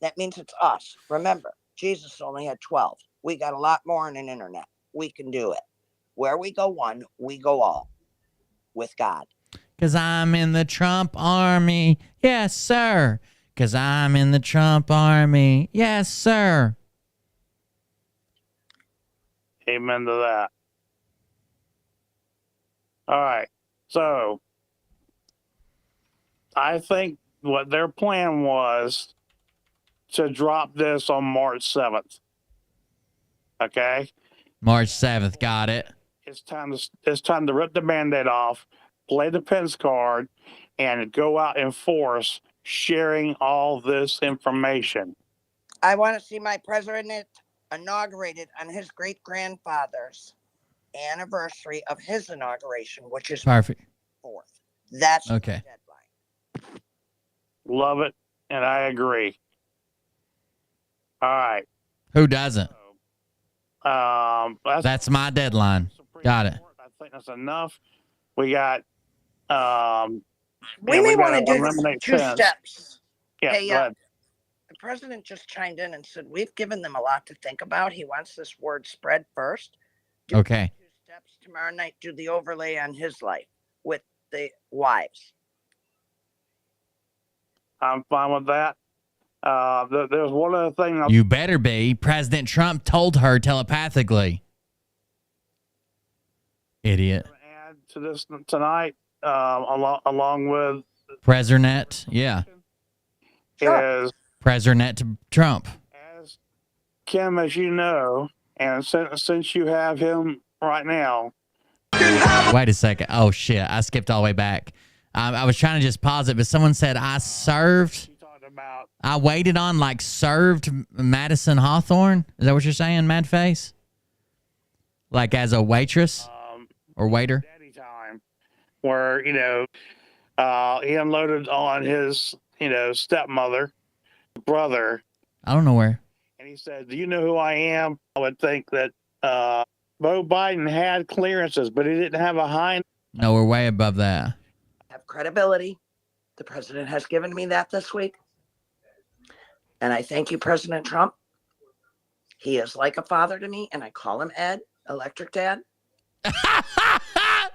That means it's us. Remember, Jesus only had 12. We got a lot more on an internet. We can do it. Where we go one, we go all. With God. Because I'm in the Trump army. Yes, sir. Because I'm in the Trump army. Yes, sir. Amen to that. All right. So I think what their plan was to drop this on March 7th. Okay? March 7th. Got it. It's time to rip the Band-Aid off, play the Pence card, and go out in force sharing all this information. I want to see my president inaugurated on his great grandfather's anniversary of his inauguration, which is Perfect. 4th. That's Okay. Love it, and I agree. All right. Who doesn't? That's my deadline. Got it. I think that's enough. We got We may want to do eliminate 2 fence. steps. Yeah, Hey, go ahead. the president just chimed in and said, we've given them a lot to think about. He wants this word spread first. Okay. 2 steps tomorrow night, do the overlay on his life with the wives. I'm fine with that. There's one other thing. You better be. President Trump told her telepathically. Idiot. Add to this tonight, along with President, yeah. is President to Trump. as Kim, as you know, and since you have him right now. Wait a second. Oh, shit. I skipped all the way back. I was trying to just pause it, but someone said I served. I waited on, like, served Madison Hawthorne. Is that what you're saying, Mad Face? Like, as a waitress or waiter? Daddy time, where, he unloaded on his, stepmother, brother. I don't know where. And he said, do you know who I am? I would think that Beau Biden had clearances, but he didn't have a high. No, we're way above that. Have credibility. The president has given me that this week. And I thank you, President Trump. He is like a father to me, and I call him Ed, Electric Dad.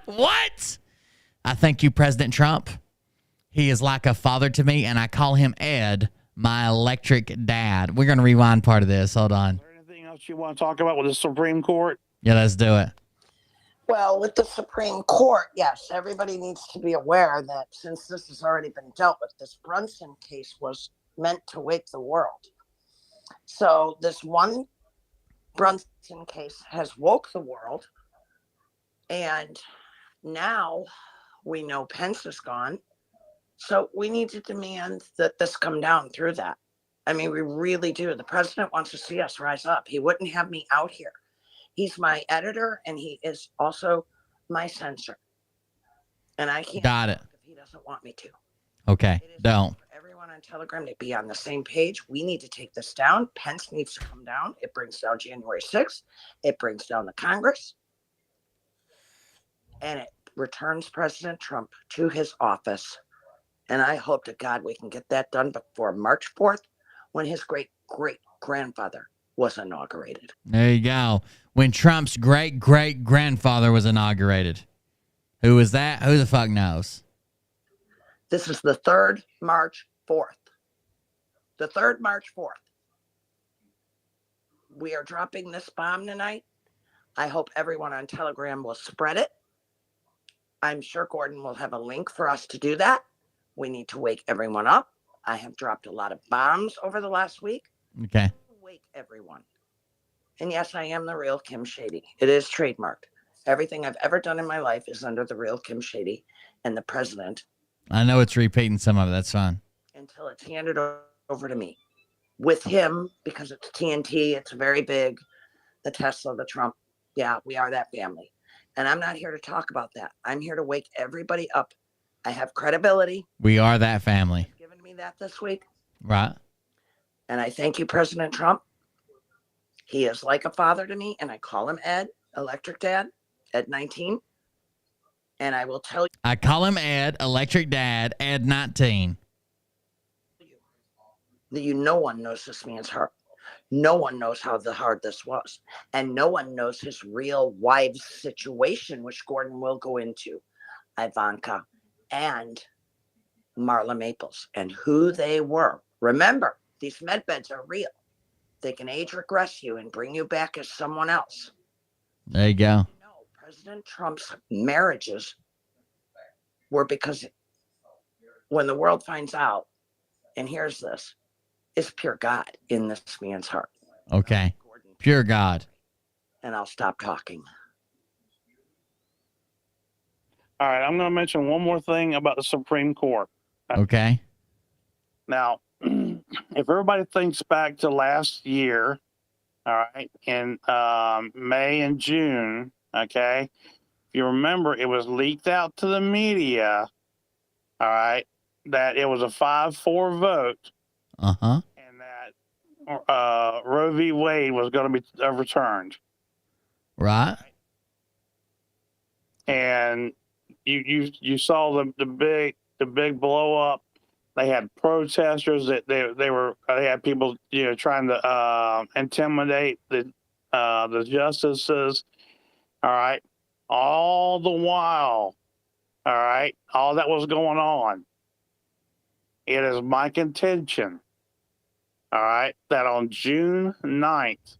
What? I thank you, President Trump. He is like a father to me, and I call him Ed, my electric dad. We're going to rewind part of this. Hold on. Is there anything else you want to talk about with the Supreme Court? Yeah, let's do it. Well, with the Supreme Court, yes, everybody needs to be aware that since this has already been dealt with, this Brunson case was meant to wake the world. So this one Brunson case has woke the world. And now we know Pence is gone. So we need to demand that this come down through that. I mean, we really do. The president wants to see us rise up. He wouldn't have me out here. He's my editor, and he is also my censor. And I can't Got it. if he doesn't want me to. Okay, don't. For everyone on Telegram to be on the same page, we need to take this down. Pence needs to come down. It brings down January 6th. It brings down the Congress. And it returns President Trump to his office. And I hope to God we can get that done before March 4th, when his great-great-grandfather was inaugurated. There you go. When Trump's great-great-grandfather was inaugurated. Who was that? Who the fuck knows? This is the 3rd March 4th. The 3rd March 4th. We are dropping this bomb tonight. I hope everyone on Telegram will spread it. I'm sure Gordon will have a link for us to do that. We need to wake everyone up. I have dropped a lot of bombs over the last week. Okay. Wake everyone. And yes, I am the real Kim Shady. It is trademarked. Everything I've ever done in my life is under the real Kim Shady and the president. I know it's repeating some of it. That's fine. Until it's handed over to me. With him, because it's TNT, it's very big. The Tesla, the Trump. Yeah, we are that family. And I'm not here to talk about that. I'm here to wake everybody up. I have credibility. We are that family. Given me that this week. Right. And I thank you, President Trump. He is like a father to me, and I call him Ed, Electric Dad, Ed 19. And I will tell you. I call him Ed, Electric Dad, Ed 19. That no one knows this man's heart. No one knows how hard this was. And no one knows his real wife's situation, which Gordon will go into. Ivanka and Marla Maples and who they were. Remember, these med beds are real. They can age regress you and bring you back as someone else. There you go. President Trump's marriages were because when the world finds out and hears this, it's pure God in this man's heart. Okay. Pure God. And I'll stop talking. All right, I'm going to mention one more thing about the Supreme Court. Okay. Now, if everybody thinks back to last year, all right, in May and June, okay, if you remember, it was leaked out to the media, all right, that it was a 5-4 vote. Uh-huh. And that Roe v. Wade was going to be overturned. Right. And you saw the big blow up. They had protesters that they had people trying to intimidate the justices. All right, all the while, all right, all that was going on. It is my contention, all right, that on June 9th,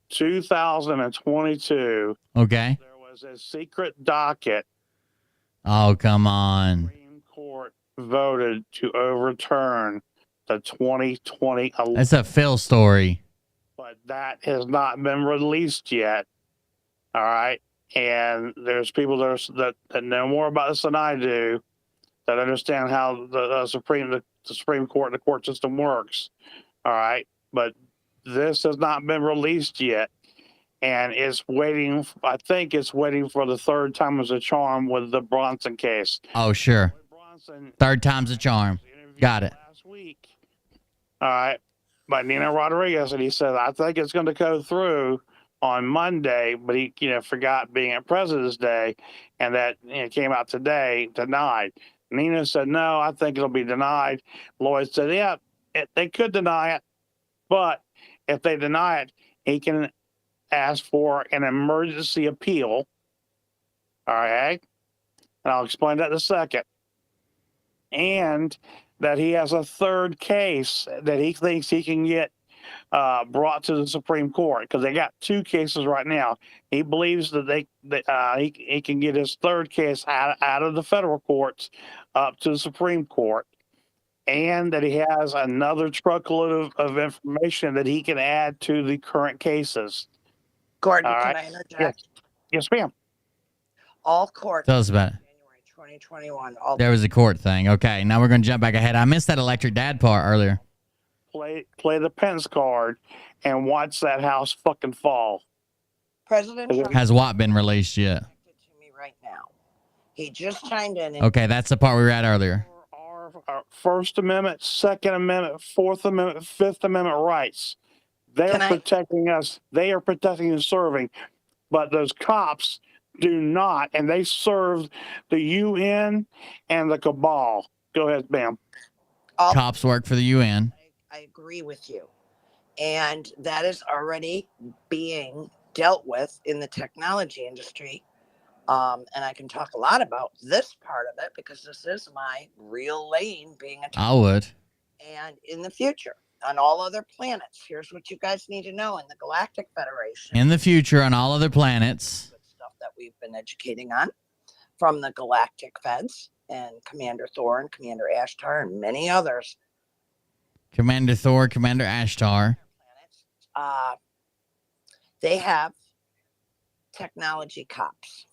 2022, Okay. there was a secret docket. Oh, come on. Supreme Court voted to overturn the 2020 election. That's a Phil story. But that has not been released yet. All right. And there's people that know more about this than I do, that understand how the Supreme Court and the court system works. All right. But this has not been released yet. And it's waiting, I think it's waiting for the third time as a charm with the Bronson case. Oh, sure. Third time's a charm. Got it. Last week, all right, by Nino Rodriguez, and he said, I think it's going to go through on Monday, but he, forgot being at President's Day, and that came out today, denied. Nino said, no, I think it'll be denied. Lloyd said, yeah, they could deny it, but if they deny it, he can ask for an emergency appeal. All right. And I'll explain that in a second. And that he has a third case that he thinks he can get brought to the Supreme Court, because they got two cases right now. He believes that he can get his third case out of the federal courts up to the Supreme Court, and that he has another truckload of information that he can add to the current cases. Gordon, All can right. I interject? Yes, ma'am. All courts. Tell us about it. January 2021. All There was a court thing. Okay, now we're going to jump back ahead. I missed that electric dad part earlier. Play the Pence card and watch that house fucking fall. President Trump Has what been released yet? to me right now. He just chimed in. And Okay, that's the part we were at earlier. Our First Amendment, Second Amendment, Fourth Amendment, Fifth Amendment rights. They're protecting us. They are protecting and serving. But those cops do not, and they serve the UN and the cabal. Go ahead, ma'am. Cops work for the UN. I agree with you. And that is already being dealt with in the technology industry. And I can talk a lot about this part of it because this is my real lane, being a I would. And in the future, on all other planets, here's what you guys need to know in the Galactic Federation. In the future, on all other planets. Stuff that we've been educating on from the Galactic Feds and Commander Thor and Commander Ashtar and many others. Commander Thor, Commander Ashtar. They have technology cops.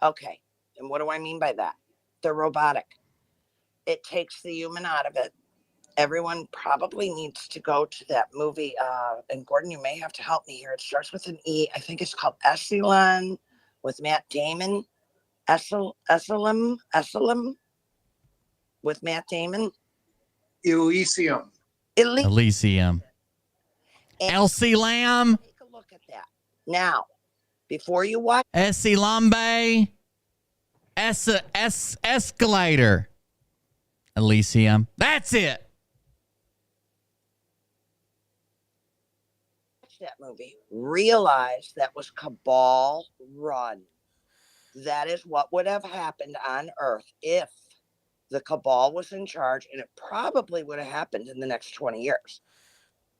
Okay. And what do I mean by that? They're robotic. It takes the human out of it. Everyone probably needs to go to that movie. And Gordon, you may have to help me here. It starts with an E. I think it's called Elysium with Matt Damon. Elysium with Matt Damon. Elysium. Elysium. Elsie Lamb. Take a look at that. Now, before you watch. Essie Lambe. Escalator. Elysium. That's it. That movie, realize that was cabal run. That is what would have happened on Earth if the cabal was in charge, and it probably would have happened in the next 20 years.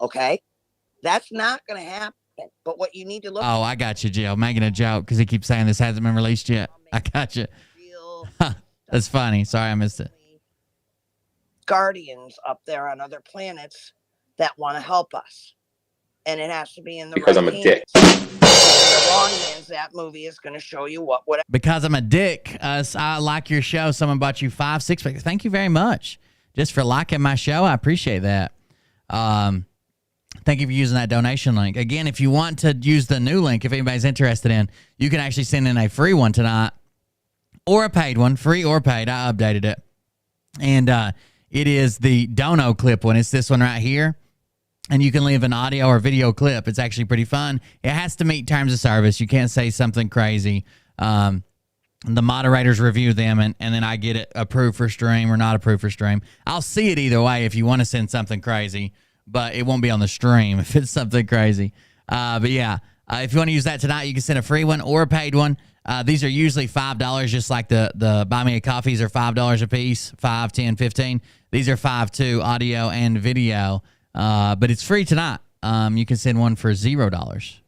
Okay? That's not going to happen. But what you need to look Oh, I got you, Jill. Making a joke because he keeps saying this hasn't been released yet. I got you. That's funny. Sorry, I missed it. Guardians up there on other planets that want to help us. And it has to be in the because right I'm a dick. The wrong hands, that movie is going to show you what would. Because I'm a dick. I like your show. Someone bought you 5 6 packs. Thank you very much. just for liking my show. I appreciate that. Thank you for using that donation link. Again, if you want to use the new link, if anybody's interested in, you can actually send in a free one tonight or a paid one, free or paid. I updated it. And it is the DONOCLIP one. It's this one right here. And you can leave an audio or video clip. It's actually pretty fun. It has to meet terms of service. You can't say something crazy. The moderators review them, and then I get it approved for stream or not approved for stream. I'll see it either way if you want to send something crazy, but it won't be on the stream if it's something crazy. But yeah, if you want to use that tonight, you can send a free one or a paid one. These are usually $5, just like the Buy Me a Coffees are $5 a piece, 5, 10, 15. These are $5 too, audio and video. But it's free tonight. You can send one for $0.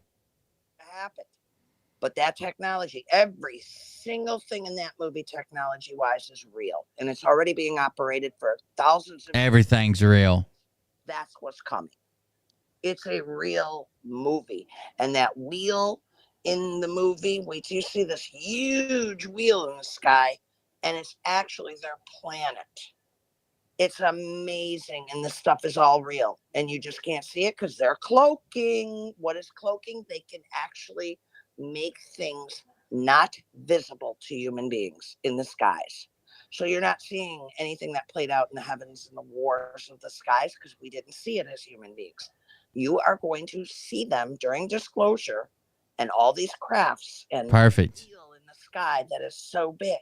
But that technology, every single thing in that movie technology-wise is real. And it's already being operated for thousands of Everything's real. That's what's coming. It's a real movie. And that wheel in the movie, wait till you see this huge wheel in the sky, and it's actually their planet. It's amazing, and this stuff is all real. And you just can't see it because they're cloaking. What is cloaking? They can actually make things not visible to human beings in the skies. So you're not seeing anything that played out in the heavens and the wars of the skies because we didn't see it as human beings. You are going to see them during disclosure and all these crafts and Perfect. wheel in the sky that is so big.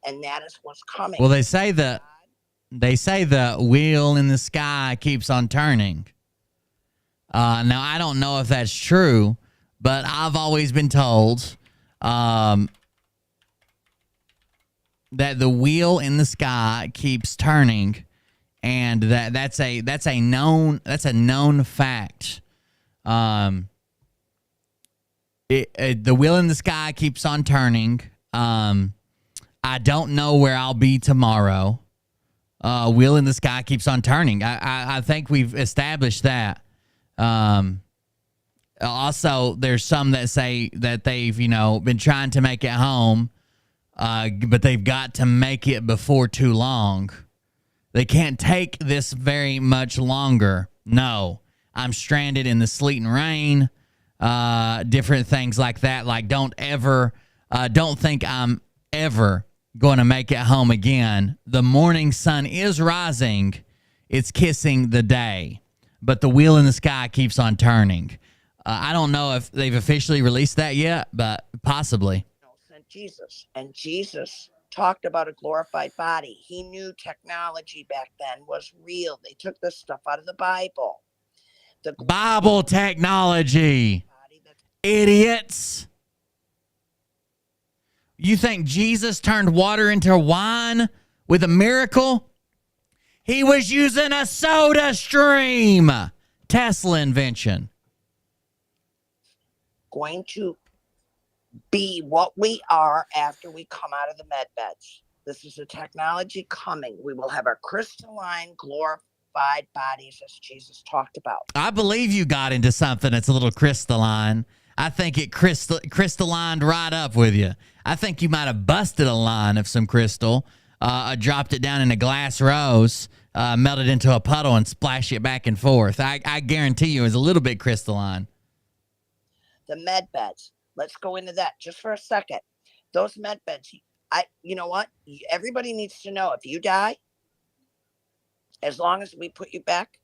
And that is what's coming. Well, they say the wheel in the sky keeps on turning. Now, I don't know if that's true, but I've always been told that the wheel in the sky keeps turning, and that's a known fact. The wheel in the sky keeps on turning. I don't know where I'll be tomorrow. Wheel in the sky keeps on turning. I think we've established that. Also, there's some that say that they've, been trying to make it home, but they've got to make it before too long. They can't take this very much longer. No, I'm stranded in the sleet and rain, different things like that. Like, don't think I'm ever going to make it home again. The morning sun is rising. It's kissing the day, but the wheel in the sky keeps on turning. I don't know if they've officially released that yet, but possibly. Sent Jesus, and Jesus talked about a glorified body. He knew technology back then was real. They took this stuff out of the Bible. The Bible technology. Idiots. You think Jesus turned water into wine with a miracle? He was using a soda stream. Tesla invention. Going to be what we are after we come out of the med beds. This is a technology coming. We will have our crystalline, glorified bodies as Jesus talked about. I believe you got into something that's a little crystalline. I think it crystallined right up with you. I think you might have busted a line of some crystal, dropped it down in a glass rose, melted into a puddle, and splashed it back and forth. I guarantee you it was a little bit crystalline. The med beds. Let's go into that just for a second. Those med beds, you know what? Everybody needs to know, if you die, as long as we put you back,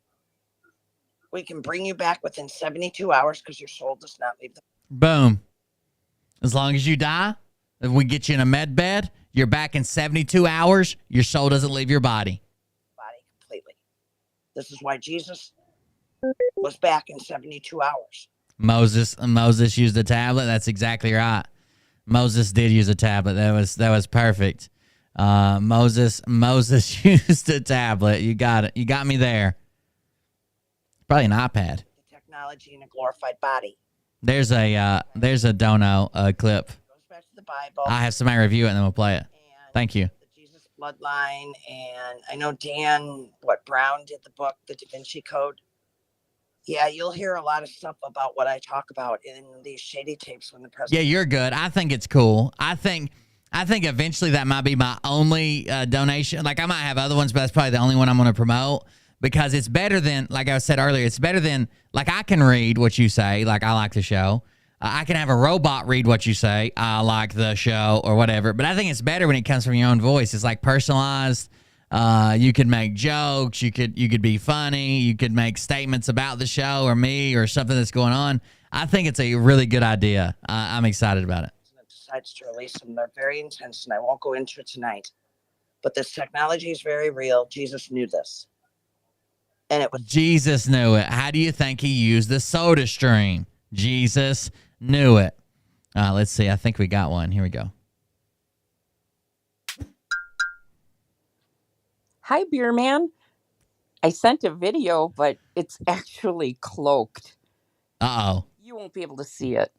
we can bring you back within 72 hours because your soul does not leave the Boom. As long as you die, if we get you in a med bed, you're back in 72 hours, your soul doesn't leave your body. Completely. This is why Jesus was back in 72 hours. Moses used a tablet. That's exactly right. Moses did use a tablet. That was perfect. Moses used a tablet. You got it. You got me there. Probably an iPad. The technology in a glorified body. There's a Dono clip. Goes back to the Bible. I have somebody review it and then we'll play it. Thank you. The Jesus bloodline, and I know Dan Brown did the book, The Da Vinci Code. Yeah, you'll hear a lot of stuff about what I talk about in these shady tapes when the president. Yeah, you're good. I think it's cool. I think I think eventually that might be my only donation. Like I might have other ones, but that's probably the only one I'm going to promote because it's better than, like I said earlier, it's better than, like I can read what you say, like I like the show. I can have a robot read what you say, I like the show or whatever. But I think it's better when it comes from your own voice. It's like personalized. You could make jokes. You could be funny. You could make statements about the show or me or something that's going on. I think it's a really good idea. I'm excited about it. Decides to release them. They're very intense, and I won't go into it tonight. But this technology is very real. Jesus knew this. And it was Jesus knew it. How do you think he used the soda stream? Jesus knew it. Let's see. I think we got one. Here we go. Hi, Beer Man. I sent a video, but it's actually cloaked. Uh-oh. You won't be able to see it.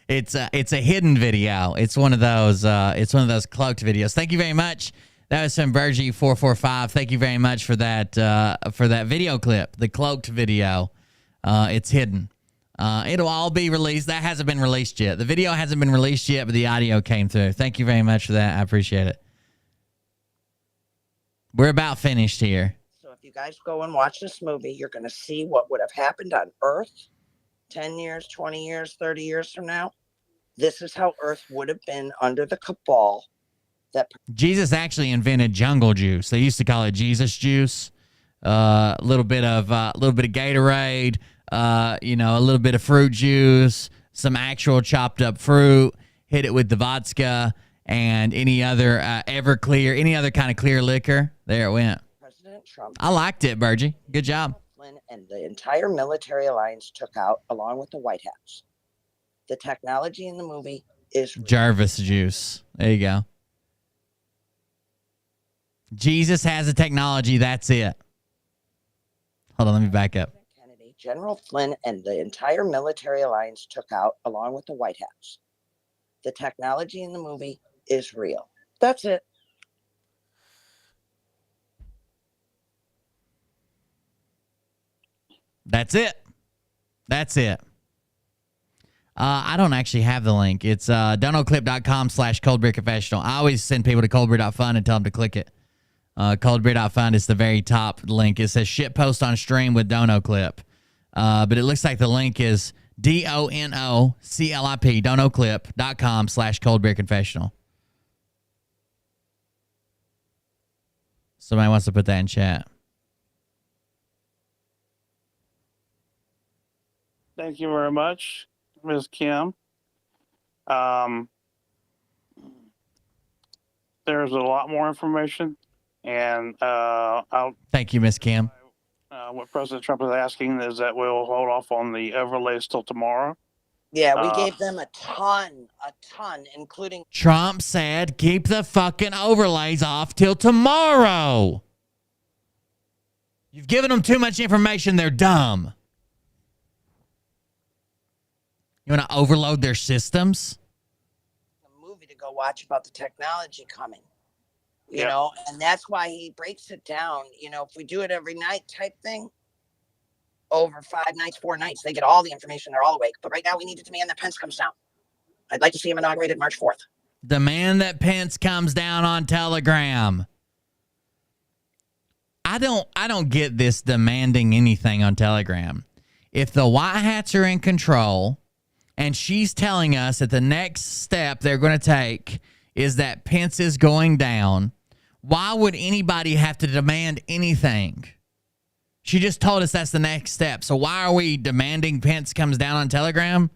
It's a hidden video. It's one of those cloaked videos. Thank you very much. That was from Bergie445. Thank you very much for that video clip, the cloaked video. It's hidden. It'll all be released. That hasn't been released yet. The video hasn't been released yet, but the audio came through. Thank you very much for that. I appreciate it. We're about finished here. So if you guys go and watch this movie, you're going to see what would have happened on Earth 10 years, 20 years, 30 years from now. This is how Earth would have been under the cabal. Jesus actually invented jungle juice. They used to call it Jesus juice. A little bit of Gatorade. A little bit of fruit juice. Some actual chopped up fruit. Hit it with the vodka and any other Everclear, any other kind of clear liquor. There it went. President Trump. I liked it, Bergie. Good job. And the entire military alliance took out along with the White House. The technology in the movie is Jarvis juice. There you go. Jesus has the technology. That's it. Hold on. Let me back up. Kennedy, General Flynn, and the entire military alliance took out along with the White House. The technology in the movie is real. That's it. That's it. That's it. I don't actually have the link. It's donoclip.com/coldbeerconfessional. I always send people to coldbeer.fund and tell them to click it. Coldbeer.fund is the very top link. It says shit post on stream with DONOCLIP. But it looks like the link is DONOCLIP, donoclip.com/coldbeerconfessional. Somebody wants to put that in chat. Thank you very much, Ms. Kim. There's a lot more information, and thank you, Ms. Kim. What President Trump is asking is that we'll hold off on the overlays till tomorrow. Yeah, we gave them a ton, including... Trump said keep the fucking overlays off till tomorrow. You've given them too much information. They're dumb. You want to overload their systems? A movie to go watch about the technology coming. You know, and that's why he breaks it down. You know, if we do it every night type thing, over 5 nights, 4 nights, they get all the information. They're all awake. But right now we need to demand that Pence comes down. I'd like to see him inaugurated March 4th. Demand that Pence comes down on Telegram. I don't get this demanding anything on Telegram. If the White Hats are in control and she's telling us that the next step they're going to take is that Pence is going down, why would anybody have to demand anything? She just told us that's the next step. So why are we demanding Pence comes down on Telegram?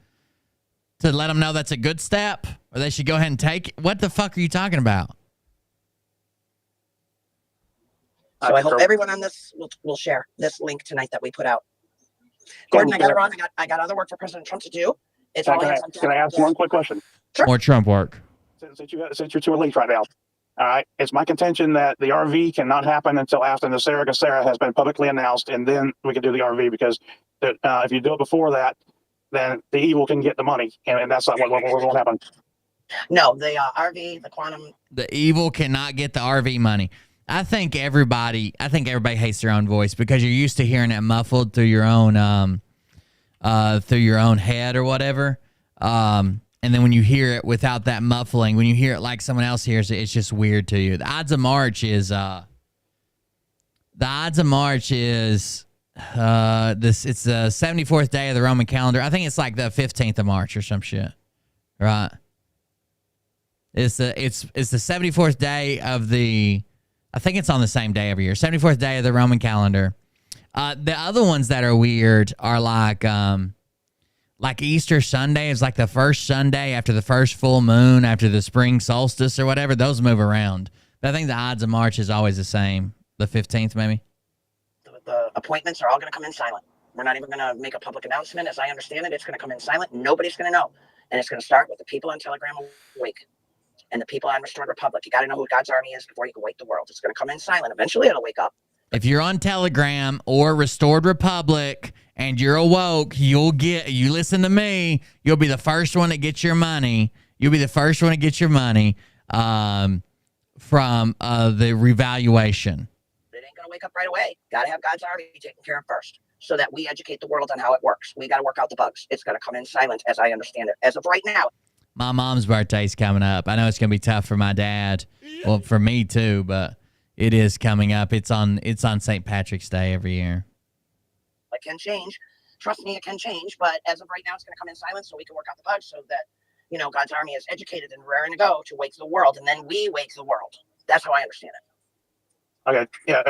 To let them know that's a good step? Or they should go ahead and take it? What the fuck are you talking about? So I hope everyone on this will share this link tonight that we put out. Gordon, I got it wrong. I got other work for President Trump to do. It's all hands on deck. Can I ask one quick question? Sure. More Trump work. Since you're too late right now. All right. It's my contention that the RV cannot happen until after the Sarah has been publicly announced, and then we can do the RV, because if you do it before that, then the evil can get the money, and that's not what will happen. No, the RV, the quantum. The evil cannot get the RV money. I think everybody hates their own voice because you're used to hearing it muffled through your own head or whatever. And then when you hear it without that muffling, when you hear it like someone else hears it, it's just weird to you. The odds of March is this. It's the 74th day of the Roman calendar. I think it's like the 15th of March or some shit, right? It's the 74th day of the. I think it's on the same day every year. 74th day of the Roman calendar. The other ones that are weird are like Easter Sunday is like the first Sunday after the first full moon after the spring solstice or whatever. Those move around. But I think the odds of March is always the same. The 15th, maybe. The appointments are all going to come in silent. We're not even going to make a public announcement. As I understand it, it's going to come in silent. Nobody's going to know. And it's going to start with the people on Telegram Awake and the people on Restored Republic. You got to know who God's army is before you can wake the world. It's going to come in silent. Eventually, it'll wake up. If you're on Telegram or Restored Republic and you're awoke, you listen to me, you'll be the first one to get your money. You'll be the first one to get your money from the revaluation. It ain't going to wake up right away. Got to have God's army taken care of first so that we educate the world on how it works. We got to work out the bugs. It's going to come in silent, as I understand it. As of right now. My mom's birthday's coming up. I know it's going to be tough for my dad. Well, for me too, but it is coming up. It's on St. Patrick's Day every year. It can change. Trust me, it can change. But as of right now, it's going to come in silent so we can work out the bugs so that, God's army is educated and raring to go to wake the world. And then we wake the world. That's how I understand it. Okay. Yeah.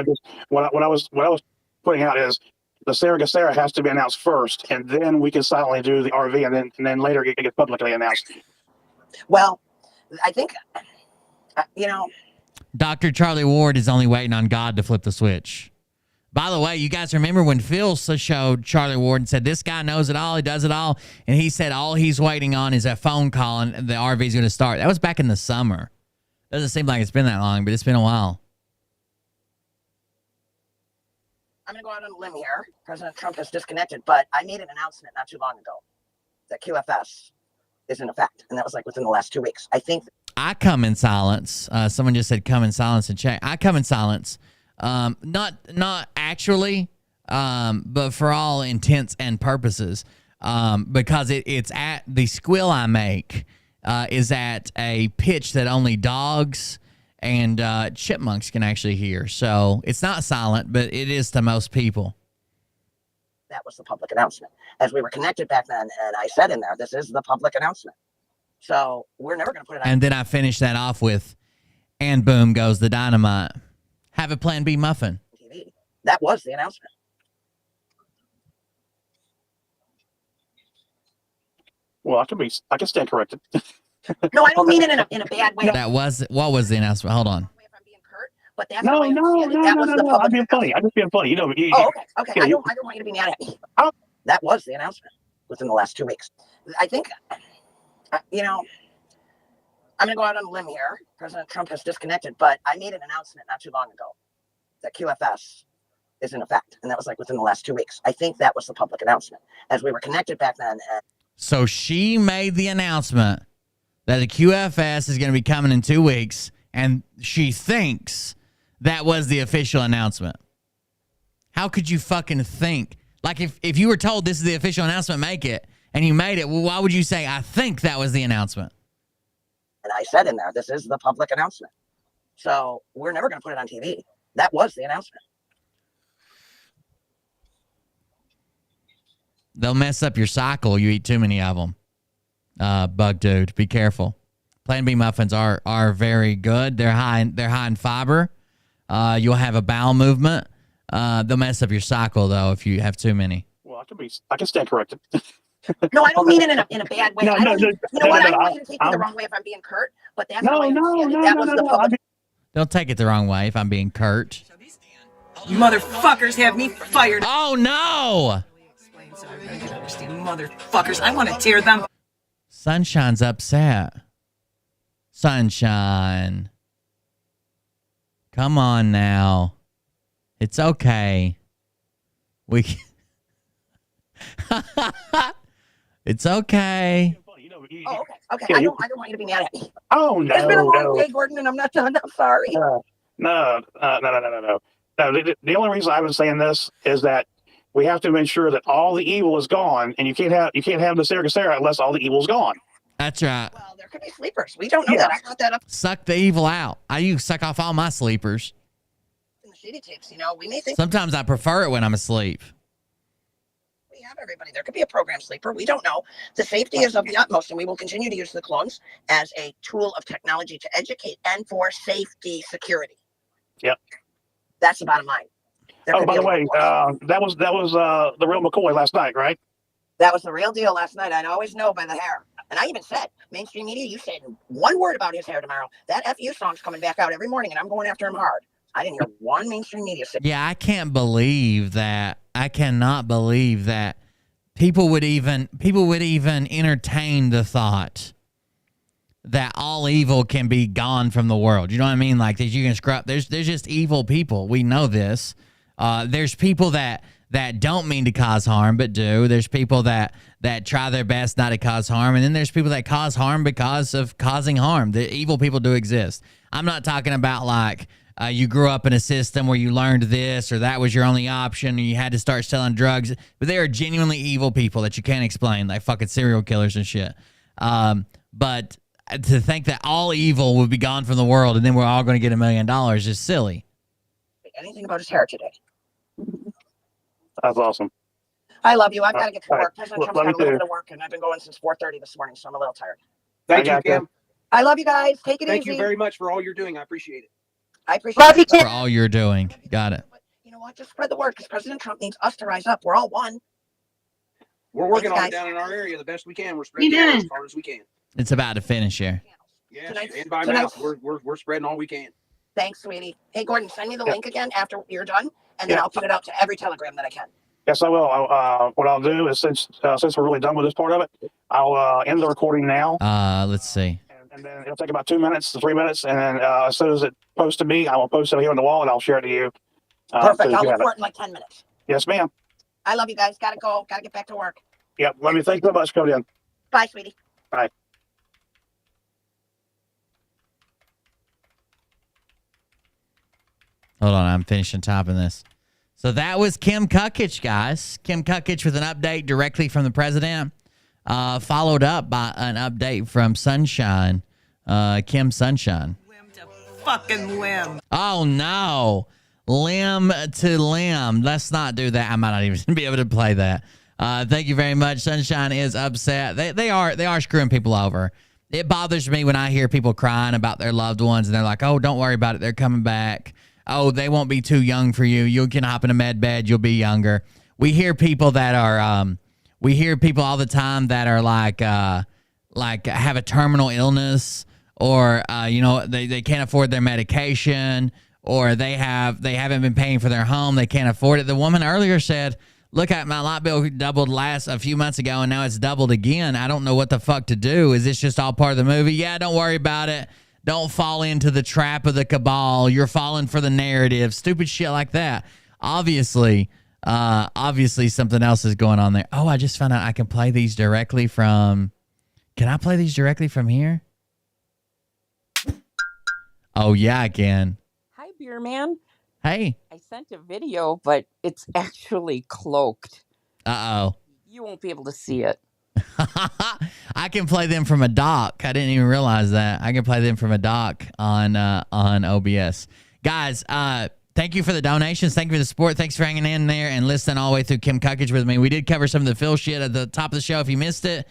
What I was putting out is the Sarah Gacera has to be announced first, and then we can silently do the RV, and then later it gets publicly announced. Well, I think, Dr. Charlie Ward is only waiting on God to flip the switch. By the way, you guys remember when Phil showed Charlie Ward and said, this guy knows it all, he does it all, and he said all he's waiting on is a phone call and the RV is going to start. That was back in the summer. Doesn't seem like it's been that long, but it's been a while. I'm going to go out on a limb here. President Trump has disconnected, but I made an announcement not too long ago that QFS is in effect, and that was like within the last 2 weeks. I think I come in silence. Someone just said come in silence and check. I come in silence. Not actually, but for all intents and purposes, because it's at the squill I make is at a pitch that only dogs and chipmunks can actually hear. So it's not silent, but it is to most people. that was the public announcement. As we were connected back then, and I said in there, this is the public announcement. So we're never going to put it on. And then I finished that off with, and boom goes the dynamite. Have a Plan B muffin. TV. That was the announcement. Well, I can stand corrected. No, I don't mean it in a bad way. What was the announcement? Hold on. But that's no. I'm being funny. I'm just being funny. Okay. I don't want you to be mad at me. That was the announcement within the last 2 weeks. I think, I'm going to go out on a limb here. President Trump has disconnected, but I made an announcement not too long ago that QFS is in effect, and that was like within the last 2 weeks. I think that was the public announcement. As we were connected back then. So she made the announcement that the QFS is going to be coming in 2 weeks, and she thinks that was the official announcement. How could you fucking think? Like, if you were told this is the official announcement, make it, and you made it, well, why would you say, I think that was the announcement? And I said in there, this is the public announcement. So we're never going to put it on TV. That was the announcement. They'll mess up your cycle. You eat too many of them. Bug dude, be careful. Plan B muffins are very good. They're high in fiber. You'll have a bowel movement. They'll mess up your cycle though if you have too many. Well, I can stand corrected. No, I don't mean it in a bad way. No, I don't want you to take me I'm the wrong way if I'm being curt, but that's how I understand it. That was the public. Don't take it the wrong way if I'm being curt. You motherfuckers have me fired. Oh no! So I really don't understand, motherfuckers. I want to tear them. Sunshine's upset. Sunshine. Come on now. It's okay. It's okay. Oh, okay. I don't want you to be mad at me. Oh no! It's been a long day, Gordon, and I'm not done. I'm sorry. No. The only reason I was saying this is that we have to ensure that all the evil is gone, and you can't have the Sarah unless all the evil is gone. That's right. Well, there could be sleepers. We don't know that. I got that up Suck the evil out. You suck off all my sleepers. in the shitty tapes. You know, we may think Sometimes I prefer it when I'm asleep. we have everybody. There could be a program sleeper. We don't know. The safety is of the utmost, and we will continue to use the clones as a tool of technology to educate and for safety security. Yep. That's the bottom line. Oh, by the way, that was the real McCoy last night, right? That was the real deal last night. I'd always know by the hair. And I even said, mainstream media, you said one word about his hair tomorrow. That FU song's coming back out every morning, and I'm going after him hard. I didn't hear one mainstream media say. Yeah, I can't believe that. I cannot believe that people would even entertain the thought that all evil can be gone from the world. You know what I mean? Like that you can scrub. There's just evil people. We know this. There's people that don't mean to cause harm but do. There's people that try their best not to cause harm, and then there's people that cause harm because of causing harm. The evil people do exist. I'm not talking about like you grew up in a system where you learned this or that was your only option and you had to start selling drugs, but there are genuinely evil people that you can't explain, like fucking serial killers and shit. But to think that all evil would be gone from the world and then we're all going to get $1 million is silly. Anything about his hair today. That's awesome. I love you. I've got to get to All right. work. President Trump's Love got a you little too. bit of work, and I've been going since 4:30 this morning, so I'm a little tired. Thank you, Kim. I love you guys. Take it Thank easy. you very much for all you're doing. I appreciate it. I appreciate it. For all you're doing. Got it. You know what? Just spread the word, because President Trump needs us to rise up. We're all one. We're working Thanks, on it guys. down in our area the best we can. We're spreading it out as far as we can. It's about to finish here. Yes, and by mouth, we're spreading all we can. Thanks, sweetie. Hey, Gordon, send me the link again after you're done, and then I'll put it out to every Telegram that I can. Yes, I will. What I'll do is since we're really done with this part of it, I'll end the recording now. Let's see. And then it'll take about 2 minutes to 3 minutes, and then as soon as it posts to me, I will post it here on the wall, and I'll share it to you. Perfect. I'll look for it in like 10 minutes. Yes, ma'am. I love you guys. Gotta go. Gotta get back to work. Yep. Let me thank you so much, Cody. Bye, sweetie. Bye. Hold on, I'm finishing typing this. So that was Kim Kuckich, guys. Kim Kuckich with an update directly from the president, followed up by an update from Sunshine, Kim Sunshine. Fucking limb. Oh, no. Limb to limb. Let's not do that. I might not even be able to play that. Thank you very much. Sunshine is upset. They are screwing people over. It bothers me when I hear people crying about their loved ones, and they're like, oh, don't worry about it. They're coming back. Oh, they won't be too young for you. You can hop in a med bed. You'll be younger. We hear people that are, we hear people all the time that are like have a terminal illness, or, they can't afford their medication, or they haven't been paying for their home. They can't afford it. The woman earlier said, look, at my light bill doubled a few months ago, and now it's doubled again. I don't know what the fuck to do. Is this just all part of the movie? Yeah, don't worry about it. Don't fall into the trap of the cabal. You're falling for the narrative. Stupid shit like that. Obviously something else is going on there. Oh, I just found out I can play these directly from... Can I play these directly from here? Oh, yeah, I can. Hi, Beer Man. Hey. I sent a video, but it's actually cloaked. Uh-oh. You won't be able to see it. I can play them from a dock. I didn't even realize that. I can play them from a dock on OBS. Guys, thank you for the donations. Thank you for the support. Thanks for hanging in there and listening all the way through Kim Kuckich with me. We did cover some of the Phil shit at the top of the show if you missed it.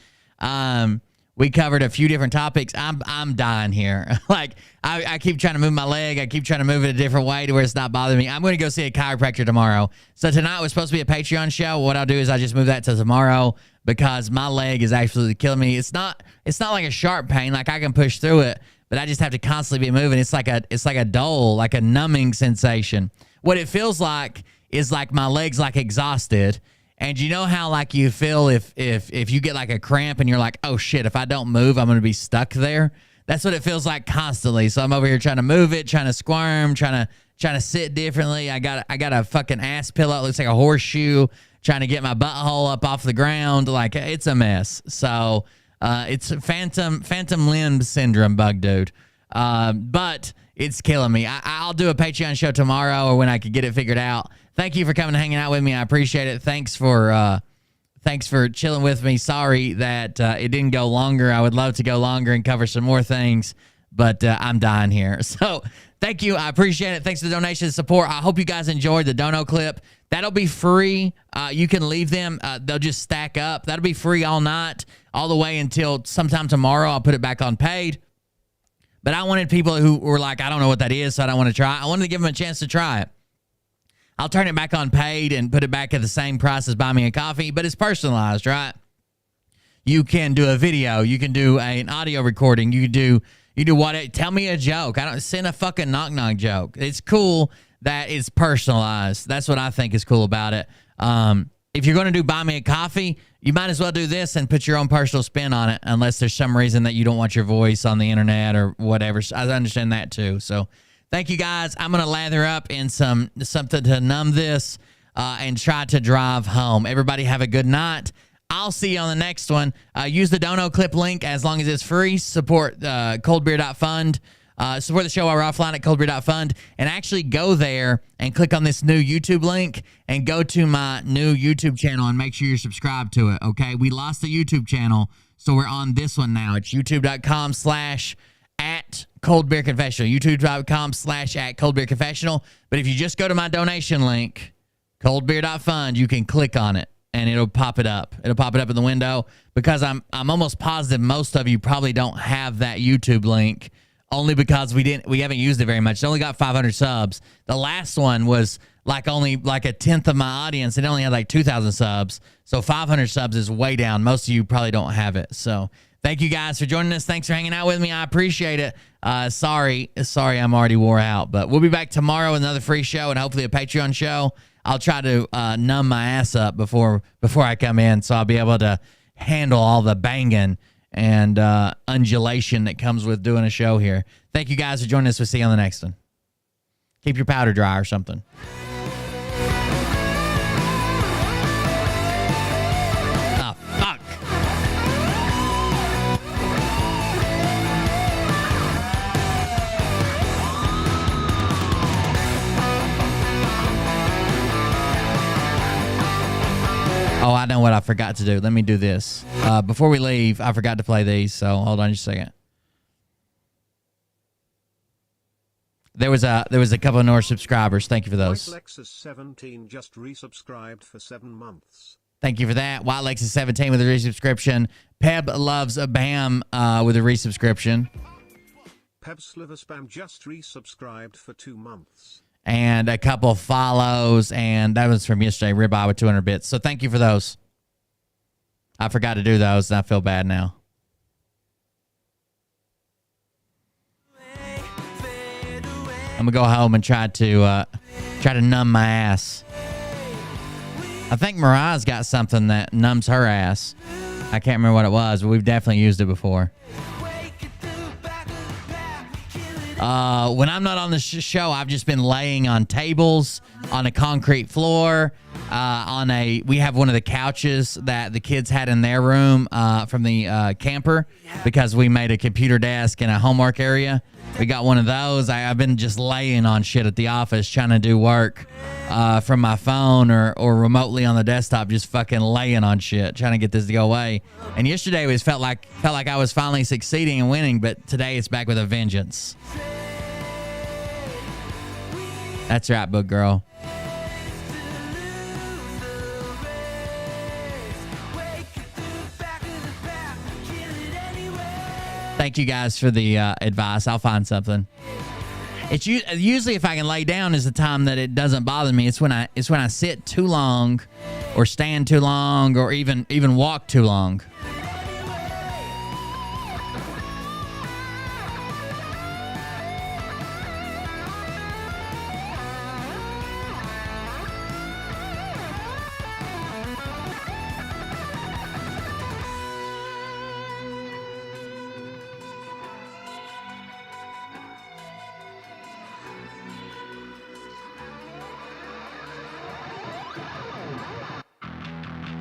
We covered a few different topics. I'm dying here. Like, I keep trying to move my leg. I keep trying to move it a different way to where it's not bothering me. I'm going to go see a chiropractor tomorrow. So tonight was supposed to be a Patreon show. What I'll do is I just move that to tomorrow because my leg is absolutely killing me. It's not like a sharp pain. Like, I can push through it, but I just have to constantly be moving. It's like a dull, like a numbing sensation. What it feels like is like my leg's like exhausted. And you know how like you feel if you get like a cramp and you're like, oh shit, if I don't move, I'm going to be stuck there. That's what it feels like constantly. So I'm over here trying to move it, trying to squirm, trying to sit differently. I got a fucking ass pillow. It looks like a horseshoe, trying to get my butthole up off the ground. Like, it's a mess. So it's phantom limb syndrome, bug dude. But it's killing me. I'll do a Patreon show tomorrow or when I can get it figured out. Thank you for coming and hanging out with me. I appreciate it. Thanks for Thanks for chilling with me. Sorry that it didn't go longer. I would love to go longer and cover some more things, but I'm dying here. So thank you. I appreciate it. Thanks for the donation and support. I hope you guys enjoyed the DONOCLIP. That'll be free. You can leave them. They'll just stack up. That'll be free all night, all the way until sometime tomorrow. I'll put it back on paid. But I wanted people who were like, I don't know what that is, so I don't want to try. I wanted to give them a chance to try it. I'll turn it back on paid and put it back at the same price as Buy Me a Coffee, but it's personalized, right? You can do a video. You can do an audio recording. You do what? Tell me a joke. I don't send a fucking knock-knock joke. It's cool that it's personalized. That's what I think is cool about it. If you're going to do Buy Me a Coffee, you might as well do this and put your own personal spin on it, unless there's some reason that you don't want your voice on the internet or whatever. So I understand that too. So thank you guys. I'm going to lather up in something to numb this and try to drive home. Everybody have a good night. I'll see you on the next one. Use the DONOCLIP link as long as it's free. Support coldbeer.fund. Support the show while we're offline at coldbeer.fund. And actually go there and click on this new YouTube link and go to my new YouTube channel and make sure you're subscribed to it, okay? We lost the YouTube channel, so we're on this one now. It's youtube.com/@coldbeerconfessional. youtube.com/@coldbeerconfessional. But if you just go to my donation link, coldbeer.fund, you can click on it. And it'll pop it up. It'll pop it up in the window, because I'm almost positive most of you probably don't have that YouTube link, only because we haven't used it very much. It only got 500 subs. The last one was only a tenth of my audience, and it only had like 2,000 subs. So 500 subs is way down. Most of you probably don't have it. So thank you guys for joining us. Thanks for hanging out with me. I appreciate it. Sorry I'm already wore out, but we'll be back tomorrow with another free show and hopefully a Patreon show. I'll try to numb my ass up before I come in, so I'll be able to handle all the banging and undulation that comes with doing a show here. Thank you guys for joining us. We'll see you on the next one. Keep your powder dry or something. Oh, fuck. Oh, I know what I forgot to do. Let me do this. Before we leave, I forgot to play these, so hold on just a second. There was a couple of newer subscribers. Thank you for those. Lexus17 just resubscribed for 7 months. Thank you for that. White Lexus17 with a resubscription. Peb loves a Bam with a resubscription. Peb Sliver Spam just resubscribed for 2 months. And a couple follows, and that was from yesterday, Ribeye with 200 bits. So thank you for those. I forgot to do those, and I feel bad now. I'm gonna go home and try to numb my ass. I think Mariah's got something that numbs her ass. I can't remember what it was, but we've definitely used it before. When I'm not on the show, I've just been laying on tables, on a concrete floor, we have one of the couches that the kids had in their room from the camper, because we made a computer desk and a homework area. We got one of those. I've been just laying on shit at the office, trying to do work from my phone or remotely on the desktop, just fucking laying on shit, trying to get this to go away. And yesterday it felt like I was finally succeeding and winning, but today it's back with a vengeance. That's right, book girl. Thank you guys for the advice. I'll find something. It's usually if I can lay down is the time that it doesn't bother me. It's when I sit too long, or stand too long, or even walk too long.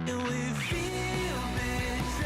And we feel bitch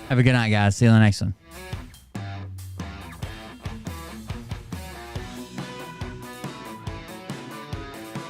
Have a good night, guys. See you in the next one.